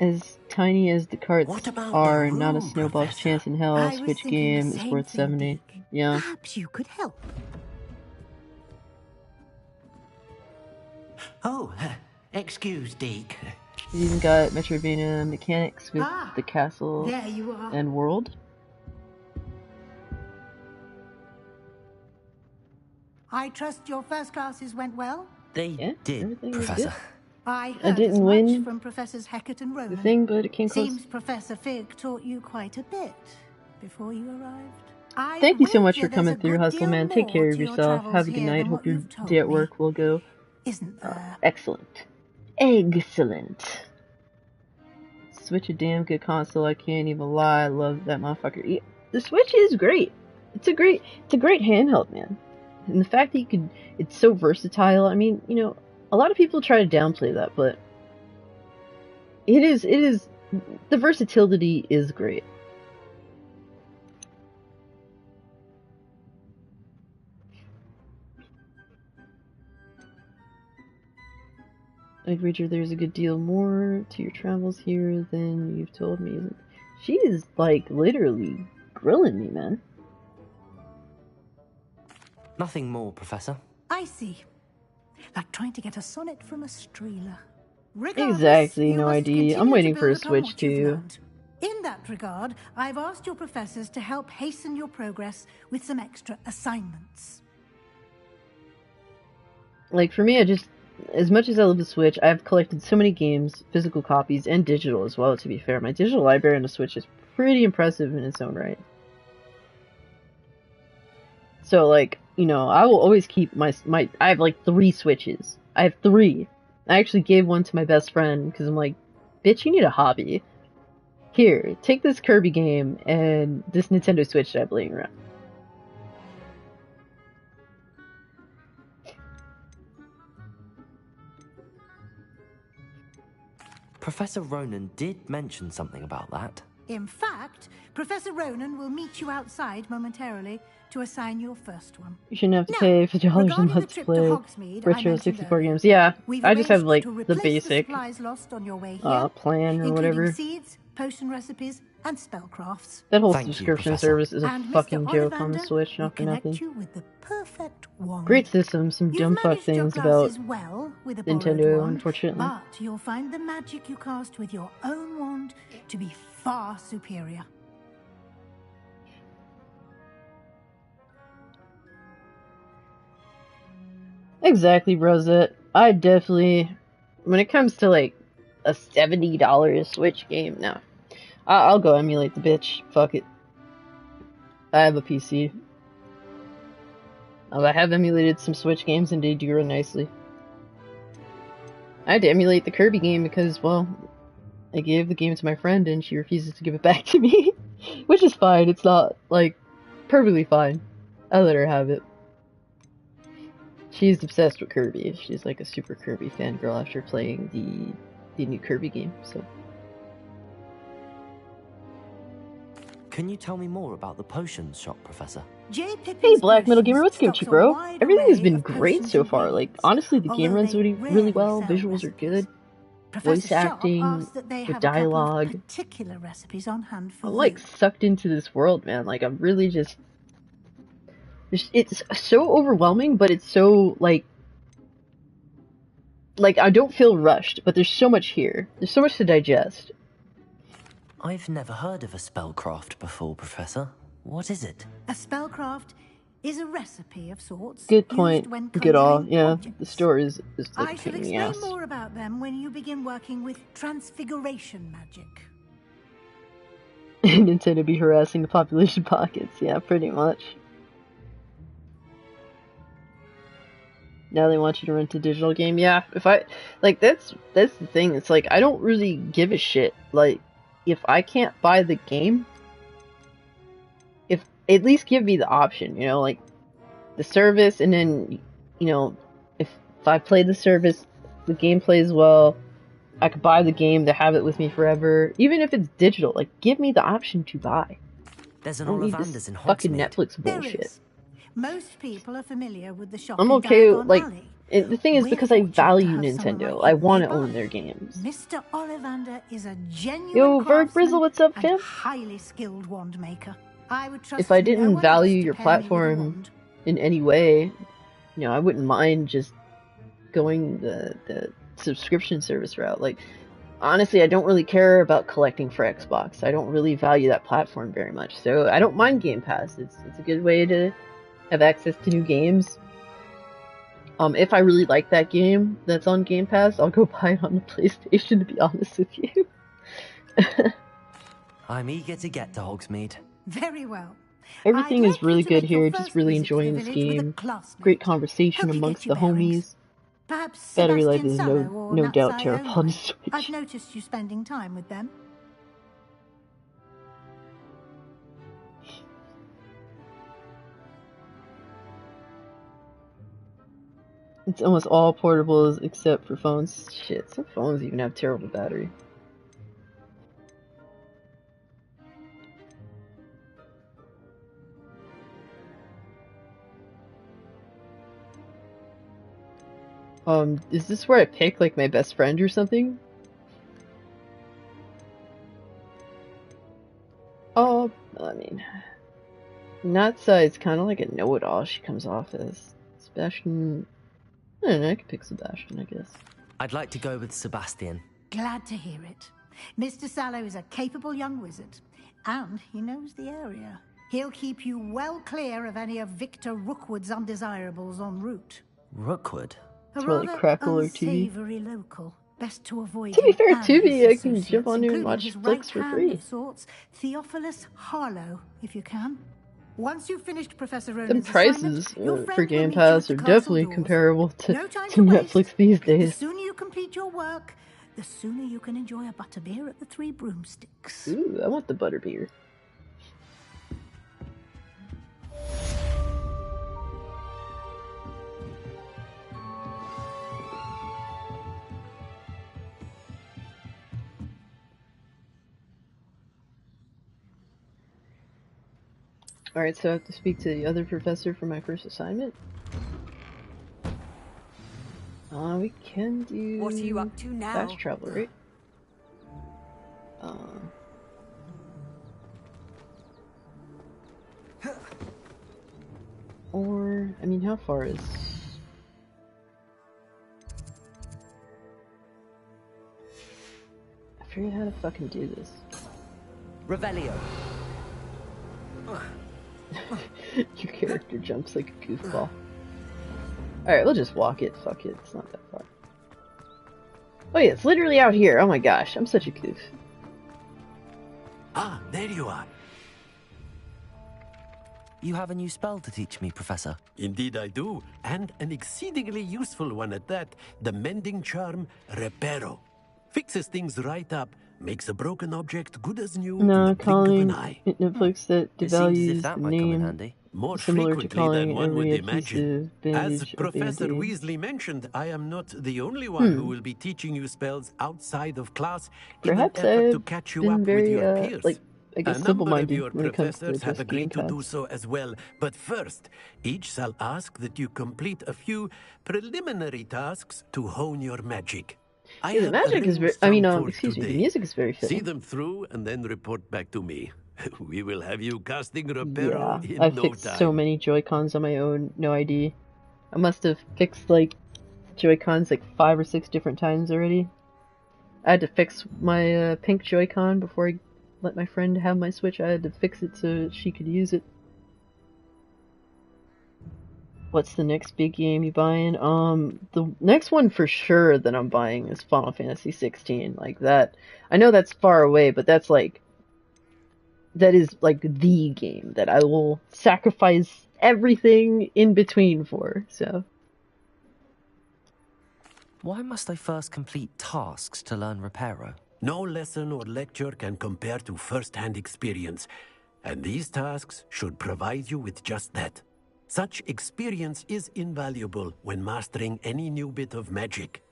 As tiny as the carts are, not a snowball's chance in hell. A Switch game is worth $70. Yeah.
Perhaps you could help.
Oh, excuse, Deke.
You even got Metroidvania mechanics with the castle
there you are.
and world.
I trust your first classes went well?
They did, Professor.
I
I
heard
didn't
as
win
much from Professors Hecat and Ronan.
the thing, but it came close.
Seems Professor Fig taught you quite a bit before you arrived.
Thank you so much for coming through, Hustle Man. Take care of yourself. Have a good night. Hope your day at work will go excellent. Excellent. Switch a damn good console. I can't even lie. I love that motherfucker. Yeah, the Switch is great. It's a great handheld, man. And the fact that it's so versatile. I mean, you know, a lot of people try to downplay that, but it is the versatility is great. I'd wager there's a good deal more to your travels here than you've told me. She is like literally grilling me, man.
Nothing more, Professor.
I see. Like trying to get a sonnet from a streeler.
Exactly, no ID. I'm waiting for a Switch too.
In that regard, I've asked your professors to help hasten your progress with some extra assignments.
Like, for me, as much as I love the Switch, I've collected so many games, physical copies, and digital as well, to be fair. My digital library on the Switch is pretty impressive in its own right. So, like, you know, I will always keep I have, like, 3 Switches. I have 3. I actually gave one to my best friend, because I'm like, bitch, you need a hobby. Here, take this Kirby game and this Nintendo Switch that I'm laying around.
Professor Ronan did mention something about that.
In fact, Professor Ronan will meet you outside momentarily to assign your first one.
You shouldn't have to pay $50 a month to play Retro 64 games. Yeah, I just have like the basic plan or whatever.
Seeds, potion recipes, and spellcrafts.
That whole subscription service is a fucking joke on the Switch, not for nothing. Great system, some dumb fuck things about Nintendo, unfortunately.
But you'll find the magic you cast with your own wand to be far superior.
Exactly, Rosette. I definitely, when it comes to like a $70 Switch game, no. I'll go emulate the bitch. Fuck it. I have a PC. I have emulated some Switch games and they do run nicely. I had to emulate the Kirby game because, well, I gave the game to my friend and she refuses to give it back to me. Which is fine. It's not, like, perfectly fine. I let her have it. She's obsessed with Kirby. She's like a super Kirby fangirl after playing the the new Kirby game. So.
Can you tell me more about the potions shop, Professor?
Hey, Black Metal Gamer, what's Gucci, bro? Everything has been great so far. Like, honestly, the game runs really well. Visuals are good. Voice acting, the dialogue.
Particular recipes on hand for
I'm like sucked into this world, man. Like, I'm really just. It's so overwhelming, but it's so like I don't feel rushed. But there's so much here. There's so much to digest.
I've never heard of a spellcraft before, Professor. What is it?
A spellcraft is a recipe of sorts.
Good point. Good all. Yeah,
objects.
the store is like
I
a
shall
pain in the
explain
ass.
more about them when you begin working with transfiguration magic.
Nintendo be harassing the population pockets. Yeah, pretty much. Now they want you to rent a digital game. Yeah, if I like that's the thing. It's like I don't really give a shit. Like if I can't buy the game, if at least give me the option, you know, like the service, and then you know if I play the service, the game plays well, I could buy the game to have it with me forever, even if it's digital. Like give me the option to buy.
There's an
I don't need
Ollivanders
this
in
fucking
Hogsmeade.
Netflix bullshit.
Most people are familiar with the shop.
I'm
in
okay,
Diagon
like,
Alley.
the thing is,
We're
because I
fortunate
value
to have someone
Nintendo,
like
I want to
nearby.
own their games.
Mr. Ollivander is a genuine
Yo, Verg
craftsman
Brizzle, what's up,
and
fam?
highly skilled wand maker. I would trust
If I
no
didn't
one
value
else to
your
pair me with a
platform
wand.
in any way, you know, I wouldn't mind just going the subscription service route. Like, honestly, I don't really care about collecting for Xbox. I don't really value that platform very much. So I don't mind Game Pass. It's a good way to have access to new games. If I really like that game that's on Game Pass, I'll go buy it on the PlayStation, to be honest with you.
I'm eager to get to Hogsmeade.
Very well.
Everything
I'd
is
like you
really
to
good
make your
here,
first
just really
visit to the
enjoying this
village with a
game.
classmate.
Great conversation
Help you
amongst
get your
the
bearings.
homies.
Perhaps
Battery life
Sebastian
is
Sallow or
no doubt
Natsai
terrible on
Only.
the Switch.
I've noticed you spending time with them.
It's almost all portables except for phones. Shit, some phones even have terrible battery. Is this where I pick, like, my best friend or something? Oh, I mean... Natsa is kind of like a know-it-all she comes off as. Sebastian... I don't know, I could pick Sebastian, I guess.
I'd like to go with Sebastian.
Glad to hear it. Mr. Sallow is a capable young wizard, and he knows the area. He'll keep you well clear of any of Victor Rookwood's undesirables en route.
Rookwood?
A
Smell like
rather
crackle or TV.
unsavory local. Best to avoid.
To be fair,
him and his
TV, I can
associates,
jump on here and
including
watch
his
flicks for
right-hand
free.
of sorts, Theophilus Harlow, if you can. Once you've finished Professor
Them
Ronan's
prices
assignment, your
for
friend will
Game
meet you at
Pass
the
are
castle
definitely
doors.
comparable to,
No time
to
waste.
Netflix these
The
days.
sooner you complete your work, the sooner you can enjoy a butterbeer at the Three Broomsticks.
Ooh, I want the butterbeer. Alright, so I have to speak to the other professor for my first assignment. We can do...
What are you up to now?
Fast travel, right? Or, I mean, how far is... I forget how to fucking do this.
Revelio.
Your character jumps like a goofball. Alright, we'll just walk it. Fuck it. It's not that far. Oh yeah, it's literally out here. Oh my gosh, I'm such a goof.
Ah, there you are.
You have a new spell to teach me, Professor.
Indeed I do, and an exceedingly useful one at that. The mending charm, Reparo. Fixes things right up, makes a broken object good as new in
No,
the blink of
calling
an eye.
Netflix that
It seems as if
devalues
that
the
might come in
name
handy.
More
similar to
frequently than
calling
one would
every
imagine.
adhesive
As
bandage a
Professor
band-aid.
Weasley mentioned, I am not the only one who
Hmm.
will be teaching you spells outside of class in an
Perhaps
effort to
I've
catch you
been
up with
very,
your peers.
like, I
A
guess
number of
simple-minded
your
when it comes to
professors have
just game
agreed to do
tasks.
so as well, but first, each shall ask that you complete a few preliminary tasks to hone your magic. I
Yeah, the
have
magic is very,
arranged some for
excuse me, the
today.
music is very
See
fitting.
them through and then report back to me. We will have you casting Reparo
Yeah,
in
I've
no
fixed so
time.
many Joy-Cons on my own, no ID. I must have fixed, like, Joy-Cons like 5 or 6 different times already. I had to fix my pink Joy-Con before I let my friend have my Switch. I had to fix it so she could use it. What's the next big game you buying? The next one for sure that I'm buying is Final Fantasy 16. Like that, I know that's far away, but that's like, that is like the game that I will sacrifice everything in between for, so.
Why must I first complete tasks to learn Reparo?
No lesson or lecture can compare to first-hand experience, and these tasks should provide you with just that. Such experience is invaluable when mastering any new bit of magic.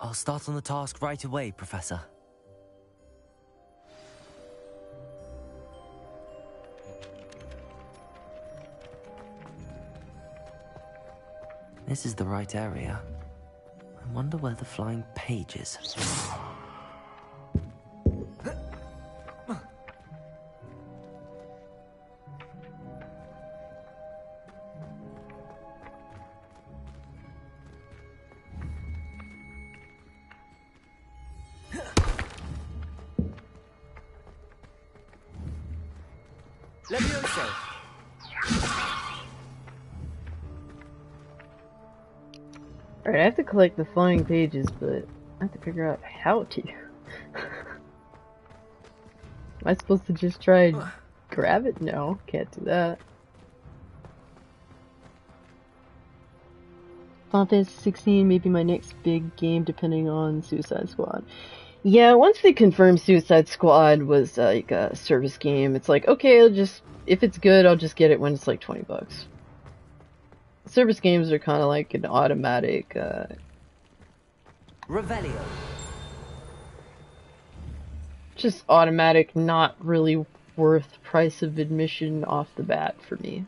I'll start on the task right away, Professor. This is the right area. I wonder where the flying page is.
Levioso!
Alright, I have to collect the flying pages, but I have to figure out how to. Am I supposed to just try and grab it? No, can't do that. Final Fantasy 16 may be my next big game depending on Suicide Squad. Yeah, once they confirmed Suicide Squad was like a service game, it's like, okay, if it's good, I'll just get it when it's like $20. Service games are kind of like an automatic,
Revelio.
just automatic, not really worth price of admission off the bat for me.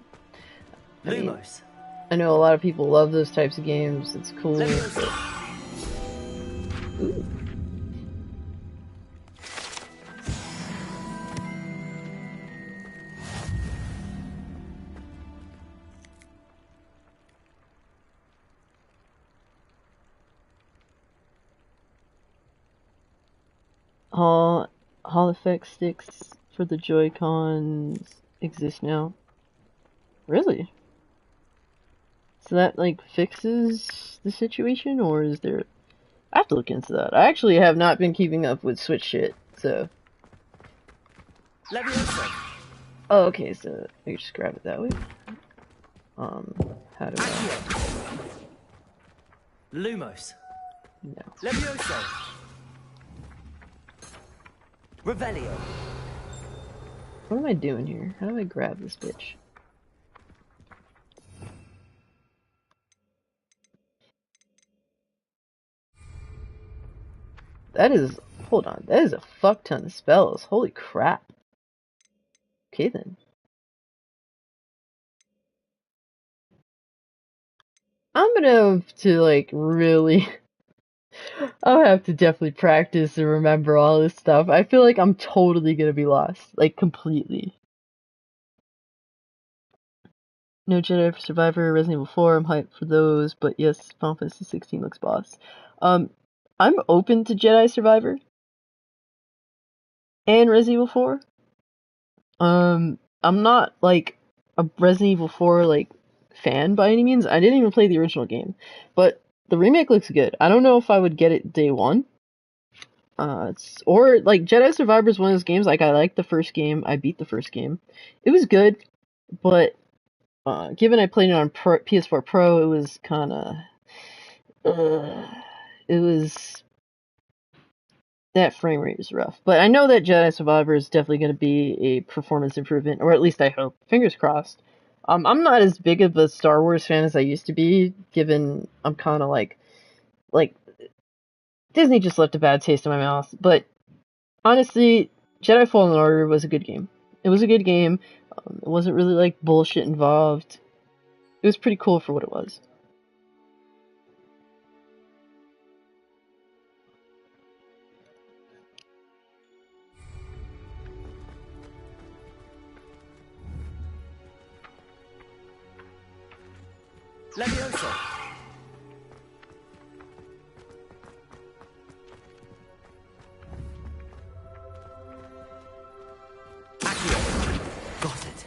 I mean,
Lumos.
I know a lot of people love those types of games, it's cool, but... Ooh. Hall effect sticks for the Joy-Cons exist now. Really? So that, like, fixes the situation, or is there... I have to look into that. I actually have not been keeping up with Switch shit, so...
Levioso.
Oh, okay, so I just grab it that way. How do I...
Lumos.
No.
Levioso. Revelio.
What am I doing here? How do I grab this bitch? That is... Hold on. That is a fuck ton of spells. Holy crap. Okay then. I'm gonna have to, like, really... I'll have to definitely practice and remember all this stuff. I feel like I'm totally gonna be lost. Like, completely. No Jedi Survivor, Resident Evil 4, I'm hyped for those, but yes, Final Fantasy 16 looks boss. I'm open to Jedi Survivor and Resident Evil 4. I'm not, like, a Resident Evil 4, like, fan by any means. I didn't even play the original game, but the remake looks good. I don't know if I would get it day one. Or, like, Jedi Survivor is one of those games, like, I liked the first game, I beat the first game. It was good, but, given I played it on PS4 Pro, it was kinda, it was that frame rate is rough. But I know that Jedi Survivor is definitely going to be a performance improvement, or at least I hope. Fingers crossed. I'm not as big of a Star Wars fan as I used to be, given I'm kind of like Disney just left a bad taste in my mouth. But honestly, Jedi Fallen Order was a good game. It was a good game. It wasn't really like bullshit involved. It was pretty cool for what it was.
Levioso.
Got it.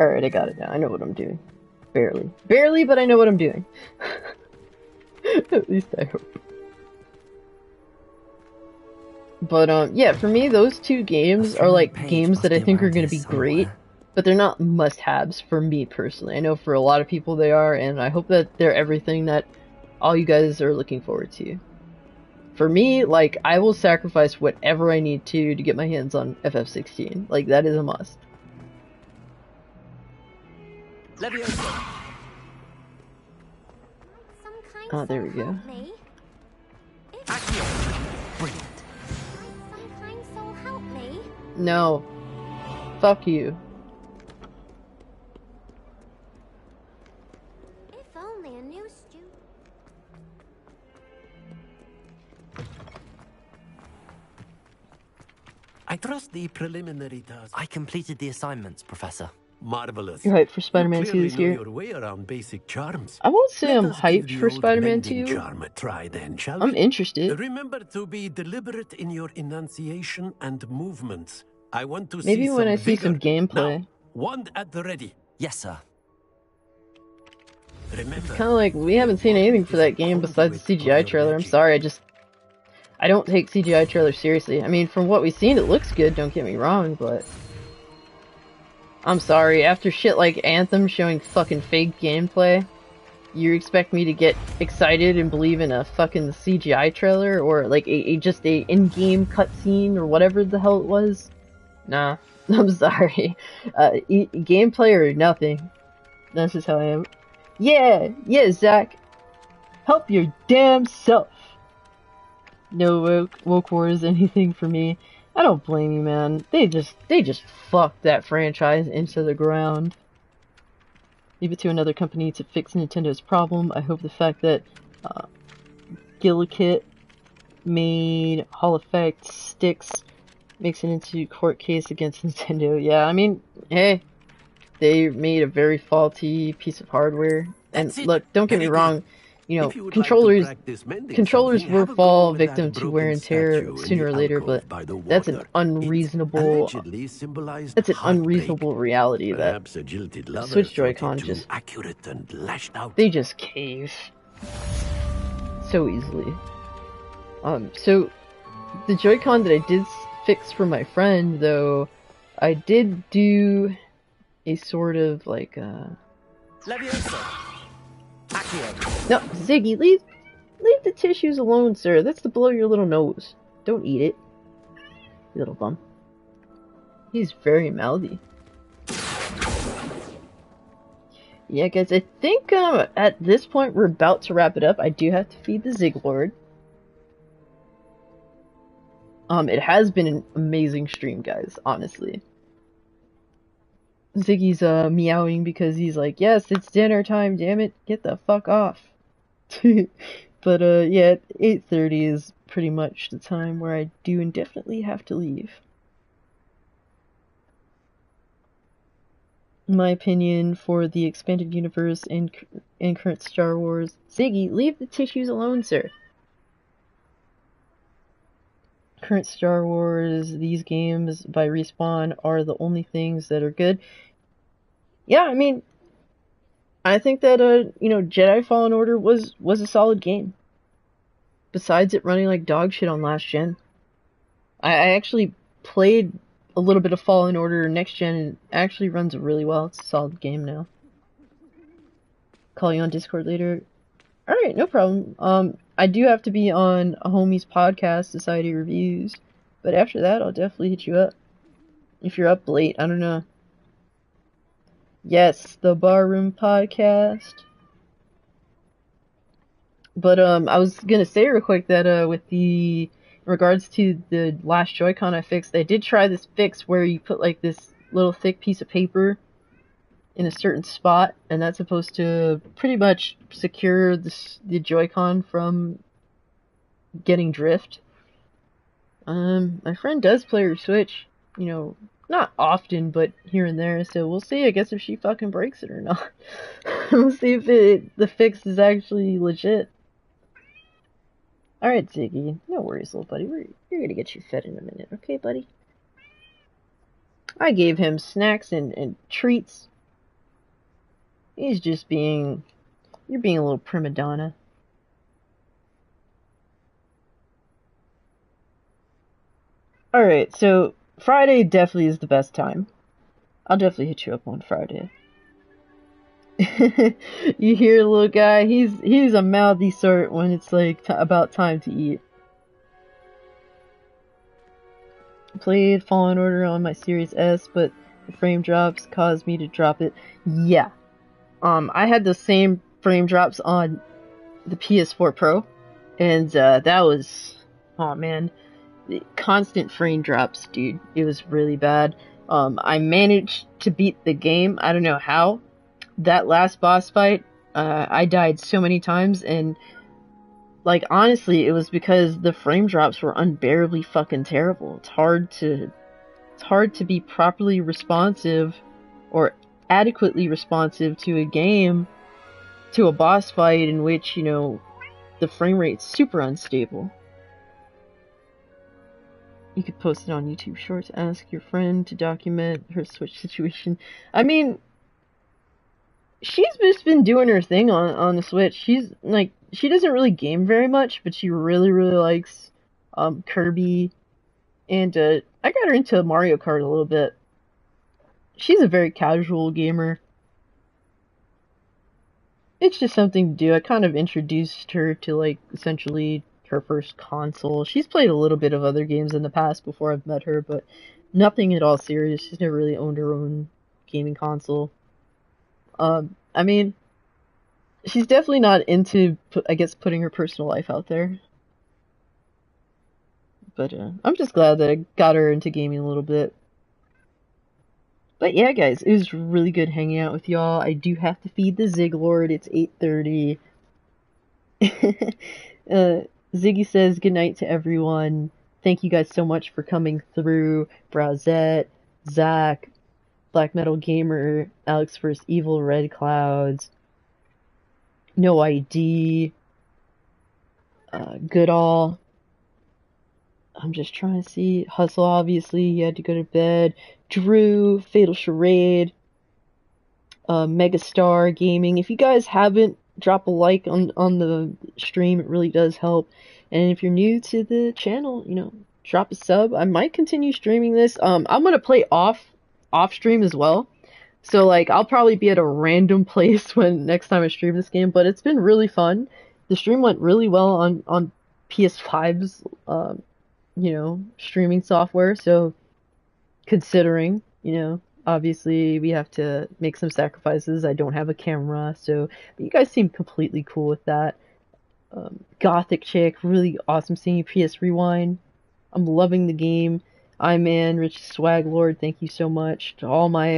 Alright, I got it now. I know what I'm doing. Barely. Barely, but I know what I'm doing. At least I hope. But, yeah, for me, those two games are like games that I think are going to be great, but they're not must-haves for me personally. I know for a lot of people they are, and I hope that they're everything that all you guys are looking forward to. For me, like, I will sacrifice whatever I need to get my hands on FF16. Like, that is a must.
Levioso.
Oh, there we go.
Brilliant.
No. Fuck you.
If only a new student.
I trust the preliminary task.
I completed the assignments, Professor.
Marvelous.
You're hyped for Spider-Man 2
You
this
clearly
year?
know your way around basic charms.
I won't say
Let
I'm
us give
hyped
the
for
old
Spider-Man
mending
2.
charm a try then, shall
I'm
we?
interested.
Remember to be deliberate in your enunciation and movements. I want to
Maybe
see
when
some
I see some
vigor.
gameplay.
Now, wand at the ready.
Yes, sir.
Remember,
Kind of like, we haven't seen anything for that game besides the CGI trailer. I'm sorry, I don't take CGI trailers seriously. I mean, from what we've seen, it looks good, don't get me wrong, but I'm sorry, after shit like Anthem showing fucking fake gameplay, you expect me to get excited and believe in a fucking CGI trailer, or like just a in-game cutscene, or whatever the hell it was? Nah, I'm sorry. Gameplay or nothing. That's just how I am. Yeah, Zach. Help your damn self. No woke wars anything for me. I don't blame you, man. They just fucked that franchise into the ground. Leave it to another company to fix Nintendo's problem. I hope the fact that Gillikit made Hall Effect sticks makes it into court case against Nintendo. Yeah, I mean, hey, they made a very faulty piece of hardware. And look, don't get me wrong, you know, controllers will fall victim to wear and tear sooner or later, but that's an unreasonable reality that Switch Joy-Con just they just cave so easily. So the Joy-Con that I did fix for my friend, though, I did do a sort of like No, Ziggy, leave the tissues alone, sir. That's to blow your little nose. Don't eat it, you little bum. He's very mouthy. Yeah, guys, I think at this point we're about to wrap it up. I do have to feed the Ziglord. It has been an amazing stream, guys, honestly. Ziggy's meowing because he's like, yes, it's dinner time, damn it, get the fuck off. But yeah, 8:30 is pretty much the time where I do indefinitely have to leave. In my opinion, for the expanded universe and current Star Wars, Ziggy, leave the tissues alone, sir. Current Star Wars, these games by Respawn are the only things that are good. Yeah, I mean, I think that you know, Jedi Fallen Order was a solid game. Besides it running like dog shit on last gen. I actually played a little bit of Fallen Order next gen, and it actually runs really well. It's a solid game now. Call you on Discord later. Alright, no problem. I do have to be on a homie's podcast, Society Reviews, but after that, I'll definitely hit you up. If you're up late, I don't know. Yes, the Barroom Podcast. But, I was gonna say real quick that, with in regards to the last Joy-Con I fixed, I did try this fix where you put, like, this little thick piece of paper in a certain spot, and that's supposed to pretty much secure the Joy-Con from getting drift. My friend does play her Switch, you know, not often, but here and there, so we'll see, I guess, if she fucking breaks it or not. We'll see if the fix is actually legit. Alright, Ziggy, no worries, little buddy, we're gonna get you fed in a minute, okay, buddy? I gave him snacks and treats. He's just you're being a little prima donna. Alright, so Friday definitely is the best time. I'll definitely hit you up on Friday. You hear, little guy, he's a mouthy sort when it's like about time to eat. Played Fallen Order on my Series S, but the frame drops caused me to drop it. Yeah. I had the same frame drops on the PS4 Pro, and that was, oh man, constant frame drops, dude. It was really bad. I managed to beat the game. I don't know how. That last boss fight, I died so many times, and like honestly, it was because the frame drops were unbearably fucking terrible. It's hard to be properly responsive or adequately responsive to a game, to a boss fight in which, you know, the frame rate's super unstable. You could post it on YouTube Shorts, ask your friend to document her Switch situation. I mean, she's just been doing her thing on the Switch. She's like, she doesn't really game very much, but she really likes Kirby, and I got her into Mario Kart a little bit. She's a very casual gamer. It's just something to do. I kind of introduced her to, like, essentially her first console. She's played a little bit of other games in the past before I've met her, but nothing at all serious. She's never really owned her own gaming console. I mean, she's definitely not into, I guess, putting her personal life out there. But I'm just glad that I got her into gaming a little bit. But yeah, guys, it was really good hanging out with y'all. I do have to feed the Ziglord. It's 8:30. Ziggy says goodnight to everyone. Thank you guys so much for coming through. Browsette, Zach, Black Metal Gamer, Alex vs. Evil, Red Clouds, No ID, Goodall. I'm just trying to see. Hustle, obviously, he had to go to bed. Drew, Fatal Charade, Megastar Gaming. If you guys haven't, drop a like on the stream. It really does help. And if you're new to the channel, you know, drop a sub. I might continue streaming this. I'm gonna play off stream as well. So like, I'll probably be at a random place when next time I stream this game. But it's been really fun. The stream went really well on PS5's you know, streaming software. So considering, you know, obviously we have to make some sacrifices. I don't have a camera, so but you guys seem completely cool with that. Gothic Chick, really awesome seeing you. PS Rewind, I'm loving the game. Man, Rich Swag Lord, thank you so much. To all my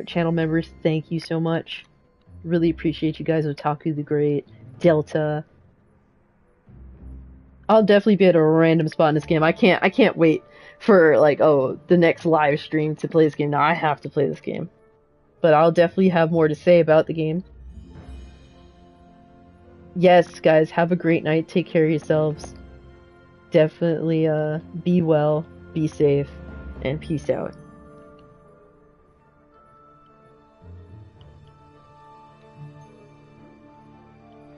channel members, thank you so much. Really appreciate you guys. Otaku the Great, Delta. I'll definitely be at a random spot in this game. I can't wait for, like, oh, the next live stream to play this game. Now I have to play this game. But I'll definitely have more to say about the game. Yes, guys, have a great night. Take care of yourselves. Definitely, be well, be safe, and peace out.